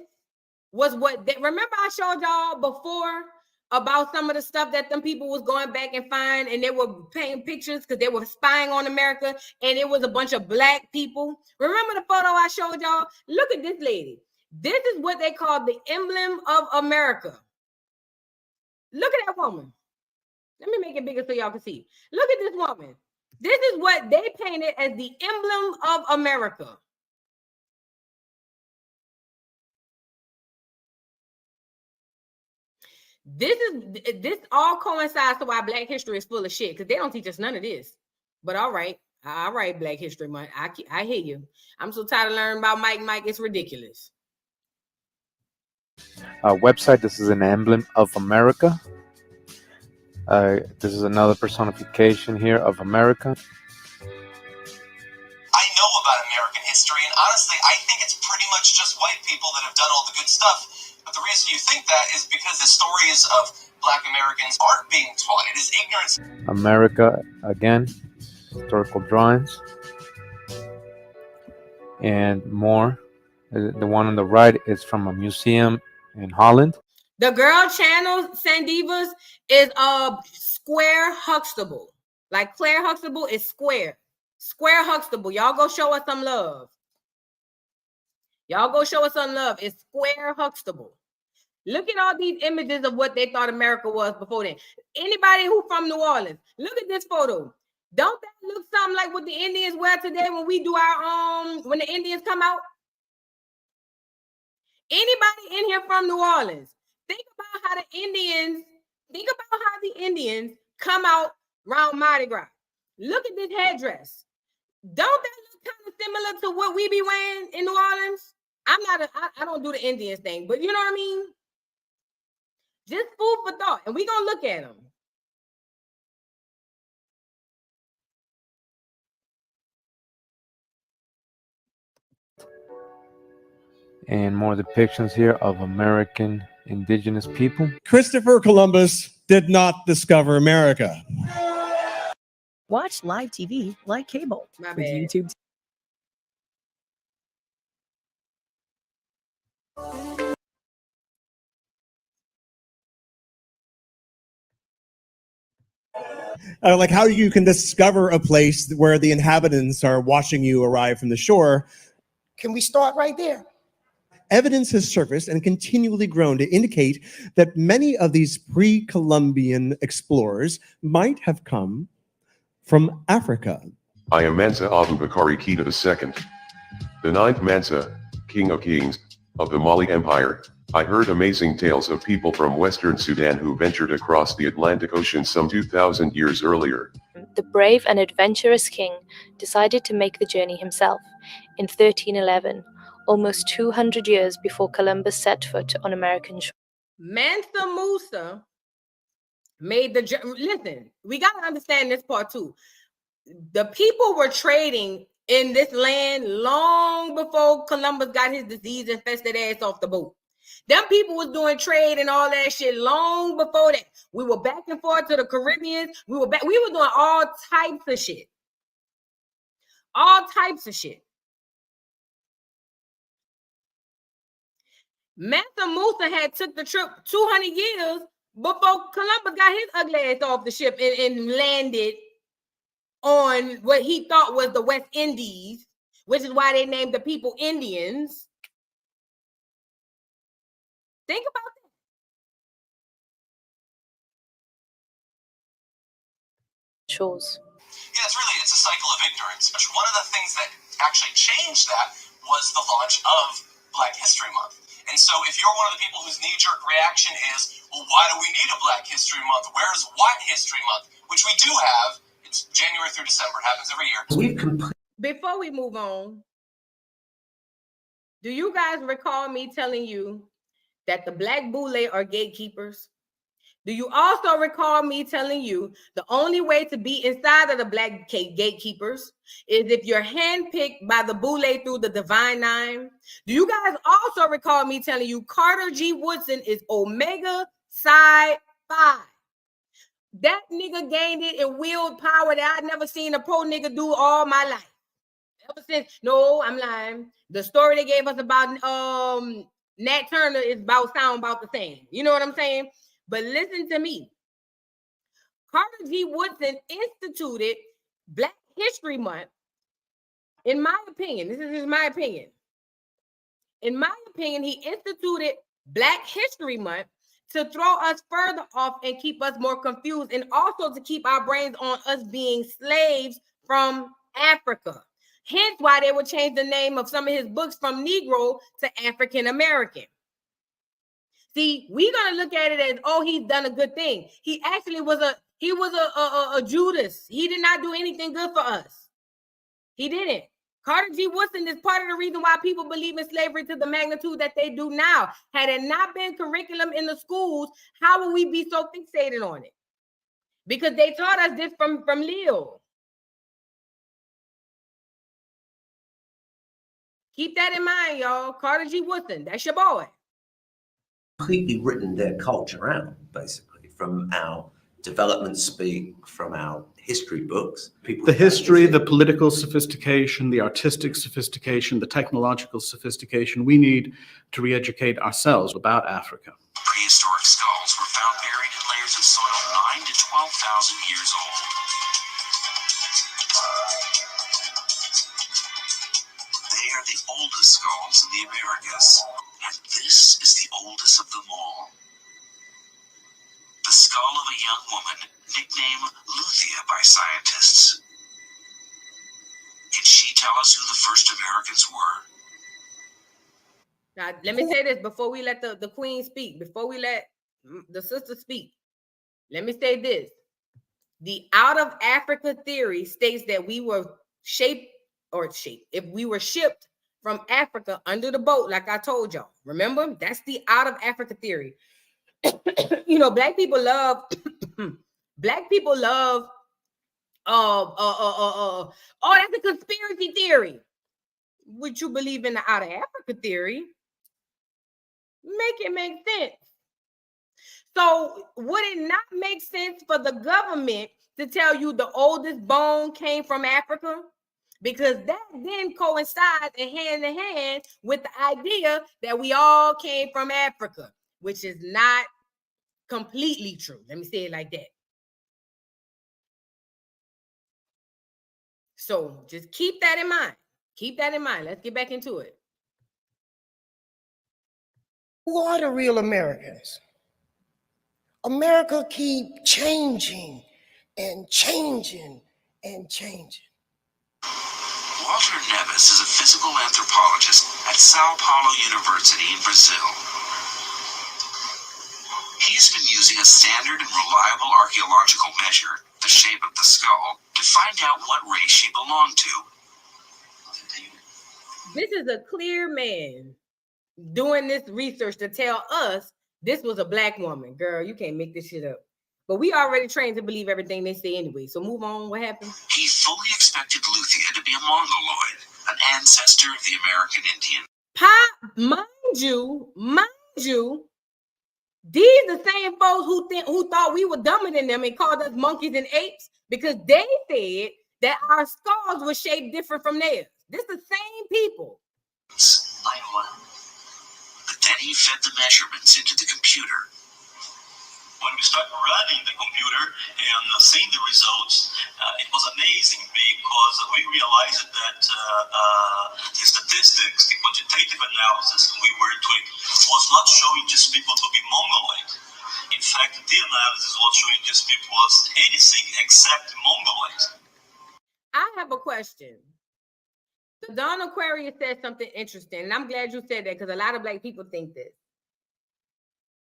was remember I showed y'all before about some of the stuff that them people was going back and find, and they were painting pictures because they were spying on America, and it was a bunch of Black people. Remember the photo I showed y'all? Look at this lady. This is what they call the emblem of America. Look at that woman. Let me make it bigger so y'all can see. Look at this woman. This is what they painted as the emblem of America. This all coincides to why Black history is full of shit, because they don't teach us none of this. But all right, Black History Month. I hear you. I'm so tired of learning about Mike. It's ridiculous. Website. This is an emblem of America. This is another personification here of America. I know about American history, and honestly, I think it's pretty much just white people that have done all the good stuff. But the reason you think that is because the stories of Black Americans aren't being taught. It is ignorance. America, again, historical drawings, and more. The one on the right is from a museum in Holland. The girl channel Sandivas is Square Huxtable. Like Claire Huxtable is Square. Square Huxtable. Y'all go show us some love. It's Square Huxtable. Look at all these images of what they thought America was before then. Anybody who from New Orleans, look at this photo. Don't that look something like what the Indians wear today when we do our when the Indians come out? Anybody in here from New Orleans? Think about how the Indians come out around Mardi Gras. Look at this headdress. Don't that look kind of similar to what we be wearing in New Orleans? I don't do the Indians thing, but you know what I mean? Just food for thought, and we're gonna look at them. And more depictions here of American indigenous people. Christopher Columbus did not discover America. Watch live TV like cable My with bad. YouTube. Like how you can discover a place where the inhabitants are watching you arrive from the shore. Can we start right there? Evidence has surfaced and continually grown to indicate that many of these pre-Columbian explorers might have come from Africa. I am Mansa Abu Bakari Keita II, the ninth Mansa, King of Kings, of the Mali Empire. I heard amazing tales of people from Western Sudan who ventured across the Atlantic Ocean some 2,000 years earlier. The brave and adventurous king decided to make the journey himself in 1311, almost 200 years before Columbus set foot on American shore. Mansa Musa made the listen, we got to understand this part too. The people were trading in this land long before Columbus got his disease infested ass off the boat. Them people was doing trade and all that shit long before that. We were back and forth to the Caribbean. We were doing all types of shit. All types of shit. Mansa Musa had took the trip 200 years before Columbus got his ugly ass off the ship and landed on what he thought was the West Indies, which is why they named the people Indians. Think about that. Shores. Yeah, it's a cycle of ignorance. One of the things that actually changed that was the launch of Black History Month. And so if you're one of the people whose knee-jerk reaction is, well, why do we need a Black History Month? Where's White History Month? Which we do have. It's January through December. It happens every year. Before we move on, do you guys recall me telling you that the Black Boule are gatekeepers? Do you also recall me telling you the only way to be inside of the Black gatekeepers is if you're handpicked by the Boule through the Divine Nine? Do you guys also recall me telling you Carter G. Woodson is Omega Psi Phi? That nigga gained it and wield power that I'd never seen a pro nigga do all my life. Ever since, no, I'm lying. The story they gave us about Nat Turner is sound about the same. You know what I'm saying? But listen to me. Carter G. Woodson instituted Black History Month. In my opinion, this is just my opinion. In my opinion, he instituted Black History Month to throw us further off and keep us more confused, and also to keep our brains on us being slaves from Africa. Hence why they would change the name of some of his books from Negro to African American. See, we're gonna look at it as, oh, he's done a good thing. He actually was a Judas. He did not do anything good for us. He didn't. Carter G. Woodson is part of the reason why people believe in slavery to the magnitude that they do now. Had it not been curriculum in the schools, how would we be so fixated on it? Because they taught us this from Leo. Keep that in mind, y'all. Carter G. Woodson, that's your boy. Completely written their culture out, basically, from our development speak, from our history books. The history, the political sophistication, the artistic sophistication, the technological sophistication we need to re-educate ourselves about Africa. Prehistoric skulls were found buried in layers of soil 9 to 12,000 years old. They are the oldest skulls in the Americas, and this is the oldest of them all. The skull of a young woman, nicknamed Luthia by scientists. Can she tell us who the first Americans were? Now, let me say this before we let the queen speak, before we let the sister speak. Let me say this. The out of Africa theory states that we were if we were shipped from Africa under the boat, like I told y'all. Remember, that's the out of Africa theory. You know, black people love oh, that's a conspiracy theory. Would you believe in the out of Africa theory? Make it make sense. So would it not make sense for the government to tell you the oldest bone came from Africa? Because that then coincides and hand in hand with the idea that we all came from Africa, which is not completely true. Let me say it like that. So just keep that in mind. Keep that in mind. Let's get back into it. Who are the real Americans? America keep changing and changing and changing. Walter Neves is a physical anthropologist at Sao Paulo University in Brazil. He's been using a standard and reliable archaeological measure, the shape of the skull, to find out what race she belonged to. This is a clear man doing this research to tell us this was a black woman. Girl, you can't make this shit up. But we already trained to believe everything they say anyway. So move on. What happened? He fully expected Luthia to be a Mongoloid, an ancestor of the American Indian. Mind you, these the same folks who thought we were dumber than them and called us monkeys and apes because they said that our skulls were shaped different from theirs. This the same people. But then he fed the measurements into the computer. When we started running the computer and seeing the results, it was amazing because we realized that the statistics, the quantitative analysis we were doing was not showing just people to be Mongoloid. In fact, the analysis was showing just people was anything except Mongoloid. I have a question. The Dawn Aquarius said something interesting, and I'm glad you said that because a lot of black people think this.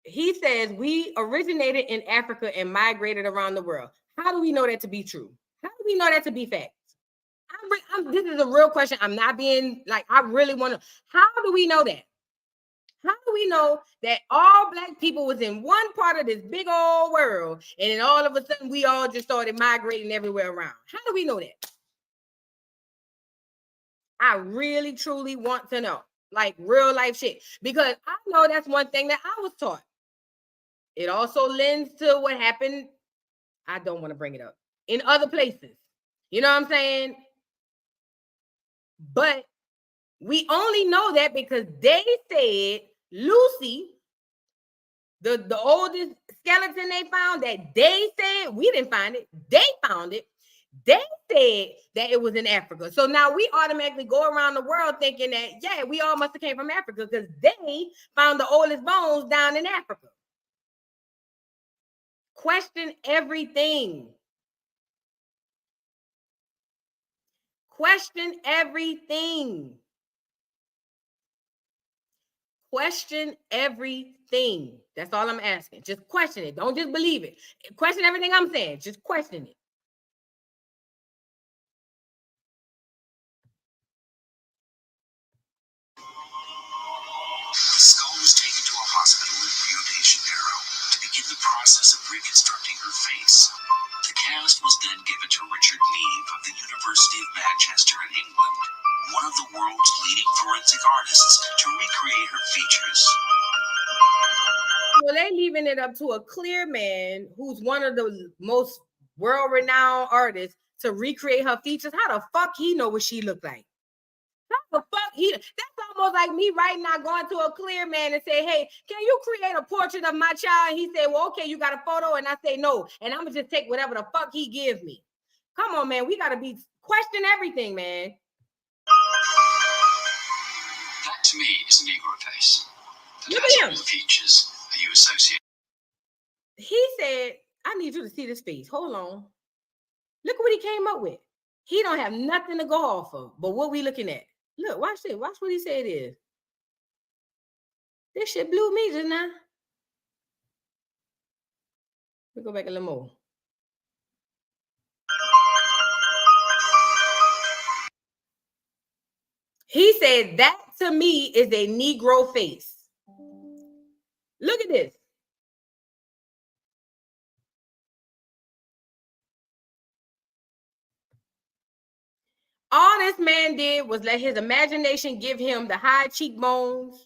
He says we originated in Africa and migrated around the world. How do we know that to be true? How do we know that to be facts? This is a real question. I'm not being like, I really want to. How do we know that? How do we know that all black people was in one part of this big old world and then all of a sudden we all just started migrating everywhere around? How do we know that? I really, truly want to know, like real life shit, because I know that's one thing that I was taught. It also lends to what happened. I don't want to bring it up in other places. You know what I'm saying? But we only know that because they said Lucy, the oldest skeleton they found, that they said, we didn't find it. They found it. They said that it was in Africa. So now we automatically go around the world thinking that, yeah, we all must have came from Africa because they found the oldest bones down in Africa. Question everything. Question everything. Question everything. That's all I'm asking. Just question it. Don't just believe it. Question everything I'm saying. Just question it. The skull was taken to a hospital in Rio de Janeiro to begin the process of reconstructing her face. The cast was then given to Richard Neve of the University of Manchester in England, one of the world's leading forensic artists, to recreate her features. Well, they leaving it up to a clear man who's one of the most world-renowned artists to recreate her features. How the fuck he know what she looked like? How the fuck that's almost like me right now going to a clear man and say, hey, can you create a portrait of my child? And he said, well, okay, you got a photo? And I say no. And I'm gonna just take whatever the fuck he gives me. Come on, man. We gotta question everything, man. That to me is a Negro face. Look at him. The features are you associated? He said, I need you to see this face. Hold on. Look what he came up with. He don't have nothing to go off of. But what we looking at? Look, watch this. Watch what he said it is. This shit blew me just now. We'll go back a little more. He said that to me is a Negro face. Look at this. All this man did was let his imagination give him the high cheekbones,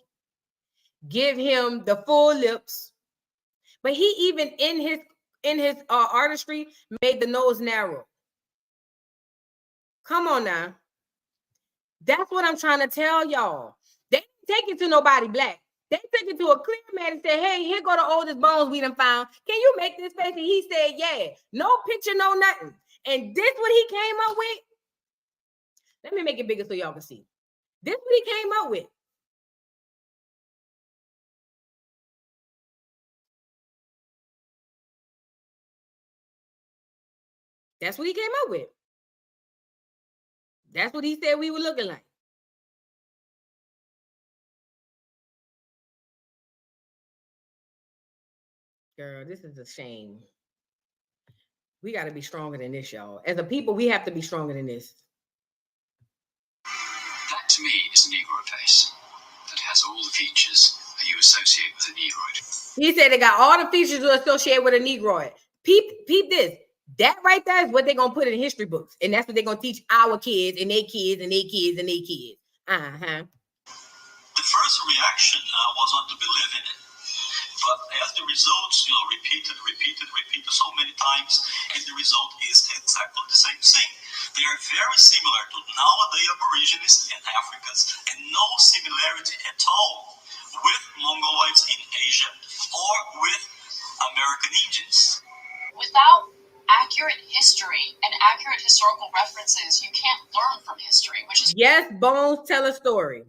give him the full lips. But he even in his artistry made the nose narrow. Come on now. That's what I'm trying to tell y'all. They didn't take it to nobody black. They took it to a clear man and said, hey, here go the oldest bones we done found. Can you make this face? And he said, yeah. No picture, no nothing. And this what he came up with? Let me make it bigger so y'all can see. This is what he came up with. That's what he came up with. That's what he said we were looking like. Girl, this is a shame. We got to be stronger than this, y'all. As a people, we have to be stronger than this. That to me is a Negro face that has all the features that you associate with a Negroid. He said they got all the features to associate with a Negroid. Peep this. That right there is what they're going to put in history books. And that's what they're going to teach our kids and their kids and their kids and their kids. Uh-huh. The first reaction was not to believe in it. But as the results, repeated so many times, and the result is exactly the same thing. They are very similar to nowadays Aborigines and Africans, and no similarity at all with Mongoloids in Asia or with American Indians. Without accurate history and accurate historical references, you can't learn from history, which is... Yes, bones tell a story.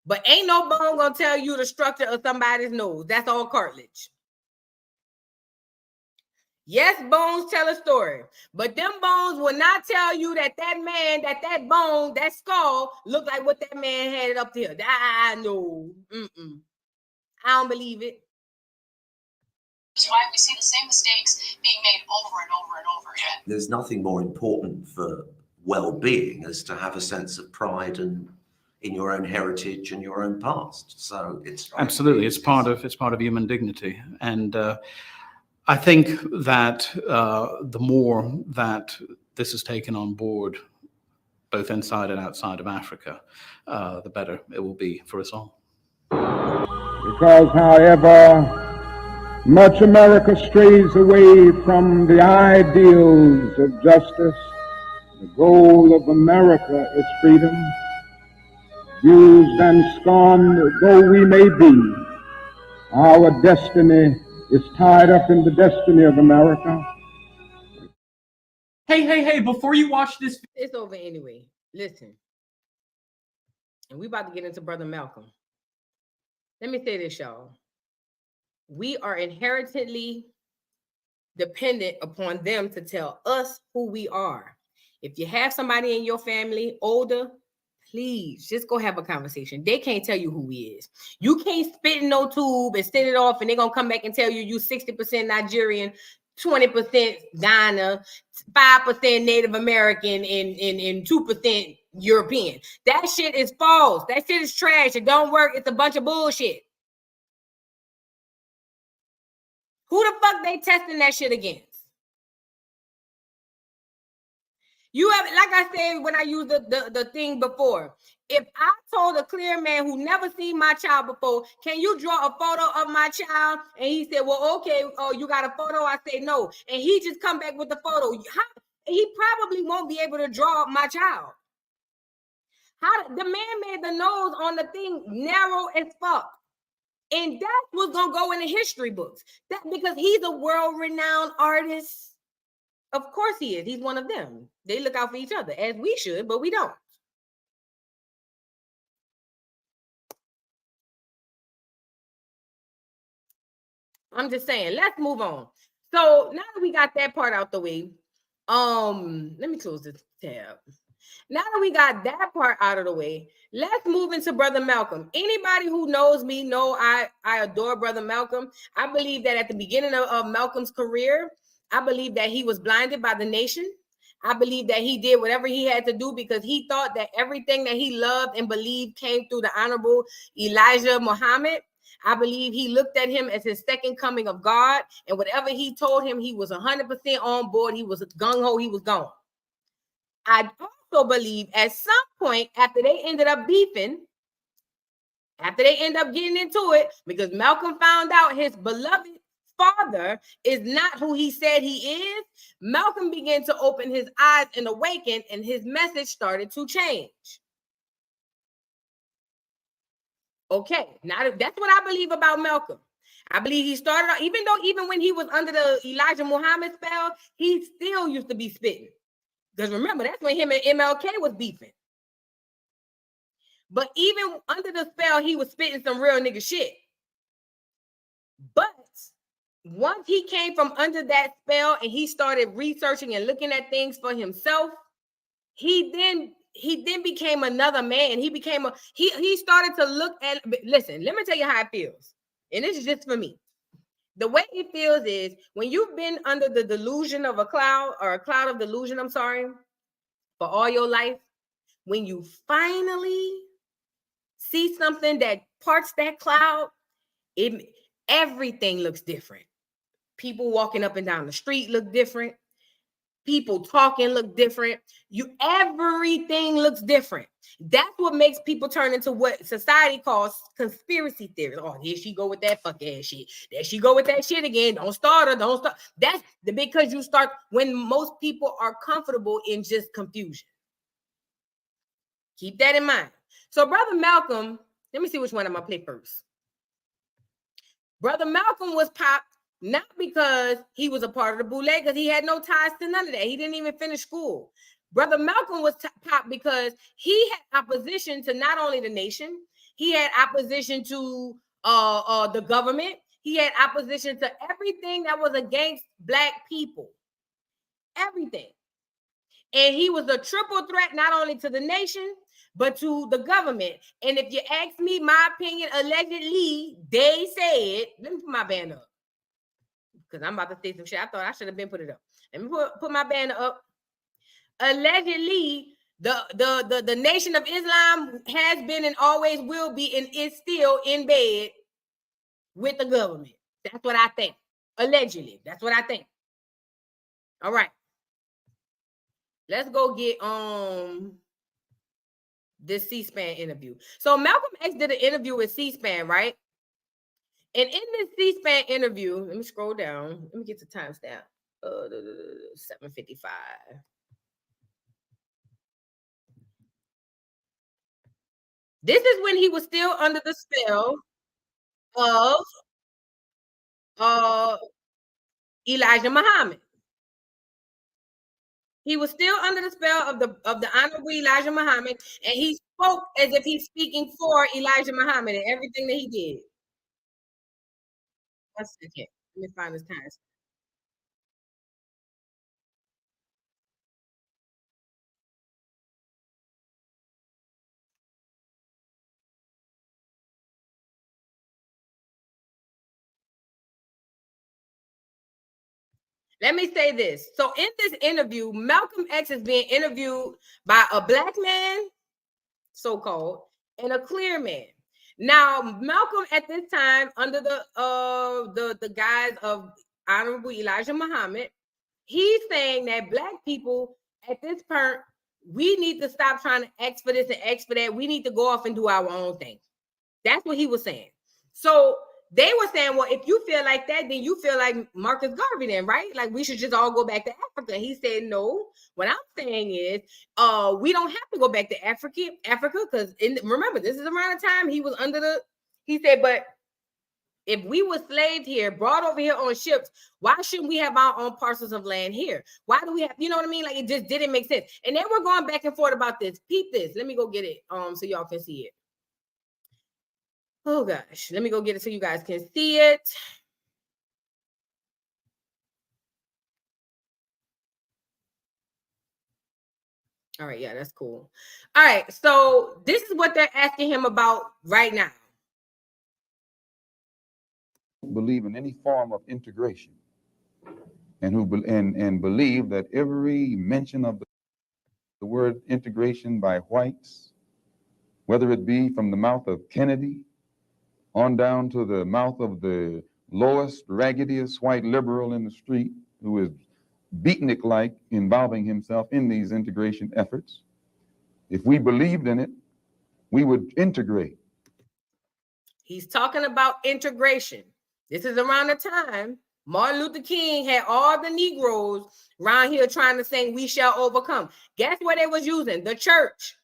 But ain't no bone gonna tell you the structure of somebody's nose. That's all cartilage. Yes, bones tell a story. But them bones will not tell you that man, that bone, that skull looked like what that man had it up there. No. I don't believe it. That's why we see the same mistakes being made over and over and over again. There's nothing more important for well-being as to have a sense of pride and in your own heritage and your own past. So it's absolutely, it's part of human dignity. And I think that the more that this is taken on board, both inside and outside of Africa, the better it will be for us all. Because however much America strays away from the ideals of justice, the goal of America is freedom. Used and scorned though we may be, our destiny is tied up in the destiny of America. Hey, before you watch this... It's over anyway. Listen. And we about to get into Brother Malcolm. Let me say this, y'all. We are inherently dependent upon them to tell us who we are. If you have somebody in your family older, please just go have a conversation. They can't tell you who he is. You can't spit in no tube and send it off and they're going to come back and tell you 60% Nigerian, 20% Ghana, 5% Native American, and 2% European. That shit is false. That shit is trash. It don't work. It's a bunch of bullshit. Who the fuck they testing that shit against? You have, like I said when I used the thing before, if I told a clear man who never seen my child before, can you draw a photo of my child? And he said, well, okay, oh, you got a photo? I say no. And he just come back with the photo. He probably won't be able to draw my child. The man made the nose on the thing narrow as fuck. And that's what's going to go in the history books. Because he's a world-renowned artist. Of course he is. He's one of them. They look out for each other, as we should, but we don't. I'm just saying, let's move on. So now that we got that part out the way, let me close this tab. Now that we got that part out of the way, let's move into Brother Malcolm. Anybody who knows me know I adore Brother Malcolm. I believe that at the beginning of Malcolm's career, I believe that he was blinded by the nation. I believe that he did whatever he had to do because he thought that everything that he loved and believed came through the Honorable Elijah Muhammad. I believe he looked at him as his second coming of God, and whatever he told him, he was 100% on board. He was gung-ho, he was gone. I also believe at some point after they ended up beefing, after they end up getting into it, because Malcolm found out his beloved father is not who he said he is, Malcolm began to open his eyes and awaken, and his message started to change. Okay, now that's what I believe about Malcolm. I believe he started out, even when he was under the Elijah Muhammad spell, he still used to be spitting. Because remember, that's when him and MLK was beefing. But even under the spell, he was spitting some real nigga shit. But once he came from under that spell and he started researching and looking at things for himself, he then became another man. He became he started to look at, listen, let me tell you how it feels. And this is just for me. The way it feels is when you've been under the delusion of a cloud, or a cloud of delusion, I'm sorry, for all your life, when you finally see something that parts that cloud, everything looks different. People walking up and down the street look different. People talking look different. Everything looks different. That's what makes people turn into what society calls conspiracy theories. Oh, here she go with that fuck ass shit. There she go with that shit again. Don't start her. Don't start. That's because you start when most people are comfortable in just confusion. Keep that in mind. So Brother Malcolm, let me see which one I'm gonna play first. Brother Malcolm was popped not because he was a part of the Boule, because he had no ties to none of that. He didn't even finish school. Brother Malcolm was popped because he had opposition to not only the nation, he had opposition to the government. He had opposition to everything that was against Black people. Everything. And he was a triple threat, not only to the nation, but to the government. And if you ask me my opinion, allegedly, they said, let me put my banner up, because I'm about to say some shit. I thought I should have been put it up. Let me put my banner up. Allegedly, the Nation of Islam has been and always will be and is still in bed with the government. That's what I think. Allegedly, that's what I think. All right. Let's go get this C-SPAN interview. So Malcolm X did an interview with C-SPAN, right? And in this C-SPAN interview, let me scroll down. Let me get the timestamp. 7:55. This is when he was still under the spell of Elijah Muhammad. He was still under the spell of the Honorable Elijah Muhammad, and he spoke as if he's speaking for Elijah Muhammad and everything that he did. 1 second. Let me find this time. Let me say this. So in this interview, Malcolm X is being interviewed by a Black man, so-called, and a clear man. Now, Malcolm at this time, under the guise of Honorable Elijah Muhammad, he's saying that Black people at this point, we need to stop trying to X for this and X for that. We need to go off and do our own thing. That's what he was saying. So they were saying, well, if you feel like that, then you feel like Marcus Garvey then, right? Like we should just all go back to Africa. He said, no, what I'm saying is we don't have to go back to Africa, because remember, this is around the time he was he said, but if we were slaved here, brought over here on ships, why shouldn't we have our own parcels of land here? Why do we have, you know what I mean? Like it just didn't make sense. And they were going back and forth about this. Peep this. Let me go get it so y'all can see it. Oh gosh, let me go get it so you guys can see it. All right, yeah, that's cool. All right, so this is what they're asking him about right now. Believe in any form of integration, and and believe that every mention of the word integration by whites, whether it be from the mouth of Kennedy on down to the mouth of the lowest, raggediest white liberal in the street who is beatnik-like involving himself in these integration efforts, if we believed in it, we would integrate. He's talking about integration. This is around the time Martin Luther King had all the Negroes around here trying to sing "We Shall Overcome." Guess what they was using? The church.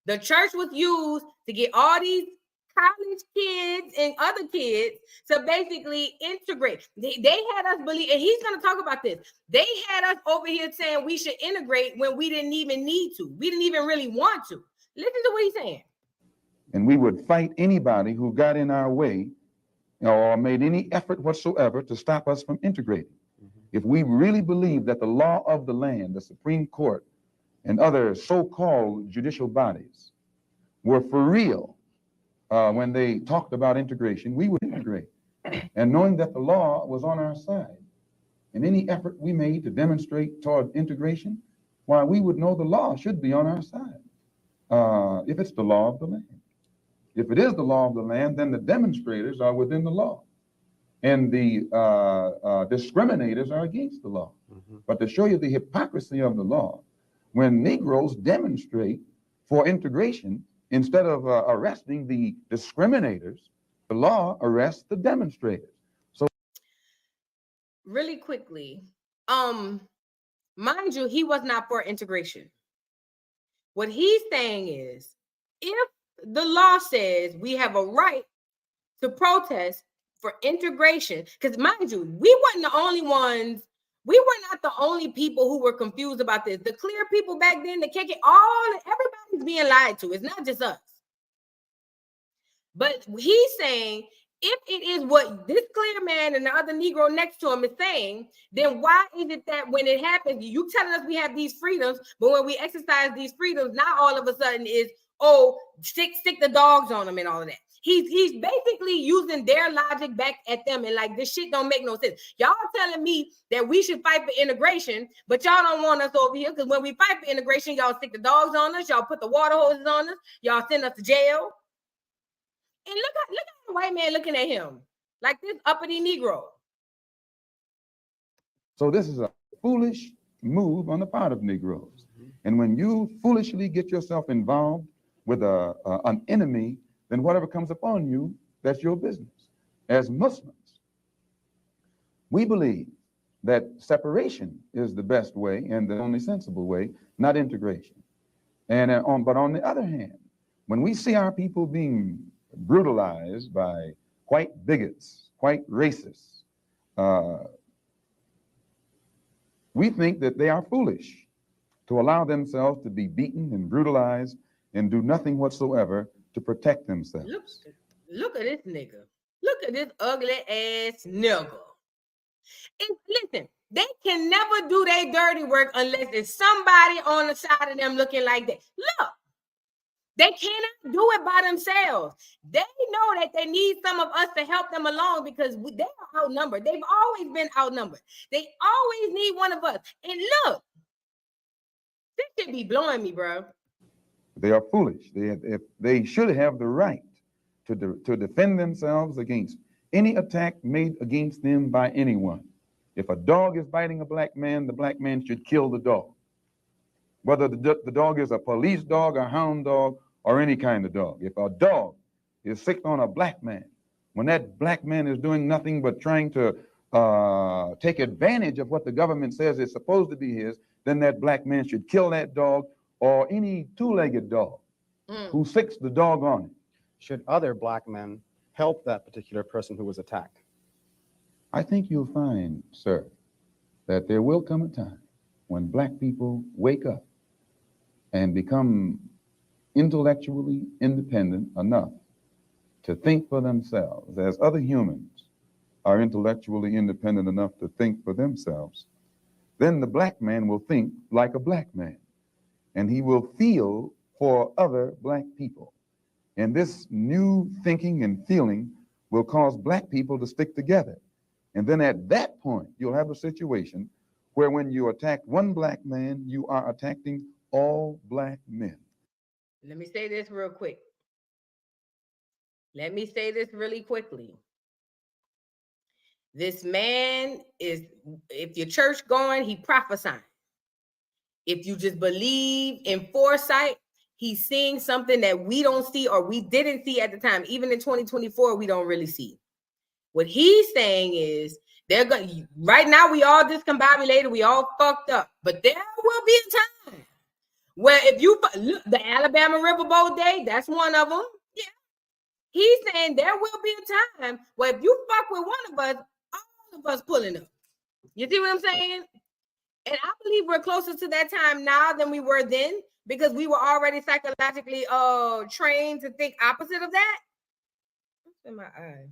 The church was used to get all these college kids and other kids to basically integrate. They had us believe, and he's going to talk about this. They had us over here saying we should integrate when we didn't even need to. We didn't even really want to. Listen to what he's saying. And we would fight anybody who got in our way or made any effort whatsoever to stop us from integrating. If we really believe that the law of the land, the Supreme Court, and other so-called judicial bodies were for real when they talked about integration, we would integrate. And knowing that the law was on our side, and any effort we made to demonstrate toward integration, why, we would know the law should be on our side, if it's the law of the land. If it is the law of the land, then the demonstrators are within the law, and the discriminators are against the law. But to show you the hypocrisy of the law, when Negroes demonstrate for integration, instead of arresting the discriminators, the law arrests the demonstrators. So, really quickly, mind you, he was not for integration. What he's saying is, if the law says we have a right to protest for integration, because mind you, we weren't the only ones. We were not the only people who were confused about this. The clear people back then, the KK, everybody's being lied to. It's not just us. But he's saying, if it is what this clear man and the other Negro next to him is saying, then why is it that when it happens, you telling us we have these freedoms, but when we exercise these freedoms, now all of a sudden is, stick the dogs on them and all of that. He's basically using their logic back at them, and like, this shit don't make no sense. Y'all telling me that we should fight for integration, but y'all don't want us over here, because when we fight for integration, y'all stick the dogs on us, y'all put the water hoses on us, y'all send us to jail. And look at the white man looking at him like this uppity Negro. so this is a foolish move on the part of Negroes. And when you foolishly get yourself involved with an enemy, then whatever comes upon you, that's your business. As Muslims, we believe that separation is the best way and the only sensible way, not integration. And but on the other hand, when we see our people being brutalized by white bigots, white racists, we think that they are foolish to allow themselves to be beaten and brutalized and do nothing whatsoever to protect themselves. Look at this nigga. Look at this ugly ass nigga. And listen, they can never do their dirty work unless there's somebody on the side of them looking like that. Look, they cannot do it by themselves. They know that they need some of us to help them along because they are outnumbered. They've always been outnumbered. They always need one of us. And look, this should be blowing me, bro. They are foolish. They should have the right to defend themselves against any attack made against them by anyone. If a dog is biting a black man, the black man should kill the dog. Whether the dog is a police dog, a hound dog, or any kind of dog. If a dog is sick on a black man, when that black man is doing nothing but trying to take advantage of what the government says is supposed to be his, then that black man should kill that dog or any two-legged dog who sicks the dog on it. Should other black men help that particular person who was attacked? I think you'll find, sir, that there will come a time when black people wake up and become intellectually independent enough to think for themselves, as other humans are intellectually independent enough to think for themselves. Then the black man will think like a black man, and he will feel for other black people. And this new thinking and feeling will cause black people to stick together. And then at that point, you'll have a situation where when you attack one black man, you are attacking all black men. Let me say this real quick. Let me say this really quickly. This man is, if your church going, he prophesying. If you just believe in foresight, he's seeing something that we don't see or we didn't see at the time. Even in 2024, we don't really see. What he's saying is, they're going right now, we all discombobulated, we all fucked up. But there will be a time where if you look, the Alabama Riverboat Day, that's one of them. Yeah. He's saying there will be a time where if you fuck with one of us, all of us pulling up. You see what I'm saying? And I believe we're closer to that time now than we were then, because we were already psychologically trained to think opposite of that. What's in my eyes?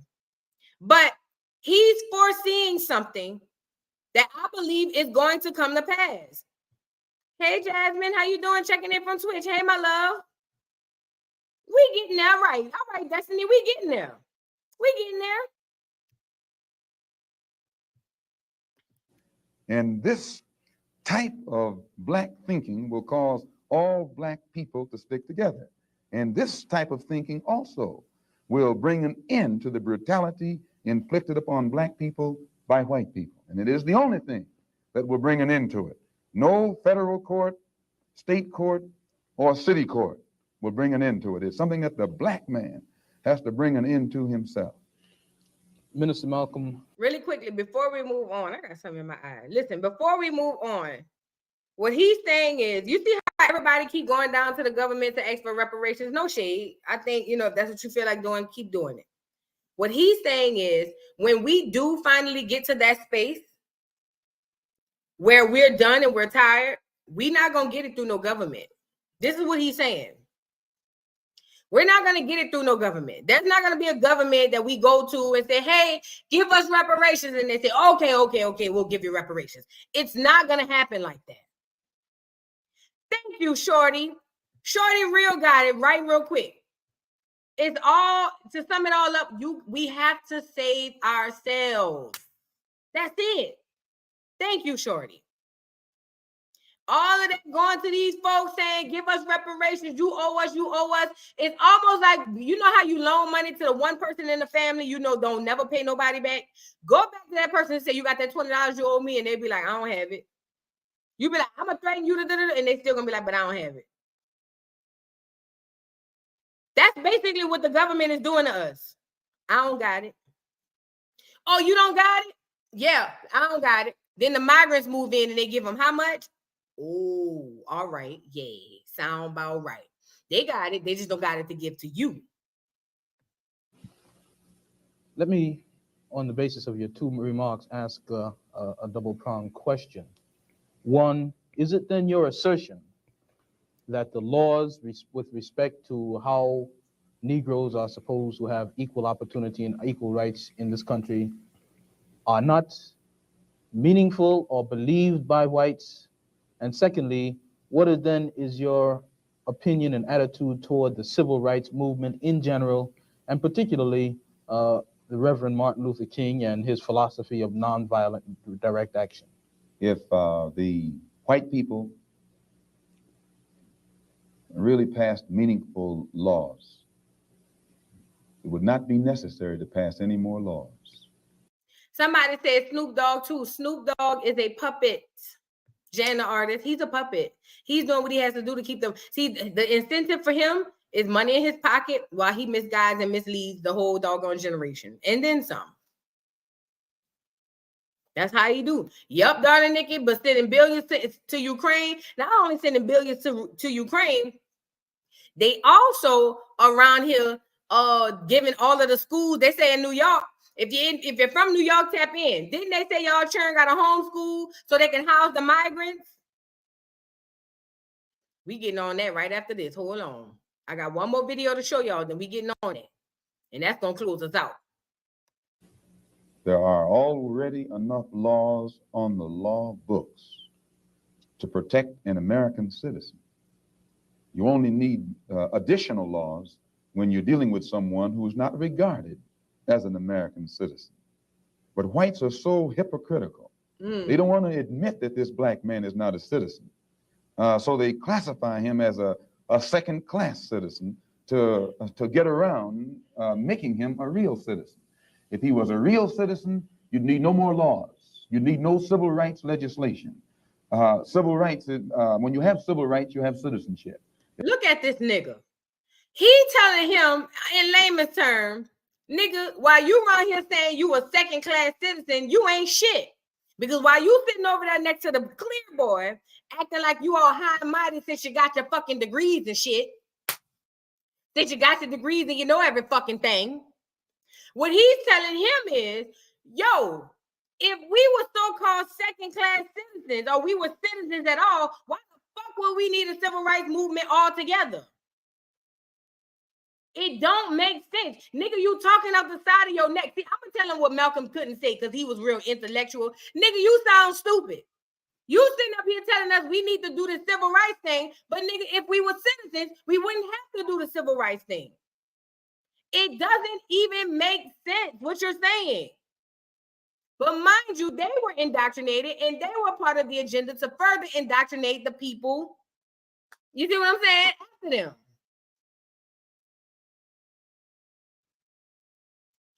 But he's foreseeing something that I believe is going to come to pass. Hey Jasmine, how you doing? Checking in from Twitch. Hey my love. We getting there, right? All right, Destiny, we getting there. We getting there. And this type of black thinking will cause all black people to stick together. And this type of thinking also will bring an end to the brutality inflicted upon black people by white people. And it is the only thing that will bring an end to it. No federal court, state court, or city court will bring an end to it. It's something that the black man has to bring an end to himself. Minister Malcolm. Really quickly, before we move on, I got something in my eye. Listen, before we move on, what he's saying is, you see how everybody keep going down to the government to ask for reparations? No shade. I think, if that's what you feel like doing, keep doing it. What he's saying is, when we do finally get to that space where we're done and we're tired, we're not going to get it through no government. This is what he's saying. We're not going to get it through no government. There's not going to be a government that we go to and say, hey, give us reparations. And they say, okay, we'll give you reparations. It's not going to happen like that. Thank you, Shorty. Shorty real got it right real quick. It's all, to sum it all up, we have to save ourselves. That's it. Thank you, Shorty. All of that going to these folks saying, give us reparations, you owe us. It's almost like, you know how you loan money to the one person in the family, don't never pay nobody back? Go back to that person and say, you got that $20 you owe me, and they be like, I don't have it. You be like, I'm going to threaten you, and they still going to be like, but I don't have it. That's basically what the government is doing to us. I don't got it. Oh, you don't got it? Yeah, I don't got it. Then the migrants move in and they give them how much? Oh, all right. Yeah, sound about right. They got it. They just don't got it to give to you. Let me, on the basis of your two remarks, ask a double-pronged question. One, is it then your assertion that the laws with respect to how Negroes are supposed to have equal opportunity and equal rights in this country are not meaningful or believed by whites? And secondly, what is your opinion and attitude toward the civil rights movement in general, and particularly the Reverend Martin Luther King and his philosophy of nonviolent direct action? If the white people really passed meaningful laws, it would not be necessary to pass any more laws. Somebody said Snoop Dogg too. Snoop Dogg is a puppet. Jan the artist, he's a puppet. He's doing what he has to do to keep them. See, the incentive for him is money in his pocket while he misguides and misleads the whole doggone generation. And then some. That's how you do. Yep, darling Nikki, but sending billions to Ukraine. Not only sending billions to Ukraine, they also around here giving all of the schools. They say in New York, if you're from New York, tap in. Didn't they say y'all children got a homeschool so they can house the migrants? We getting on that right after this. Hold on. I got one more video to show y'all, then we getting on it. And that's going to close us out. There are already enough laws on the law books to protect an American citizen. You only need additional laws when you're dealing with someone who's not regarded as an American citizen. But whites are so hypocritical. They don't want to admit that this black man is not a citizen. So they classify him as a second-class citizen to get around making him a real citizen. If he was a real citizen, you'd need no more laws. You'd need no civil rights legislation. Civil rights, when you have civil rights, you have citizenship. Look at this nigga. He telling him, in layman's terms, nigga, while you around here saying you a second-class citizen, you ain't shit. Because while you sitting over there next to the clear boy, acting like you all high and mighty since you got your fucking degrees and shit, since you got your degrees and you know every fucking thing, what he's telling him is, yo, if we were so-called second-class citizens or we were citizens at all, why the fuck will we need a civil rights movement altogether? It don't make sense. Nigga, you talking out the side of your neck. See, I'm gonna tell him what Malcolm couldn't say because he was real intellectual. Nigga, you sound stupid. You sitting up here telling us we need to do the civil rights thing, but nigga, if we were citizens, we wouldn't have to do the civil rights thing. It doesn't even make sense what you're saying. But mind you, they were indoctrinated and they were part of the agenda to further indoctrinate the people. You see what I'm saying? After them.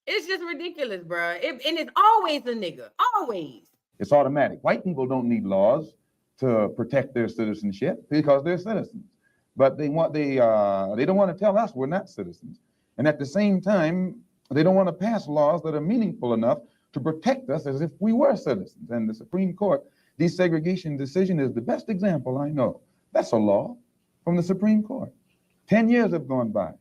It's just ridiculous, bro. And it's always a nigga. Always. It's automatic. White people don't need laws to protect their citizenship because they're citizens. But they don't want to tell us we're not citizens. And at the same time, they don't want to pass laws that are meaningful enough to protect us as if we were citizens. And the Supreme Court desegregation decision is the best example I know. That's a law from the Supreme Court. 10 years have gone by.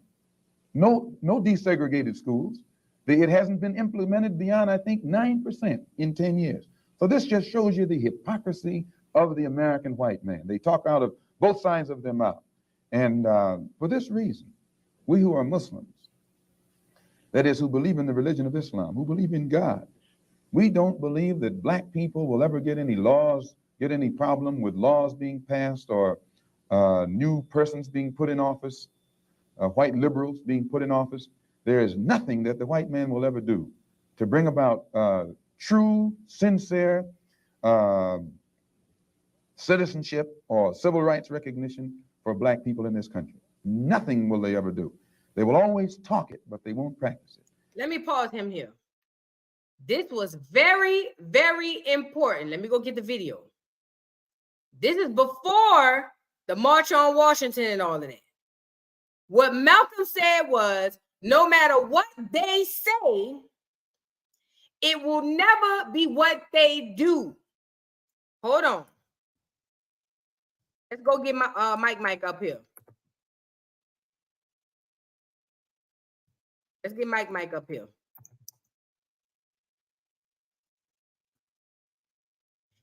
No desegregated schools. It hasn't been implemented beyond, I think, 9% in 10 years. So this just shows you the hypocrisy of the American white man. They talk out of both sides of their mouth. And for this reason, we who are Muslims, that is, who believe in the religion of Islam, who believe in God, we don't believe that black people will ever get any laws, get any problem with laws being passed or new persons being put in office, white liberals being put in office. There is nothing that the white man will ever do to bring about true, sincere citizenship or civil rights recognition for black people in this country. Nothing will they ever do. They will always talk it, but they won't practice it. Let me pause him here. This was very, very important. Let me go get the video. This is before the March on Washington and all of that. What Malcolm said was, no matter what they say, it will never be what they do. Hold on. Let's go get my Mike up here. Let's get Mike up here.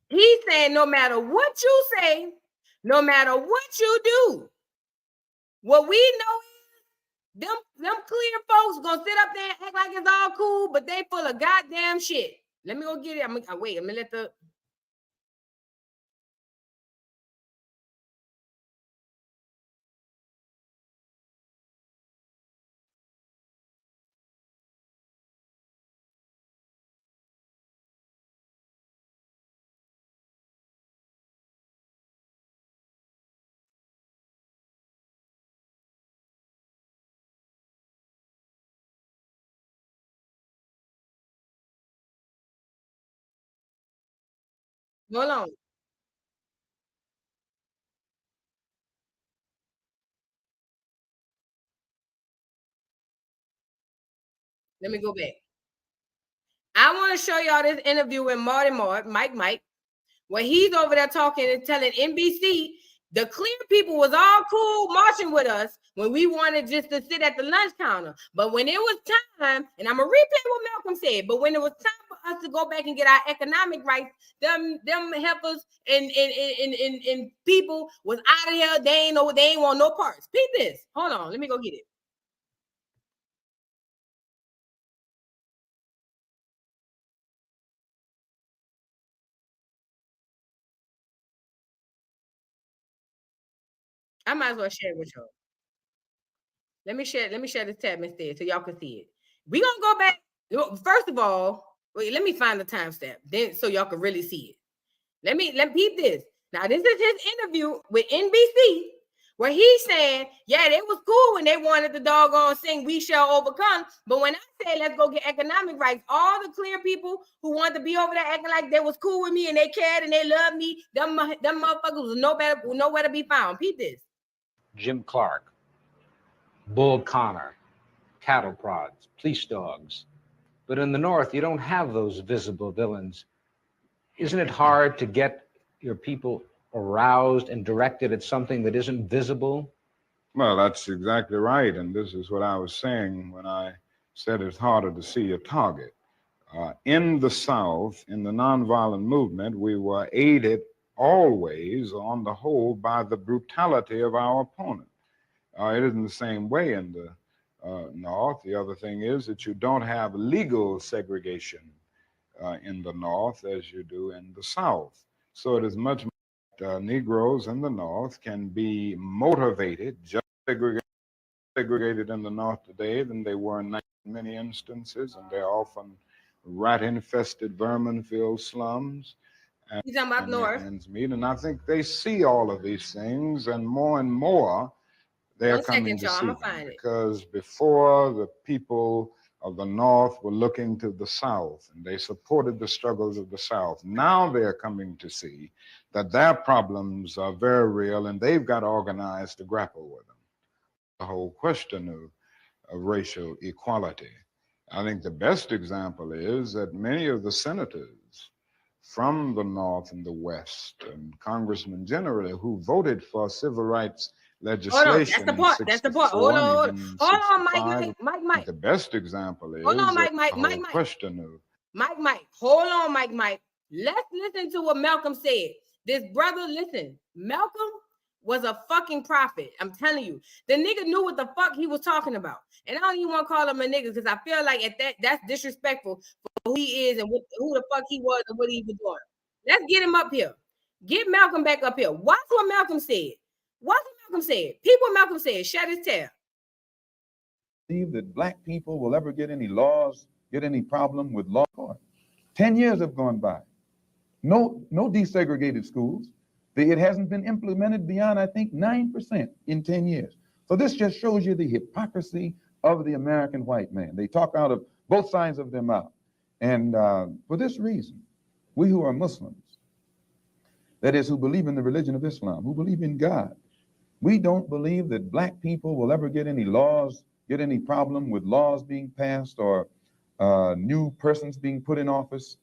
He's saying no matter what you say, no matter what you do, what we know is them clear folks gonna sit up there and act like it's all cool, but they full of goddamn shit. Let me go get it. Wait, I'm gonna let the hold on. Let me go back. I want to show y'all this interview with Mike, where he's over there talking and telling NBC the clear people was all cool marching with us when we wanted just to sit at the lunch counter. But when it was time, and I'm going to replay what Malcolm said, but when it was time for us to go back and get our economic rights, them helpers and people was out of here. They ain't want no parts. Peep this. Hold on. Let me go get it. I might as well share it with y'all. Let me share this tab instead so y'all can see it. We gonna go back. First of all, wait, let me find the timestamp then so y'all can really see it. Let me peep this. Now, this is his interview with NBC where he's saying, yeah, they was cool when they wanted the doggone sing "We Shall Overcome." But when I say let's go get economic rights, all the clear people who wanted to be over there acting like they was cool with me and they cared and they loved me, them motherfuckers was nowhere to be found. Peep this. Jim Clark, Bull Connor, cattle prods, police dogs. But in the North, you don't have those visible villains. Isn't it hard to get your people aroused and directed at something that isn't visible? Well, that's exactly right. And this is what I was saying when I said it's harder to see a target. In the South, in the nonviolent movement, we were aided always, on the whole, by the brutality of our opponent. It isn't the same way in the North. The other thing is that you don't have legal segregation in the North as you do in the South. So it is much more Negroes in the North can be motivated, just segregated in the North today than they were in many instances, and they're often rat-infested, vermin-filled slums. You talking about North? And I think they see all of these things, and more they're 1 coming second, to y'all. see I'm them. gonna find it. Because before, the people of the North were looking to the South, and they supported the struggles of the South. Now they're coming to see that their problems are very real, and they've got organized to grapple with them. The whole question of racial equality. I think the best example is that many of the senators from the North and the West, and congressmen generally, who voted for civil rights legislation Hold on, that's the part. Hold on, Mike. The best example is Hold on, Mike. the whole question of Mike. Hold on, Mike. Let's listen to what Malcolm said. This brother, listen, Malcolm was a fucking prophet. I'm telling you. The nigga knew what the fuck he was talking about. And I don't even want to call him a nigga because I feel like that's disrespectful for who he is and who the fuck he was and what he was doing. Let's get him up here. Get Malcolm back up here. Watch what Malcolm said. Watch what Malcolm said. People Malcolm said, shut his tail. Believe that black people will ever get any laws, get any problem with law. 10 years have gone by. No desegregated schools. It hasn't been implemented beyond, I think, 9% in 10 years. So this just shows you the hypocrisy of the American white man. They talk out of both sides of their mouth. And for this reason, we who are Muslims, that is, who believe in the religion of Islam, who believe in God, we don't believe that black people will ever get any laws, get any problem with laws being passed or new persons being put in office,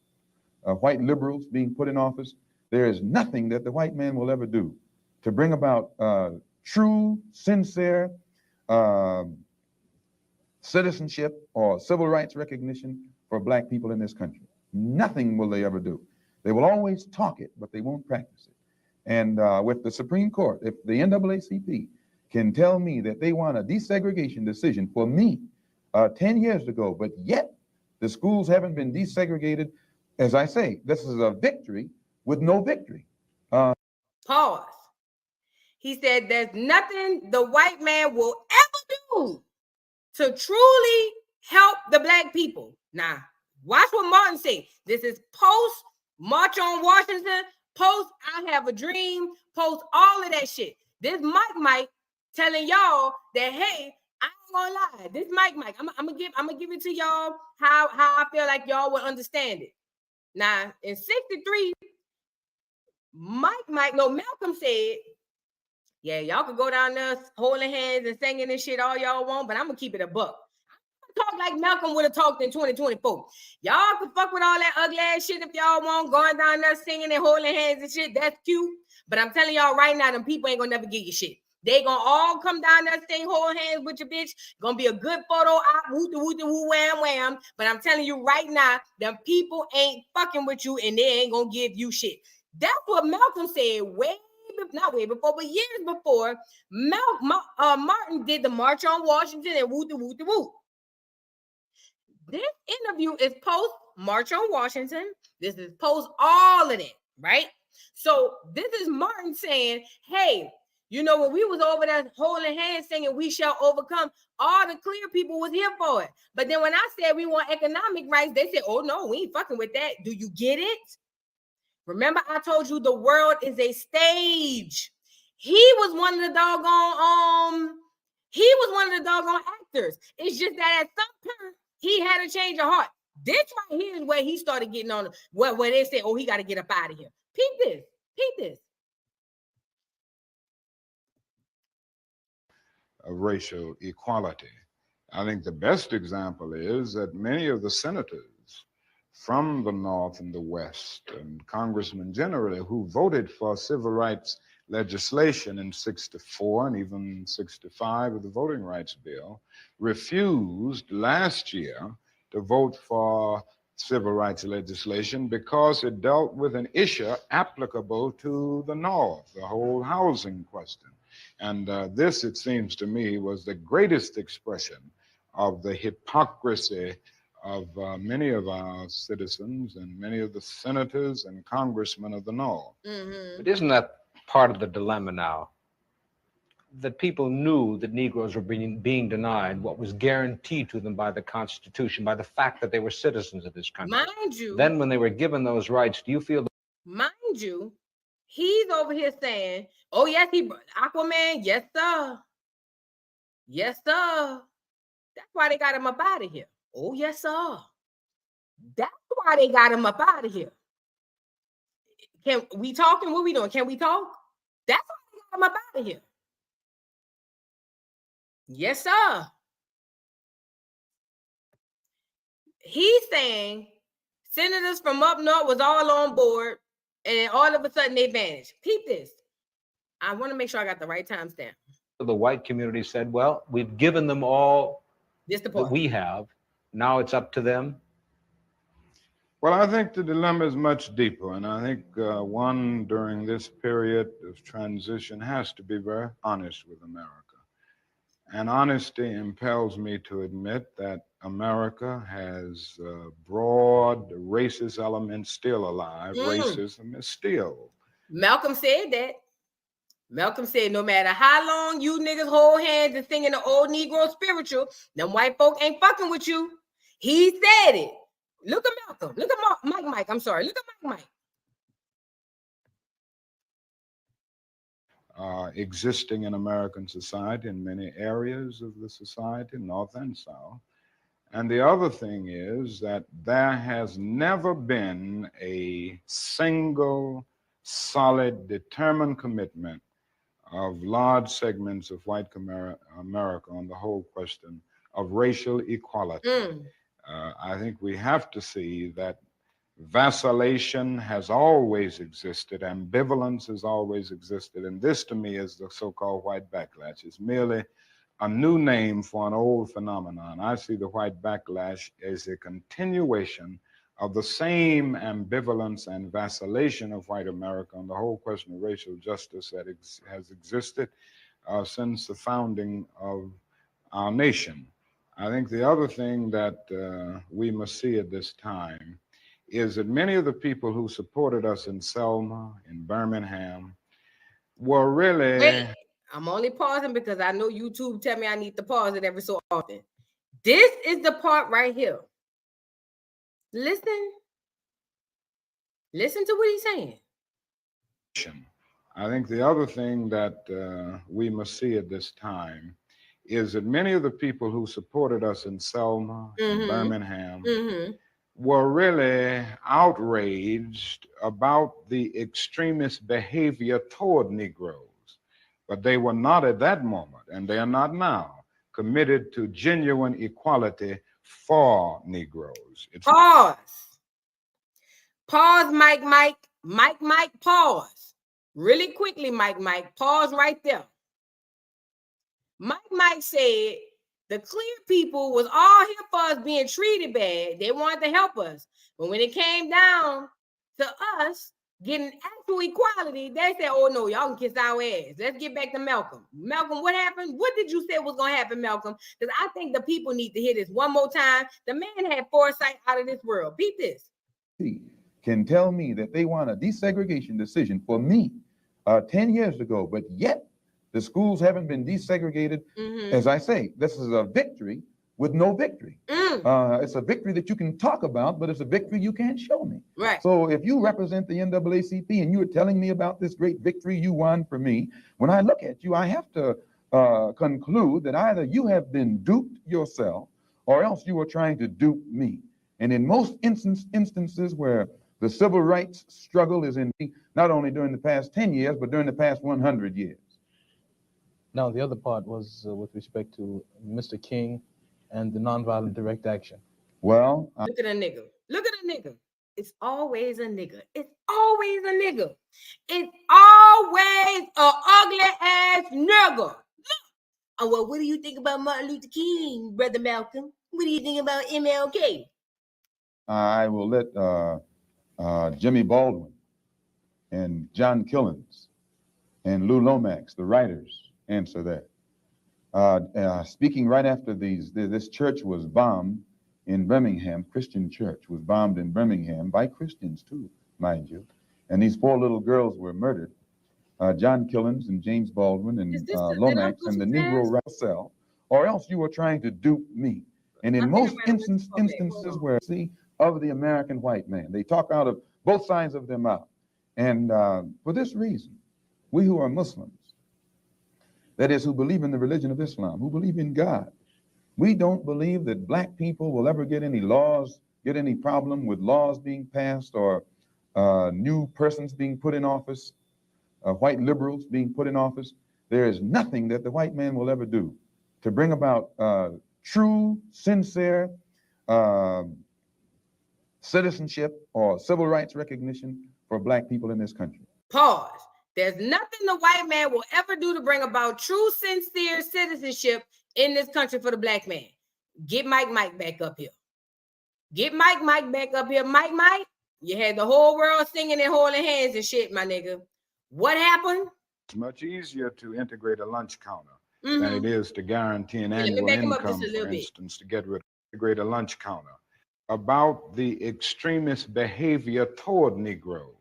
white liberals being put in office. There is nothing that the white man will ever do to bring about true, sincere citizenship or civil rights recognition for black people in this country. Nothing will they ever do. They will always talk it, but they won't practice it. And with the Supreme Court, if the NAACP can tell me that they want a desegregation decision for me 10 years ago, but yet the schools haven't been desegregated, as I say, this is a victory with no victory. Pause. He said there's nothing the white man will ever do to truly help the black people. Now, watch what Martin said. This is post March on Washington, post I Have a Dream, post all of that shit. This Mike telling y'all that, hey, I ain't gonna lie. This Mike, I'm gonna give it to y'all how I feel like y'all will understand it. Now, in 63, Malcolm said, yeah, y'all could go down there holding hands and singing and shit all y'all want, but I'm gonna keep it a buck. Talk like Malcolm would have talked in 2024. Y'all can fuck with all that ugly ass shit if y'all want, going down there singing and holding hands and shit. That's cute. But I'm telling y'all right now, them people ain't gonna never get you shit. They gonna all come down there, sing, hold hands with your bitch. Gonna be a good photo op, woo wham wham. But I'm telling you right now, them people ain't fucking with you and they ain't gonna give you shit. That's what Malcolm said not way before, but years before. Martin did the March on Washington and woo. This interview is post March on Washington. This is post all of it, right? So this is Martin saying, hey, you know, when we was over there holding hands singing, we shall overcome, all the clear people was here for it. But then when I said we want economic rights, they said, oh no, we ain't fucking with that. Do you get it? Remember, I told you the world is a stage. He was one of the doggone actors. It's just that at some point he had a change of heart. This right here is where he started getting on where they said, oh, he got to get up out of here. Peep this. Of racial equality. I think the best example is that many of the senators from the North and the West, and congressmen generally, who voted for civil rights legislation in 64 and even 65 with the Voting Rights Bill, refused last year to vote for civil rights legislation because it dealt with an issue applicable to the North, the whole housing question. And this, it seems to me, was the greatest expression of the hypocrisy of many of our citizens and many of the senators and congressmen of the North. But isn't that part of the dilemma now? That people knew that Negroes were being denied what was guaranteed to them by the Constitution, by the fact that they were citizens of this country. Mind you. Then when they were given those rights, do you feel Mind you, he's over here saying, oh, yes, Aquaman, yes, sir. Yes, sir. That's why they got him up out of here. Oh, yes, sir. That's why they got him up out of here. Can we talking? What we doing? Can we talk? That's why they got him up out of here. Yes, sir. He's saying senators from up north was all on board, and all of a sudden they vanished. Peep this. I want to make sure I got the right timestamp. the white community said, well, we've given them all that we have. Now it's up to them? Well, I think the dilemma is much deeper, and I think one during this period of transition has to be very honest with America. And honesty impels me to admit that America has broad racist elements still alive. Racism is still. Malcolm said that. Malcolm said, no matter how long you niggas hold hands and singing the old Negro spiritual, them white folk ain't fucking with you. He said it. Look at Malcolm. Look at Mike. I'm sorry. Look at Mike. Existing in American society in many areas of the society, North and South. And the other thing is that there has never been a single, solid, determined commitment of large segments of white America on the whole question of racial equality. I think we have to see that vacillation has always existed, ambivalence has always existed, and this to me is the so-called white backlash. It's merely a new name for an old phenomenon. I see the white backlash as a continuation of the same ambivalence and vacillation of white America on the whole question of racial justice that has existed since the founding of our nation. I think the other thing that we must see at this time is that many of the people who supported us in Selma, in Birmingham, were really... Wait, I'm only pausing because I know YouTube tell me I need to pause it every so often. This is the part right here. Listen. Listen to what he's saying. I think the other thing that we must see at this time is that many of the people who supported us in Selma, in Birmingham, were really outraged about the extremist behavior toward Negroes. But they were not at that moment, and they are not now, committed to genuine equality for Negroes. Pause. Pause, Mike, pause. Really quickly, Mike, pause right there. Mike said the clear people was all here for us being treated bad. They wanted to help us. But when it came down to us getting actual equality, they said, oh no, y'all can kiss our ass. Let's get back to Malcolm. Malcolm, what happened? What did you say was going to happen, Malcolm? Because I think the people need to hear this one more time. The man had foresight out of this world. Beat this. Can tell me that they want a desegregation decision for me 10 years ago, but yet the schools haven't been desegregated. As I say, this is a victory with no victory. It's a victory that you can talk about, but it's a victory you can't show me. Right. So if you represent the NAACP and you're telling me about this great victory you won for me, when I look at you, I have to conclude that either you have been duped yourself or else you are trying to dupe me. And in most instances where the civil rights struggle is in not only during the past 10 years, but during the past 100 years. Now, the other part was with respect to Mr. King and the nonviolent direct action. Well, look at a nigga. Look at a nigga. It's always a nigga. It's always a nigga. It's always a ugly ass nigga. Look. Oh, well, what do you think about Martin Luther King, Brother Malcolm? What do you think about MLK? I will let Jimmy Baldwin and John Killens and Lou Lomax, the writers, answer that. Speaking right after this church was bombed in Birmingham, Christian church was bombed in Birmingham by Christians too, mind you. And these 4 little girls were murdered. John Killens and James Baldwin and Lomax and the Negro cell, or else you were trying to dupe me. And in most instances where see of the American white man, they talk out of both sides of their mouth. And for this reason, we who are Muslims, that is, who believe in the religion of Islam, who believe in God, we don't believe that black people will ever get any laws, get any problem with laws being passed or new persons being put in office, white liberals being put in office. There is nothing that the white man will ever do to bring about true, sincere citizenship or civil rights recognition for black people in this country. Pause. There's nothing the white man will ever do to bring about true, sincere citizenship in this country for the black man. Get Mike back up here. Get Mike back up here. Mike, you had the whole world singing and holding hands and shit, my nigga. What happened? It's much easier to integrate a lunch counter than it is to guarantee an annual income, for instance, to get rid of integrate a lunch counter. About the extremist behavior toward Negroes,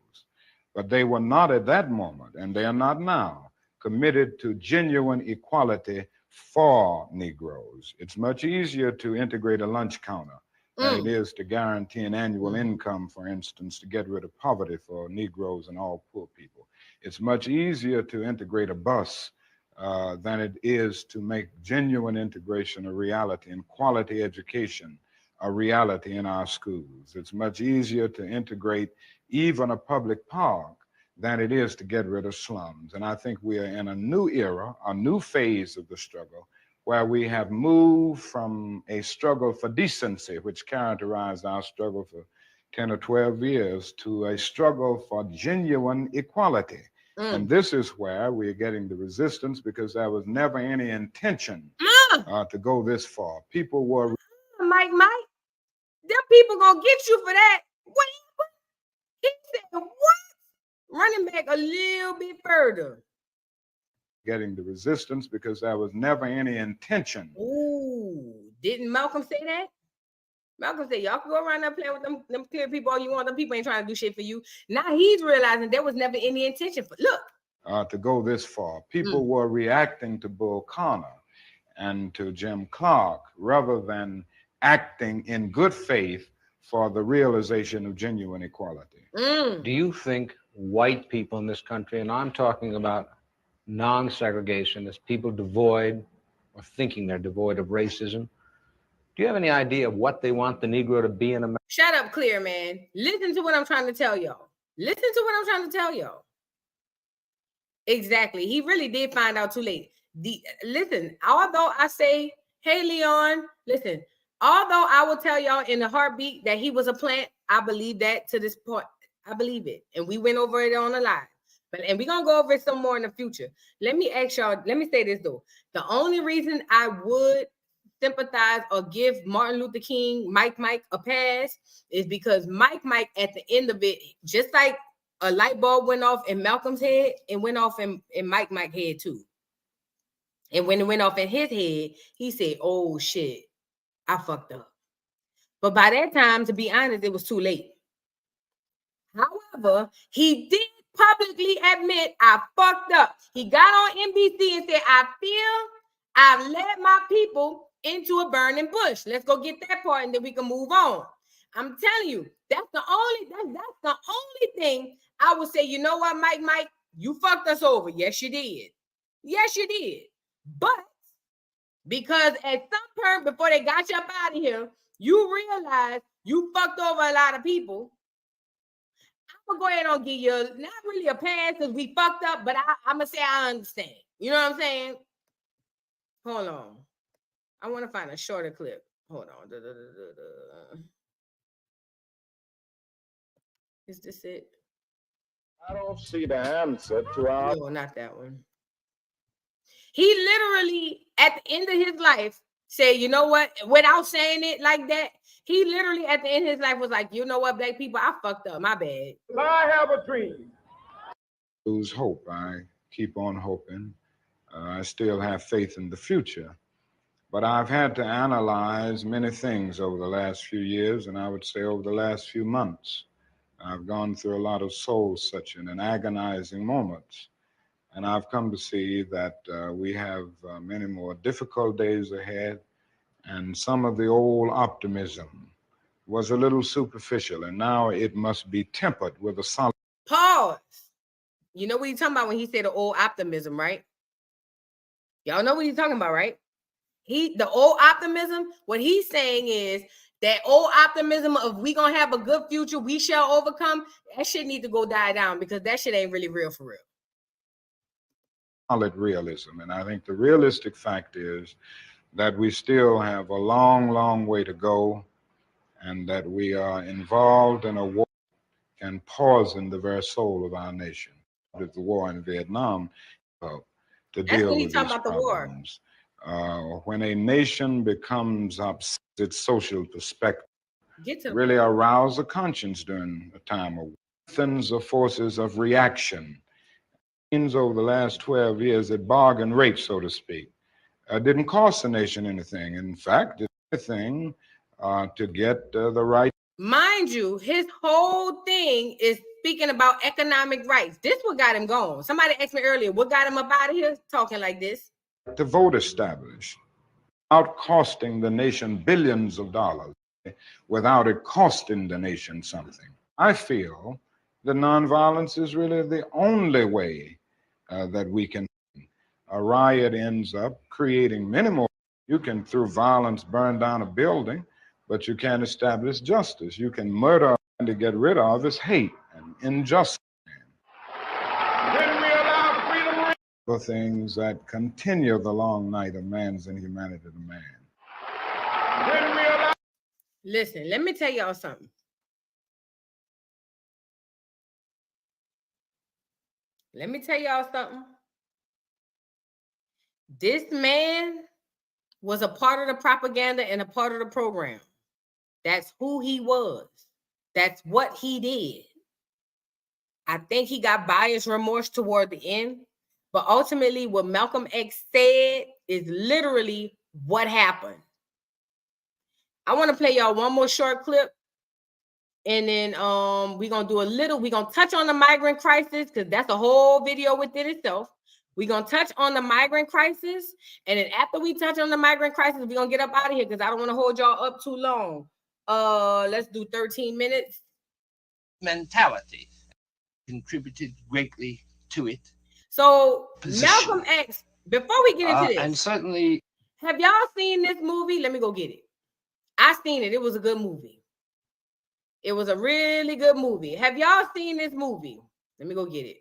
but they were not at that moment, and they are not now, committed to genuine equality for Negroes. It's much easier to integrate a lunch counter than it is to guarantee an annual income, for instance, to get rid of poverty for Negroes and all poor people. It's much easier to integrate a bus than it is to make genuine integration a reality and quality education a reality in our schools. It's much easier to integrate even a public park than it is to get rid of slums. And I think we are in a new era, a new phase of the struggle, where we have moved from a struggle for decency, which characterized our struggle for 10 or 12 years, to a struggle for genuine equality. And this is where we're getting the resistance, because there was never any intention to go this far. People were... Mike, them people gonna get you for that. What he said? What? Running back a little bit further. Getting the resistance because there was never any intention. Ooh, didn't Malcolm say that? Malcolm said, y'all can go around there playing with them clear people all you want. Them people ain't trying to do shit for you. Now he's realizing there was never any intention for, look. To go this far. People were reacting to Bull Connor and to Jim Clark rather than acting in good faith for the realization of genuine equality. Do you think white people in this country, and I'm talking about non-segregationists, people devoid or thinking they're devoid of racism, do you have any idea of what they want the Negro to be in America? Shut up, Clear, man. Listen to what I'm trying to tell y'all. Exactly. He really did find out too late. Listen, although I say, hey, Leon, listen, although I will tell y'all in a heartbeat that he was a plant, I believe that to this point. I believe it. And we went over it on the live. And we're going to go over it some more in the future. Let me ask y'all, let me say this though. The only reason I would sympathize or give Martin Luther King, Mike, a pass is because Mike, at the end of it, just like a light bulb went off in Malcolm's head, it went off in Mike head too. And when it went off in his head, he said, oh shit, I fucked up. But by that time, to be honest, it was too late. However, he did publicly admit I fucked up. He got on NBC and said, I feel I've led my people into a burning bush. Let's go get that part and then we can move on. I'm telling you, that's the only thing I would say, you know what, Mike, you fucked us over. Yes, you did. But because at some point before they got you up out of here, you realize you fucked over a lot of people. I'm gonna go ahead and give you not really a pass because we fucked up, but I'm gonna say I understand. You know what I'm saying? Hold on. I want to find a shorter clip. Hold on. Is this it? I don't see the answer to our... No, not that one. He literally, at the end of his life, said, you know what? Without saying it like that, He literally at the end of his life was like, you know what, black people, I fucked up. My bad. I have a dream. Lose hope. I keep on hoping. I still have faith in the future. But I've had to analyze many things over the last few years, and I would say over the last few months. I've gone through a lot of soul-searching and agonizing moments. And I've come to see that we have many more difficult days ahead, and some of the old optimism was a little superficial, and now it must be tempered with a solid. Pause. You know what he's talking about when he said the old optimism, right? Y'all know what he's talking about, right? The old optimism, what he's saying is that old optimism of we gonna have a good future, we shall overcome, that shit need to go die down because that shit ain't really real for real. Solid realism. And I think the realistic fact is that we still have a long, long way to go, and that we are involved in a war that can poison the very soul of our nation. With the war in Vietnam, to deal with these problems. When a nation becomes obsessed with its social perspective, really arouse the conscience during a time of thins the forces of reaction. Over the last 12 years, that bargain rate, so to speak, didn't cost the nation anything. In fact, did anything to get the right. Mind you, his whole thing is speaking about economic rights. This what got him going. Somebody asked me earlier, what got him up out of here talking like this? The vote established without costing the nation billions of dollars, without it costing the nation something. I feel that nonviolence is really the only way that we can. A riot ends up creating many more. You can, through violence, burn down a building, but you can't establish justice. You can murder, and to get rid of is hate and injustice. When we allow freedom, the things that continue the long night of man's inhumanity to man. When we allow. Listen, let me tell y'all something. Let me tell y'all something. This man was a part of the propaganda and a part of the program. That's who he was. That's what he did. I think he got buyer's remorse toward the end, but ultimately what Malcolm X said is literally what happened. I want to play y'all one more short clip, and then we're going to touch on the migrant crisis because that's a whole video within itself. We're going to touch on the migrant crisis, and then after we touch on the migrant crisis, we're going to get up out of here because I don't want to hold y'all up too long. Let's do 13 minutes. Mentality contributed greatly to it. So Malcolm X, before we get into this, and certainly, have y'all seen this movie? Let me go get it. I seen it. It was a good movie. It was a really good movie. Have y'all seen this movie? Let me go get it.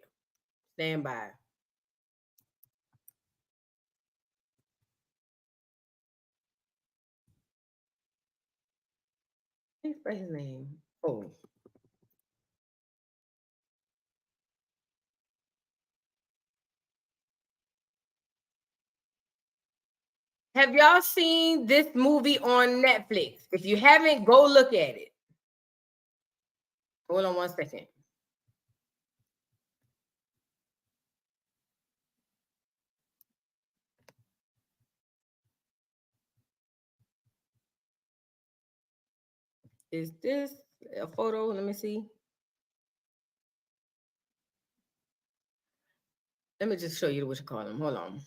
Stand by. What's his name? Oh. Have y'all seen this movie on Netflix? If you haven't, go look at it. Hold on one second. Is this a photo? Let me see. Let me just show you what you call them. Hold on.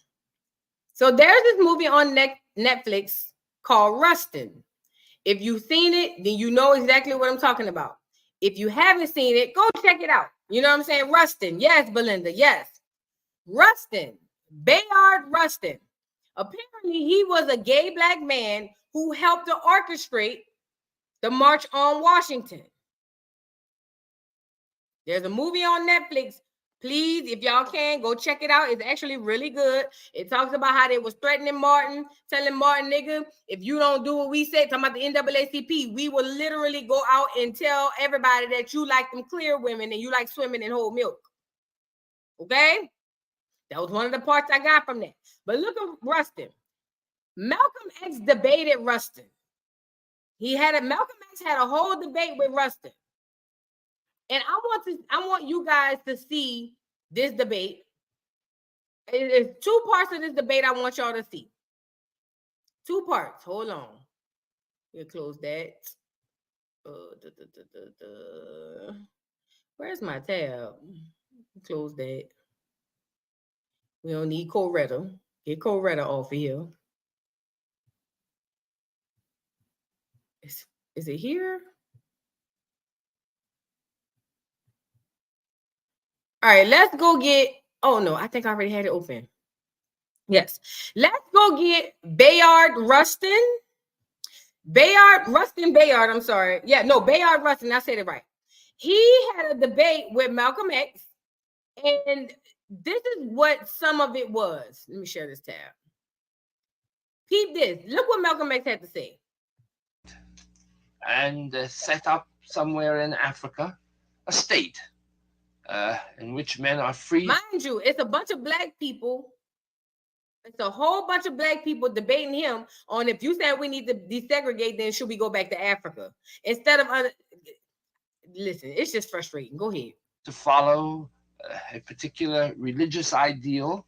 So there's this movie on Netflix called Rustin. If you've seen it, then you know exactly what I'm talking about. If you haven't seen it, go check it out. You know what I'm saying? Rustin. Yes, Belinda. Yes. Rustin. Bayard Rustin. Apparently, he was a gay black man who helped to orchestrate the March on Washington. There's a movie on Netflix. Please, if y'all can, go check it out. It's actually really good. It talks about how they was threatening Martin, telling Martin, nigga, if you don't do what we say, talking about the NAACP, we will literally go out and tell everybody that you like them clear women and you like swimming in whole milk. Okay? That was one of the parts I got from that. But look at Rustin. Malcolm X debated Rustin. Malcolm X had a whole debate with Rustin. And I want you guys to see this debate. It's 2 parts of this debate I want y'all to see. 2 parts. Hold on. We'll close that. Where's my tab? Close that. We don't need Coretta. Get Coretta off of here. Is it here? All right, let's go get. Oh no, I think I already had it open. Yes, let's go get Bayard Rustin. Bayard. I'm sorry. Yeah, no, Bayard Rustin. I said it right. He had a debate with Malcolm X, and this is what some of it was. Let me share this tab. Peep this. Look what Malcolm X had to say. And set up somewhere in Africa a state in which men are free. Mind you, it's a bunch of black people. It's a whole bunch of black people debating him on if you say we need to desegregate, then should we go back to Africa? Instead of, listen, it's just frustrating. Go ahead. To follow a particular religious ideal,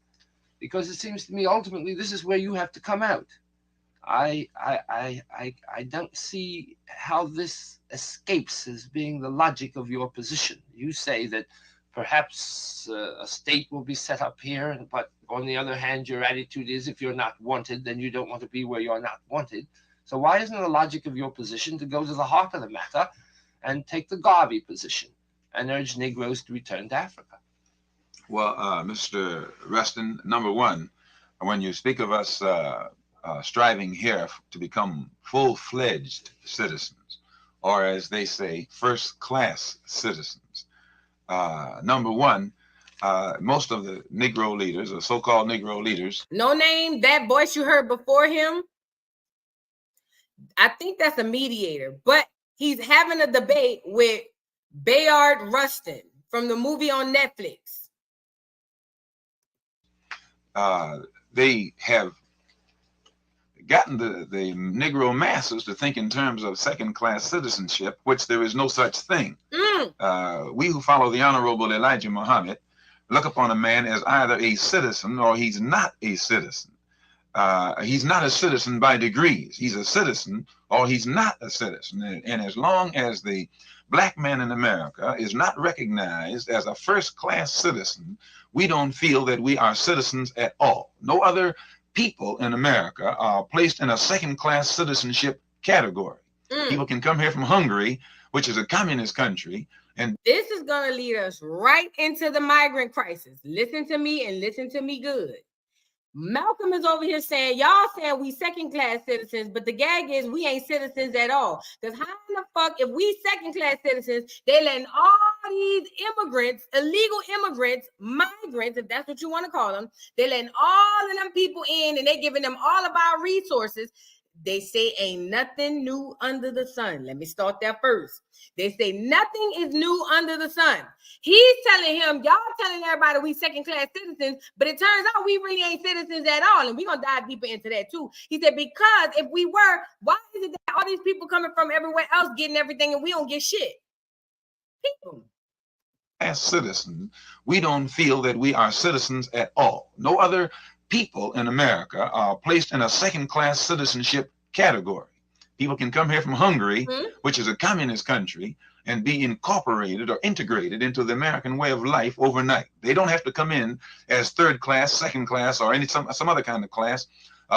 because it seems to me ultimately this is where you have to come out. I don't see how this escapes as being the logic of your position. You say that perhaps a state will be set up here, but on the other hand, your attitude is if you're not wanted, then you don't want to be where you're not wanted. So why isn't the logic of your position to go to the heart of the matter and take the Garvey position and urge Negroes to return to Africa? Well, Mr. Rustin, number one, when you speak of us striving here to become full-fledged citizens, or as they say, first-class citizens, number one, most of the Negro leaders, or so-called Negro leaders. No name, that voice you heard before him, I think that's a mediator, but he's having a debate with Bayard Rustin from the movie on Netflix. They have gotten the Negro masses to think in terms of second-class citizenship, which there is no such thing. We who follow the Honorable Elijah Muhammad look upon a man as either a citizen or he's not a citizen. He's not a citizen by degrees. He's a citizen or he's not a citizen. And as long as the black man in America is not recognized as a first-class citizen, we don't feel that we are citizens at all. No other people in America are placed in a second-class citizenship category. People can come here from Hungary, which is a communist country, and this is going to lead us right into the migrant crisis. Listen to me and listen to me good. Malcolm is over here saying, y'all saying we second-class citizens, but the gag is we ain't citizens at all. Because how in the fuck, if we second-class citizens, they letting all these immigrants, illegal immigrants, migrants, if that's what you want to call them, they letting all of them people in and they giving them all of our resources. They say ain't nothing new under the sun. Let me start there first. They say nothing is new under the sun. He's telling him, y'all telling everybody we second-class citizens, but it turns out we really ain't citizens at all. And we're going to dive deeper into that too. He said, because if we were, why is it that all these people coming from everywhere else getting everything and we don't get shit? People. As citizens, we don't feel that we are citizens at all. No other people in America are placed in a second-class citizenship category. People can come here from Hungary, which is a communist country, and be incorporated or integrated into the American way of life overnight. They don't have to come in as third class, second class, or some other kind of class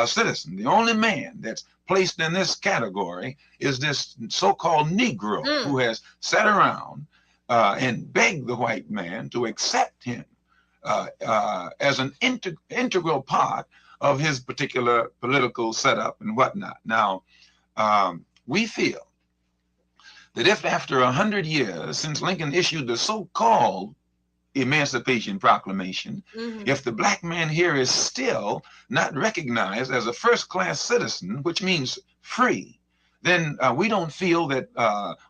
citizen. The only man that's placed in this category is this so-called Negro who has sat around and begged the white man to accept him as an integral part of his particular political setup and whatnot. Now, we feel that if after 100 years since Lincoln issued the so-called Emancipation Proclamation, if the black man here is still not recognized as a first-class citizen, which means free, then we don't feel that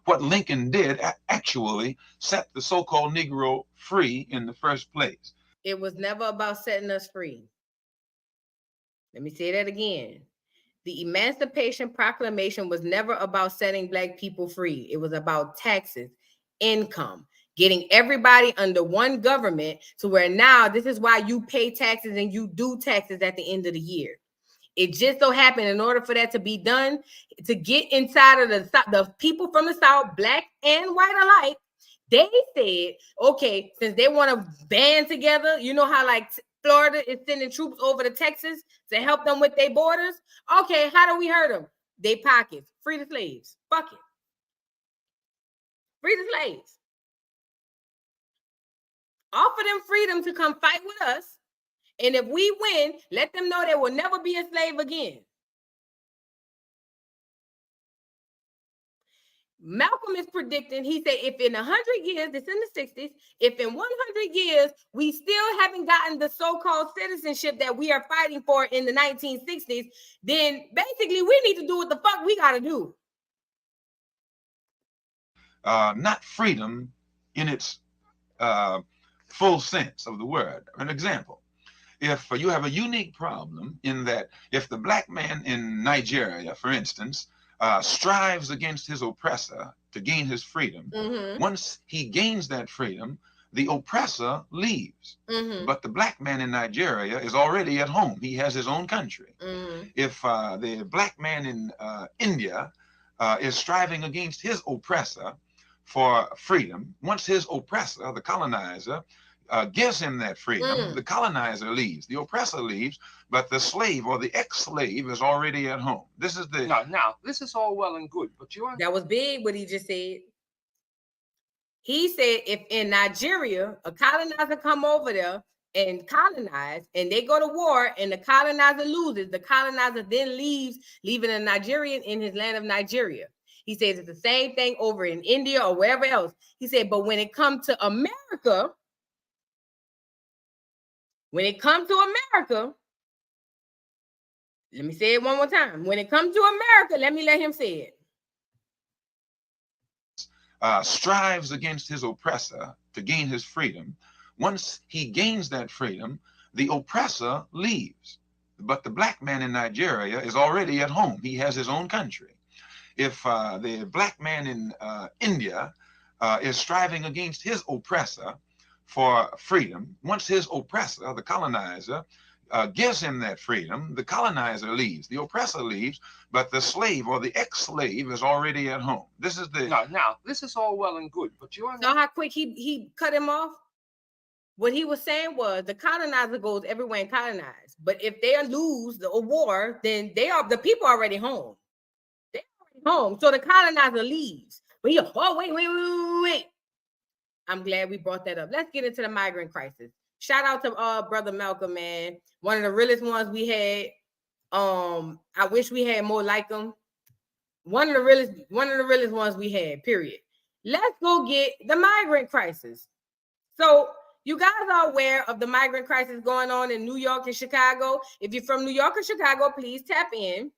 what Lincoln did actually set the so-called Negro free in the first place. It was never about setting us free. Let me say that again. The Emancipation Proclamation was never about setting Black people free. It was about taxes, income, getting everybody under one government to where now this is why you pay taxes and you do taxes at the end of the year. It just so happened in order for that to be done, to get inside of the people from the South, Black and white alike, they said, okay, since they want to band together, you know how like Florida is sending troops over to Texas to help them with their borders? Okay, how do we hurt them? They pockets. Free the slaves. Fuck it. Free the slaves. Offer them freedom to come fight with us. And if we win, let them know they will never be a slave again. Malcolm is predicting, he said, if in 100 years, this in the 60s, if in 100 years, we still haven't gotten the so-called citizenship that we are fighting for in the 1960s, then basically we need to do what the fuck we got to do. Not freedom in its full sense of the word. An example, if you have a unique problem in that if the Black man in Nigeria, for instance, strives against his oppressor to gain his freedom, once he gains that freedom, the oppressor leaves. But the Black man in Nigeria is already at home. He has his own country. If the Black man in India is striving against his oppressor for freedom, once his oppressor, the colonizer, gives him that freedom, the colonizer leaves, the oppressor leaves, but the slave or the ex-slave is already at home. This is the now this is all well and good, but you that was big what he just said. He said if in Nigeria a colonizer come over there and colonize and they go to war and the colonizer loses, the colonizer then leaves, leaving a Nigerian in his land of Nigeria. He says it's the same thing over in India or wherever else. He said, but when it comes to America, let me say it one more time. When it comes to America, let me let him say it. Strives against his oppressor to gain his freedom. Once he gains that freedom, the oppressor leaves. But the Black man in Nigeria is already at home. He has his own country. If the Black man in India is striving against his oppressor for freedom, once his oppressor, the colonizer, gives him that freedom, the colonizer leaves, the oppressor leaves, but the slave or the ex-slave is already at home. This is the now this is all well and good, but you know how quick he cut him off? What he was saying was the colonizer goes everywhere and colonize, but if they lose the war, then the people are already home. They're already home, so the colonizer leaves. But wait. I'm glad we brought that up. Let's get into the migrant crisis. Shout out to brother Malcolm, man. One of the realest ones we had. I wish we had more like him. One of the realest ones we had, period. Let's go get the migrant crisis. So you guys are aware of the migrant crisis going on in New York and Chicago. If you're from New York or Chicago, please tap in.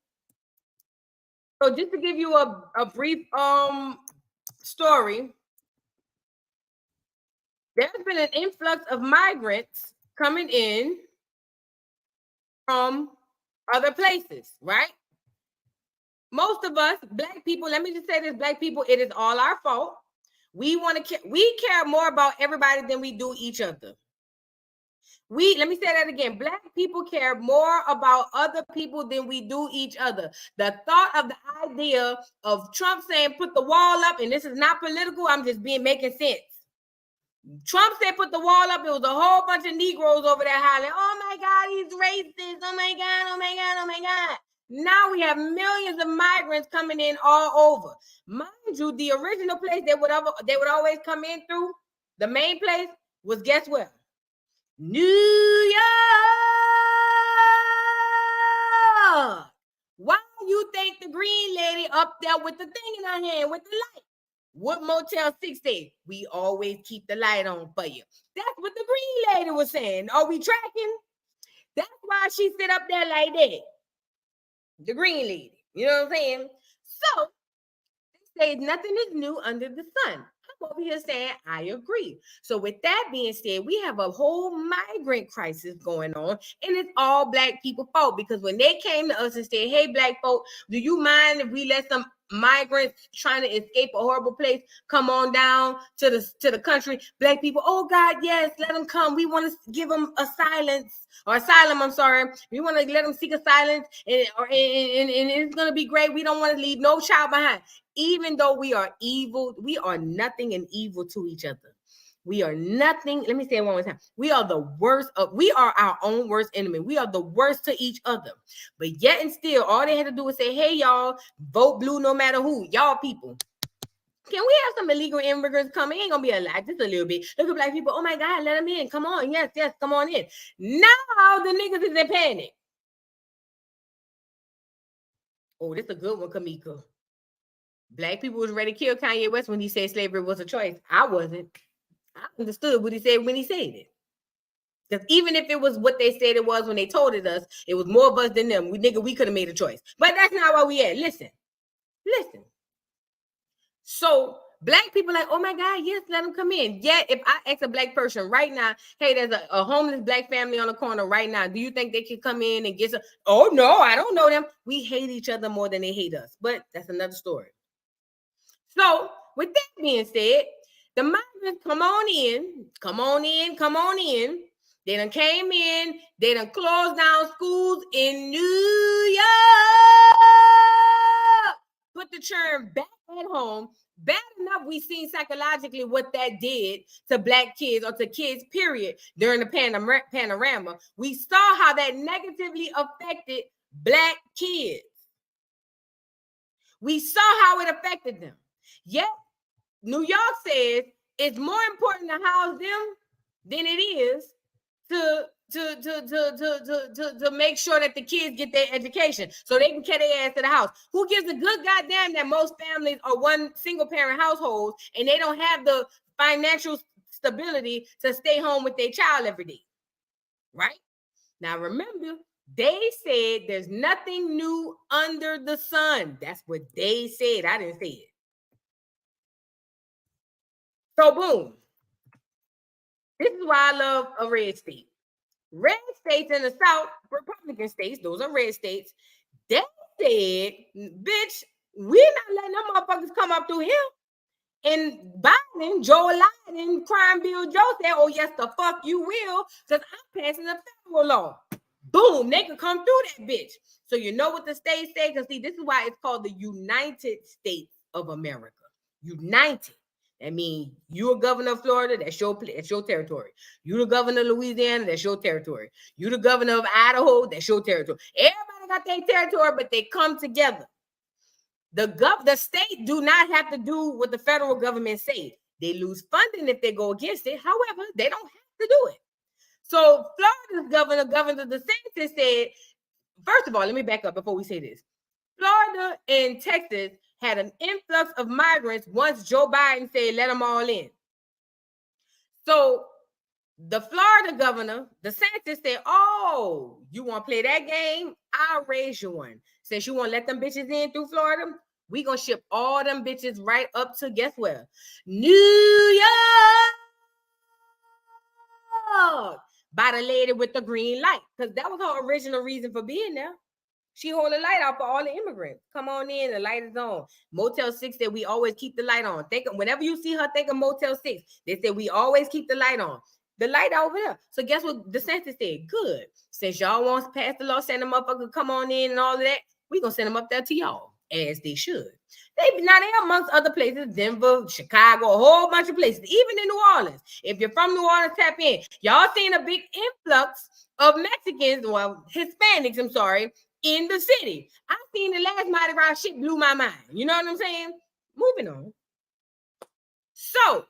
So just to give you a brief story, there's been an influx of migrants coming in from other places, right? Most of us, Black people, let me just say this, Black people, it is all our fault. We care more about everybody than we do each other. Let me say that again. Black people care more about other people than we do each other. The thought of the idea of Trump saying, put the wall up, and this is not political, I'm just making sense. Trump said, put the wall up. It was a whole bunch of Negroes over there hollering, oh my God, he's racist. Oh my God, oh my God, oh my God. Now we have millions of migrants coming in all over. Mind you, the original place they would always come in through, the main place was, guess where? New York. Why you think the green lady up there with the thing in her hand with the light? What Motel 6 said? We always keep the light on for you. That's what the green lady was saying. Are we tracking? That's why she sit up there like that. The green lady. You know what I'm saying? So, they say nothing is new under the sun. over here saying, I agree. So with that being said, we have a whole migrant crisis going on, and it's all Black people fault, because when they came to us and said, hey, Black folk, do you mind if we let some migrants trying to escape a horrible place come on down to the country? Black people, oh God, yes, let them come. We want to give them asylum. I'm sorry. We want to let them seek asylum, and it's going to be great. We don't want to leave no child behind. Even though we are evil, we are nothing and evil to each other. We are nothing. Let me say it one more time. We are the worst we are our own worst enemy. We are the worst to each other. But yet and still, all they had to do was say, hey, y'all, vote blue no matter who. Y'all people. Can we have some illegal immigrants come in? Ain't gonna be a lot, just a little bit. Look at Black people. Oh my God, let them in. Come on. Yes, come on in. Now the niggas is in panic. Oh, this is a good one, Kamika. Black people was ready to kill Kanye West when he said slavery was a choice. I wasn't. I understood what he said when he said it. Because even if it was what they said it was when they told it us, it was more of us than them. We could have made a choice. But that's not where we at. Listen. So Black people like, oh my God, yes, let them come in. Yet if I ask a Black person right now, hey, there's a homeless Black family on the corner right now, do you think they can come in and get some? Oh no, I don't know them. We hate each other more than they hate us. But that's another story. So with that being said, the migrants come on in. They done came in. They done closed down schools in New York. Put the churn back at home. Bad enough we seen psychologically what that did to Black kids, or to kids, period, during the panorama. We saw how that negatively affected Black kids. We saw how it affected them. Yet, New York says it's more important to house them than it is to make sure that the kids get their education so they can carry their ass to the house. Who gives a good goddamn that most families are one single parent households and they don't have the financial stability to stay home with their child every day? Right? Now remember, they said there's nothing new under the sun. That's what they said. I didn't say it. So boom. This is why I love a red state. Red states in the South, Republican states, those are red states. They said, bitch, we're not letting them motherfuckers come up through here. And Biden, Joe Biden, Crime Bill Joe said, oh yes, the fuck you will, because I'm passing a federal law. Boom, they can come through that bitch. So you know what the states say? Because see, this is why it's called the United States of America. United. I mean, you're governor of Florida, that's your territory. You're the governor of Louisiana, that's your territory. You're the governor of Idaho, that's your territory. Everybody got their territory, but they come together. The state do not have to do what the federal government say. They lose funding if they go against it. However, they don't have to do it. So Florida's Governor DeSantis said, first of all, let me back up before we say this. Florida and Texas had an influx of migrants once Joe Biden said, let them all in. So the Florida governor, DeSantis, said, oh, you want to play that game? I'll raise you one. Since you want to let them bitches in through Florida, we going to ship all them bitches right up to, guess where? New York! By the lady with the green light. Because that was her original reason for being there. She hold the light out for all the immigrants. Come on in, the light is on. Motel 6 said we always keep the light on. Whenever you see her, think of Motel 6. They said we always keep the light on. The light over there. So guess what DeSantis said? Good. Since y'all want to pass the law, send them motherfuckers come on in and all of that, we gonna send them up there to y'all, as they should. They amongst other places, Denver, Chicago, a whole bunch of places, even in New Orleans. If you're from New Orleans, tap in. Y'all seen a big influx of Mexicans, well, Hispanics, I'm sorry, in the city. I seen the last Mardi Gras shit blew my mind. You know what I'm saying? Moving on. So,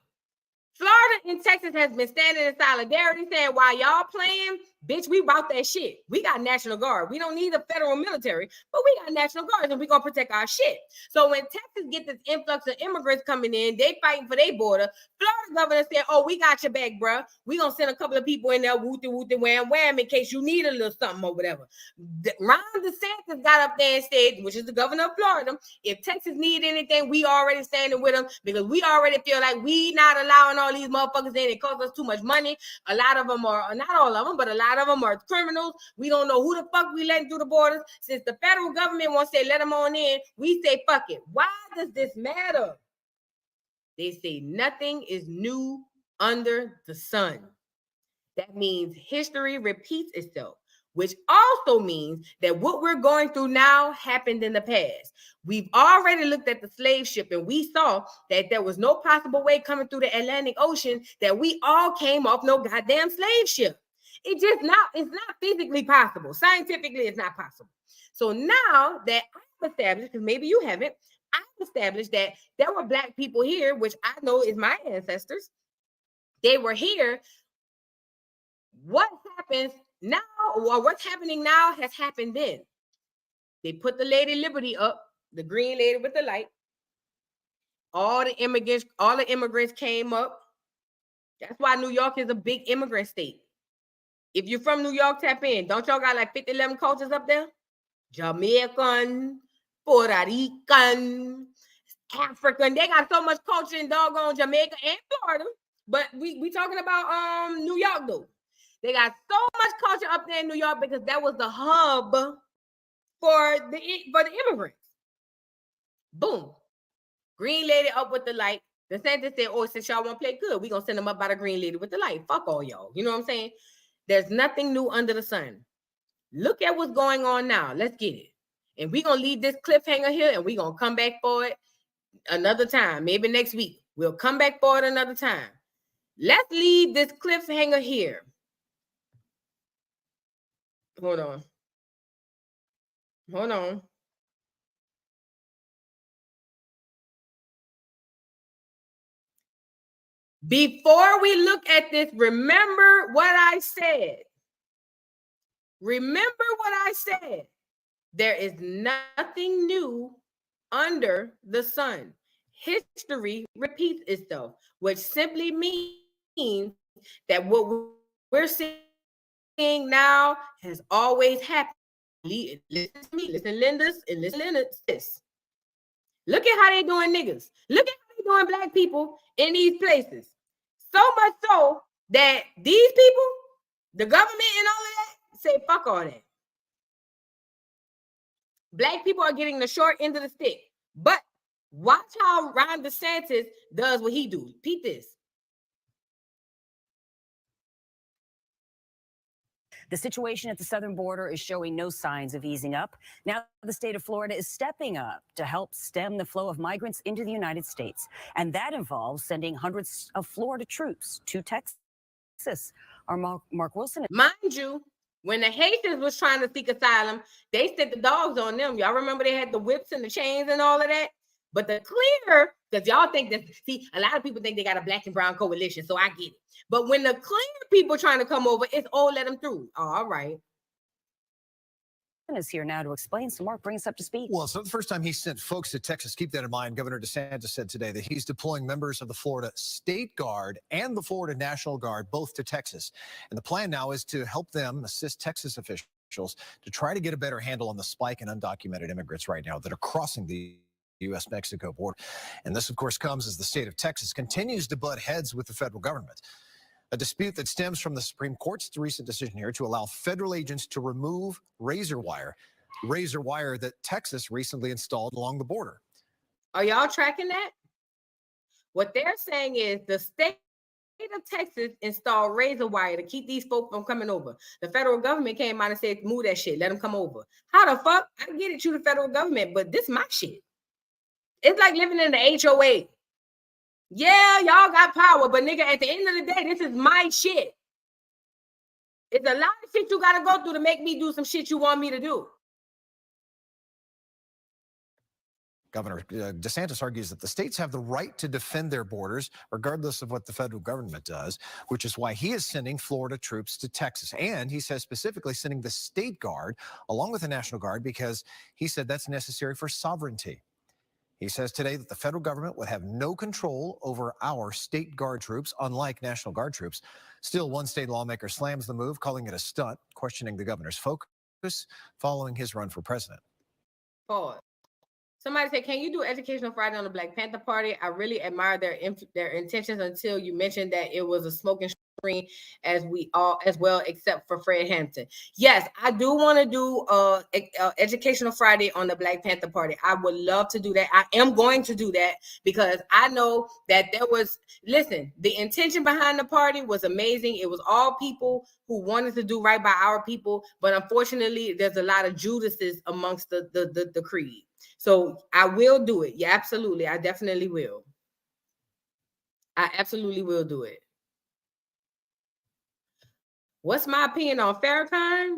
Florida and Texas has been standing in solidarity saying, while y'all playing, Bitch, we about that shit. We got National Guard. We don't need a federal military, but we got National Guards and we're going to protect our shit. So when Texas get this influx of immigrants coming in, they fighting for their border. Florida governor said, oh, we got your back, bruh. We going to send a couple of people in there, wooty, wooty, wham, wham, in case you need a little something or whatever. Ron DeSantis got up there and said, which is the governor of Florida, if Texas need anything, we already standing with them because we already feel like we not allowing all these motherfuckers in. It costs us too much money. A lot of them are, not all of them, but a lot of them are criminals. We don't know who the fuck we letting through the borders. Since the federal government wants to say let them on in, we say fuck it. Why does this matter? They say nothing is new under the sun. That means history repeats itself, which also means that what we're going through now happened in the past. We've already looked at the slave ship and we saw that there was no possible way coming through the Atlantic Ocean that we all came off no goddamn slave ship. It's not physically possible. Scientifically, it's not possible. So now that I've established, because maybe you haven't, I've established that there were Black people here, which I know is my ancestors. They were here. What happens now, or what's happening now has happened then. They put the Lady Liberty up, the green lady with the light. All the immigrants came up. That's why New York is a big immigrant state. If you're from New York, tap in. Don't y'all got like 11 cultures up there? Jamaican, Puerto Rican, African. They got so much culture in doggone Jamaica and Florida. But we talking about New York though. They got so much culture up there in New York because that was the hub for the immigrants. Boom. Green lady up with the light. The Santa said, oh, since y'all won't play good, we're going to send them up by the green lady with the light. Fuck all y'all. You know what I'm saying? There's nothing new under the sun. Look at what's going on now. Let's get it. And we're going to leave this cliffhanger here and we're going to come back for it another time. Maybe next week. We'll come back for it another time. Let's leave this cliffhanger here. Hold on. Before we look at this, remember what I said. There is nothing new under the sun. History repeats itself, which simply means that what we're seeing now has always happened. Listen to me, listen Linda's, and listen Linda's. Look at how they doing niggas. Look at how they doing Black people in these places. So much so that these people, the government and all of that, say fuck all that. Black people are getting the short end of the stick. But watch how Ron DeSantis does what he do. Peep this. The situation at the southern border is showing no signs of easing up. Now, the state of Florida is stepping up to help stem the flow of migrants into the United States. And that involves sending hundreds of Florida troops to Texas. Our Mark Wilson. Mind you, when the Haitians was trying to seek asylum, they sent the dogs on them. Y'all remember they had the whips and the chains and all of that? But the clear, because y'all think that, see, a lot of people think they got a Black and brown coalition, so I get it. But when the clear people trying to come over, it's all let them through. All right. Is here now to explain. So Mark, bring us up to speed. Well, it's not the first time he sent folks to Texas. Keep that in mind. Governor DeSantis said today that he's deploying members of the Florida State Guard and the Florida National Guard both to Texas. And the plan now is to help them assist Texas officials to try to get a better handle on the spike in undocumented immigrants right now that are crossing the U.S.-Mexico border. And this, of course, comes as the state of Texas continues to butt heads with the federal government. A dispute that stems from the Supreme Court's recent decision here to allow federal agents to remove razor wire that Texas recently installed along the border. Are y'all tracking that? What they're saying is the state of Texas installed razor wire to keep these folks from coming over. The federal government came out and said, move that shit, let them come over. How the fuck? I get it, you the federal government, but this my shit. It's like living in the HOA. Yeah, y'all got power, but nigga, at the end of the day, this is my shit. It's a lot of shit you gotta go through to make me do some shit you want me to do. Governor DeSantis argues that the states have the right to defend their borders, regardless of what the federal government does, which is why he is sending Florida troops to Texas. And he says specifically sending the State Guard along with the National Guard because he said that's necessary for sovereignty. He says today that the federal government would have no control over our State Guard troops, unlike National Guard troops. Still, one state lawmaker slams the move, calling it a stunt, questioning the governor's focus following his run for president. Pause. Somebody said, can you do Educational Friday on the Black Panther Party? I really admire their intentions until you mentioned that it was a smoking screen as well, except for Fred Hampton. Yes, I do want to do Educational Friday on the Black Panther Party. I would love to do that. I am going to do that because I know that there was, listen, the intention behind the party was amazing. It was all people who wanted to do right by our people, but unfortunately, there's a lot of Judases amongst the creed. So I will do it. Yeah, absolutely. I definitely will. I absolutely will do it. What's my opinion on Farrakhan?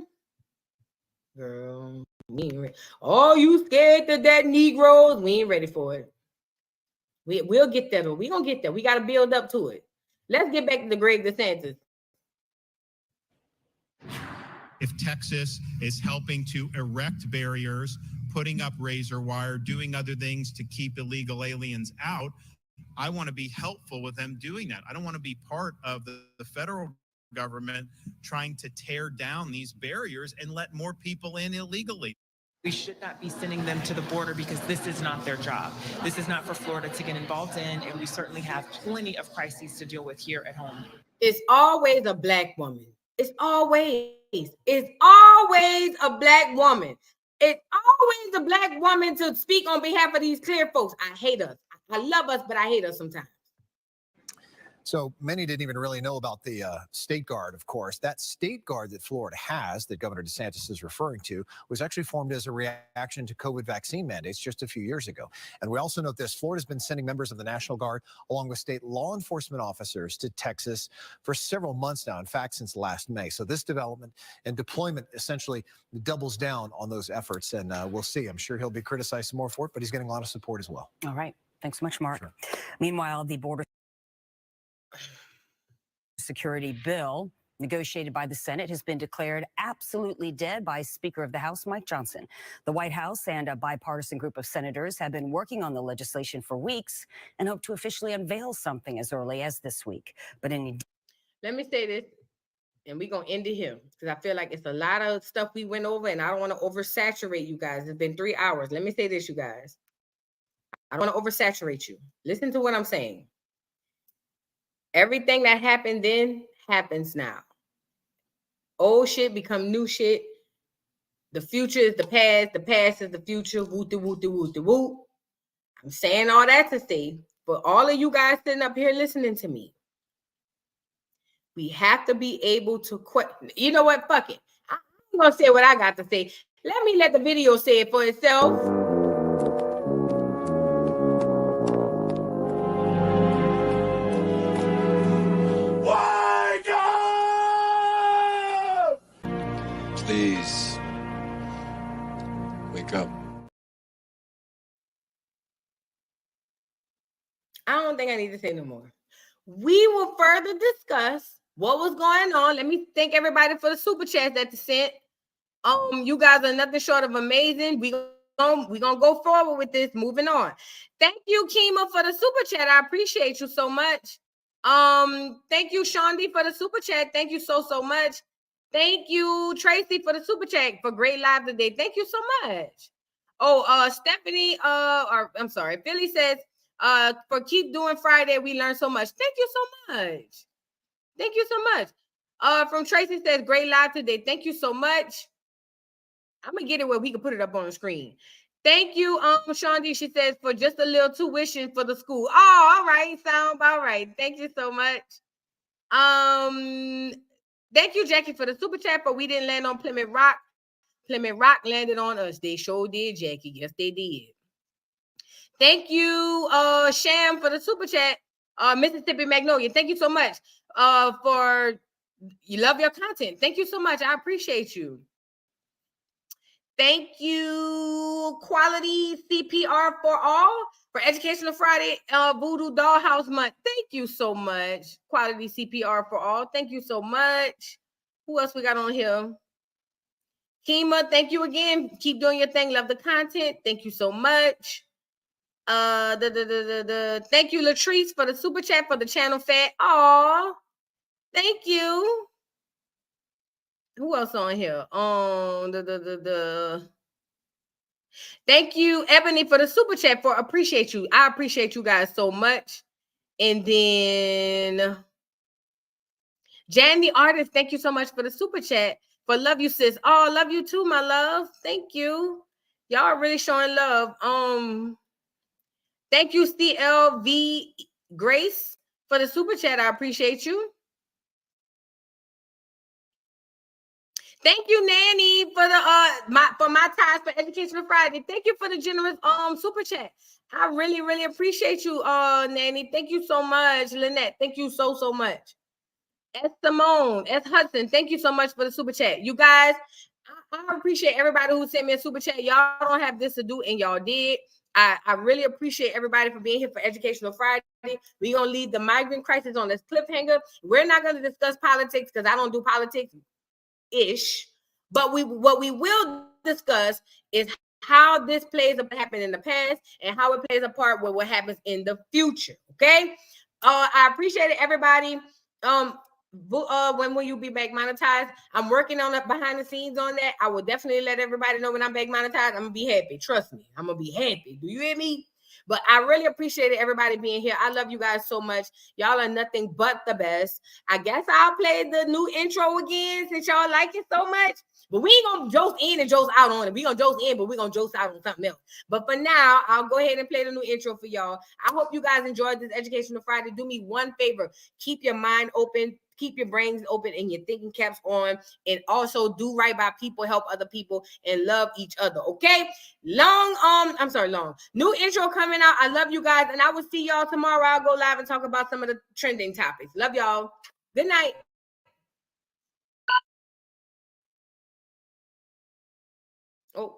Girl, we ain't ready. Oh, you scared to death Negroes? We ain't ready for it. We'll get there though. We're gonna get there. We gotta build up to it. Let's get back to the Greg DeSantis. If Texas is helping to erect barriers, putting up razor wire, doing other things to keep illegal aliens out, I want to be helpful with them doing that. I don't want to be part of the federal government trying to tear down these barriers and let more people in illegally. We should not be sending them to the border because this is not their job. This is not for Florida to get involved in, and we certainly have plenty of crises to deal with here at home. It's always a Black woman. It's always a Black woman. It's always a Black woman to speak on behalf of these clear folks. I hate us. I love us, but I hate us sometimes. So many didn't even really know about the State Guard, of course. That State Guard that Florida has, that Governor DeSantis is referring to, was actually formed as a reaction to COVID vaccine mandates just a few years ago. And we also note this, Florida's been sending members of the National Guard along with state law enforcement officers to Texas for several months now, in fact, since last May. So this development and deployment essentially doubles down on those efforts, and we'll see. I'm sure he'll be criticized some more for it, but he's getting a lot of support as well. All right. Thanks so much, Mark. Sure. Meanwhile, the border security bill negotiated by the Senate has been declared absolutely dead by Speaker of the House, Mike Johnson. The White House and a bipartisan group of senators have been working on the legislation for weeks and hope to officially unveil something as early as this week. But let me say this, and we're going to end it here because I feel like it's a lot of stuff we went over, and I don't want to oversaturate you guys. It's been 3 hours. Let me say this, you guys. I don't want to oversaturate you. Listen to what I'm saying. Everything that happened then happens now. Old shit become new shit. The future is the past is the future. Woo-de, woo-de, woo-de, woo. I'm saying all that to say, for all of you guys sitting up here listening to me, we have to be able to quit. You know what? Fuck it. I'm going to say what I got to say. Let the video say it for itself. Please, wake up. I don't think I need to say no more. We will further discuss what was going on. Let me thank everybody for the super chats that they sent. You guys are nothing short of amazing. We're gonna go forward with this. Moving on. Thank you, Kima, for the super chat. I appreciate you so much. Thank you, Shondi, for the super chat. Thank you so much. Thank you, Tracy, for the super chat for great live today. Thank you so much. Oh, Stephanie, or I'm sorry, Philly says, for keep doing Friday, we learned so much. Thank you so much. Thank you so much. From Tracy says, great live today. Thank you so much. I'm gonna get it where we can put it up on the screen. Thank you, Shondi. She says, for just a little tuition for the school. Oh, all right, sound about right. Thank you so much. Thank you, Jackie, for the super chat, but we didn't land on Plymouth Rock. Plymouth Rock landed on us. They sure did, Jackie. Yes, they did. Thank you, Sham, for the super chat. Mississippi Magnolia, thank you so much for you love your content. Thank you so much. I appreciate you. Thank you, Quality CPR for All, for Educational Friday Voodoo Dollhouse Month. Thank you so much, Quality CPR for All. Thank you so much. Who else we got on here? Kima, thank you again. Keep doing your thing. Love the content. Thank you so much. Thank you, Latrice, for the super chat for the channel fat. Aw, thank you. Who else on here? Thank you, Ebony, for the super chat. For appreciate you. I appreciate you guys so much. And then Jan the artist, thank you so much for the super chat. For love you, sis. Oh, love you too, my love. Thank you. Y'all are really showing love. Thank you, CLV Grace, for the super chat. I appreciate you. Thank you, Nanny, for the for my ties for Educational Friday. Thank you for the generous super chat. I really, really appreciate you, Nanny. Thank you so much, Lynette. Thank you so much. S. Simone, S. Hudson, thank you so much for the super chat. You guys, I appreciate everybody who sent me a super chat. Y'all don't have this to do, and y'all did. I really appreciate everybody for being here for Educational Friday. We're going to leave the migrant crisis on this cliffhanger. We're not going to discuss politics because I don't do politics-ish. But what we will discuss is how this plays up what happened in the past and how it plays a part with what happens in the future, okay? I appreciate it, everybody. When will you be back monetized? I'm working on it behind the scenes on that. I will definitely let everybody know when I'm back monetized. I'm gonna be happy. Trust me, I'm gonna be happy. Do you hear me? But I really appreciate everybody being here. I love you guys so much. Y'all are nothing but the best. I guess I'll play the new intro again since y'all like it so much. But we ain't gonna joke in and joke out on it. We gonna joke in, but we gonna joke out on something else. But for now, I'll go ahead and play the new intro for y'all. I hope you guys enjoyed this Educational Friday. Do me one favor. Keep your mind open. Keep your brains open and your thinking caps on. And also do right by people, help other people, and love each other. Okay? Long. New intro coming out. I love you guys. And I will see y'all tomorrow. I'll go live and talk about some of the trending topics. Love y'all. Good night. Oh.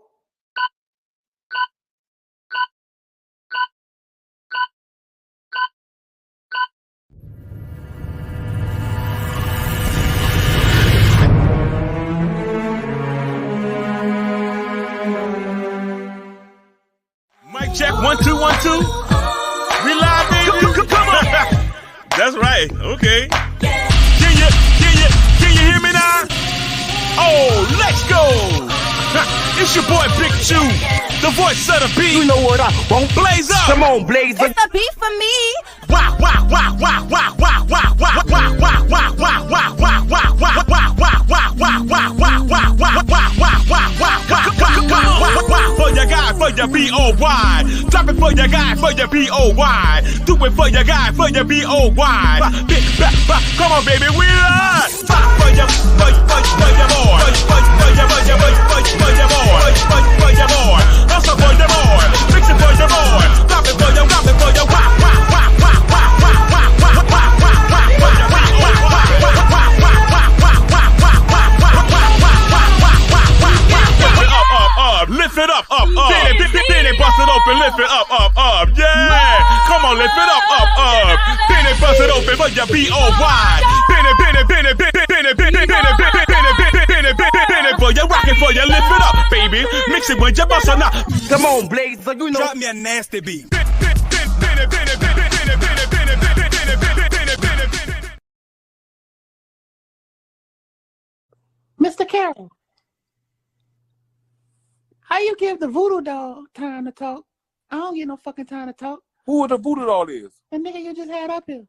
Mic check 1 2 1 2. We live, baby. Come on. That's right. Okay. Can you hear me now? Oh, let's go. It's your boy Big Chew, the voice of the beat. You know what I won't blaze up. Come on, blaze up. It's the beat for me. Wow. For your guy, for your B-O-Y. Drop it for your guy, for your B-O-Y. Do it for your guy, for your B-O-Y. Come on, baby, we are. For your boy. For your boy. Hustle for your boy. Fix it for your boy. Drop it for your Lift it up. Then it bust it open, lift it up. Yeah. Come on, lift it up. Then it bust it open for your B-O-Y. For your rockin' for your lift it up, baby. Mix it with your bust or not. Come on, Blaze, so you know. Drop me a nasty beat. Mr. Carroll, how you give the voodoo doll time to talk? I don't get no fucking time to talk. Who the voodoo doll is? The nigga you just had up here.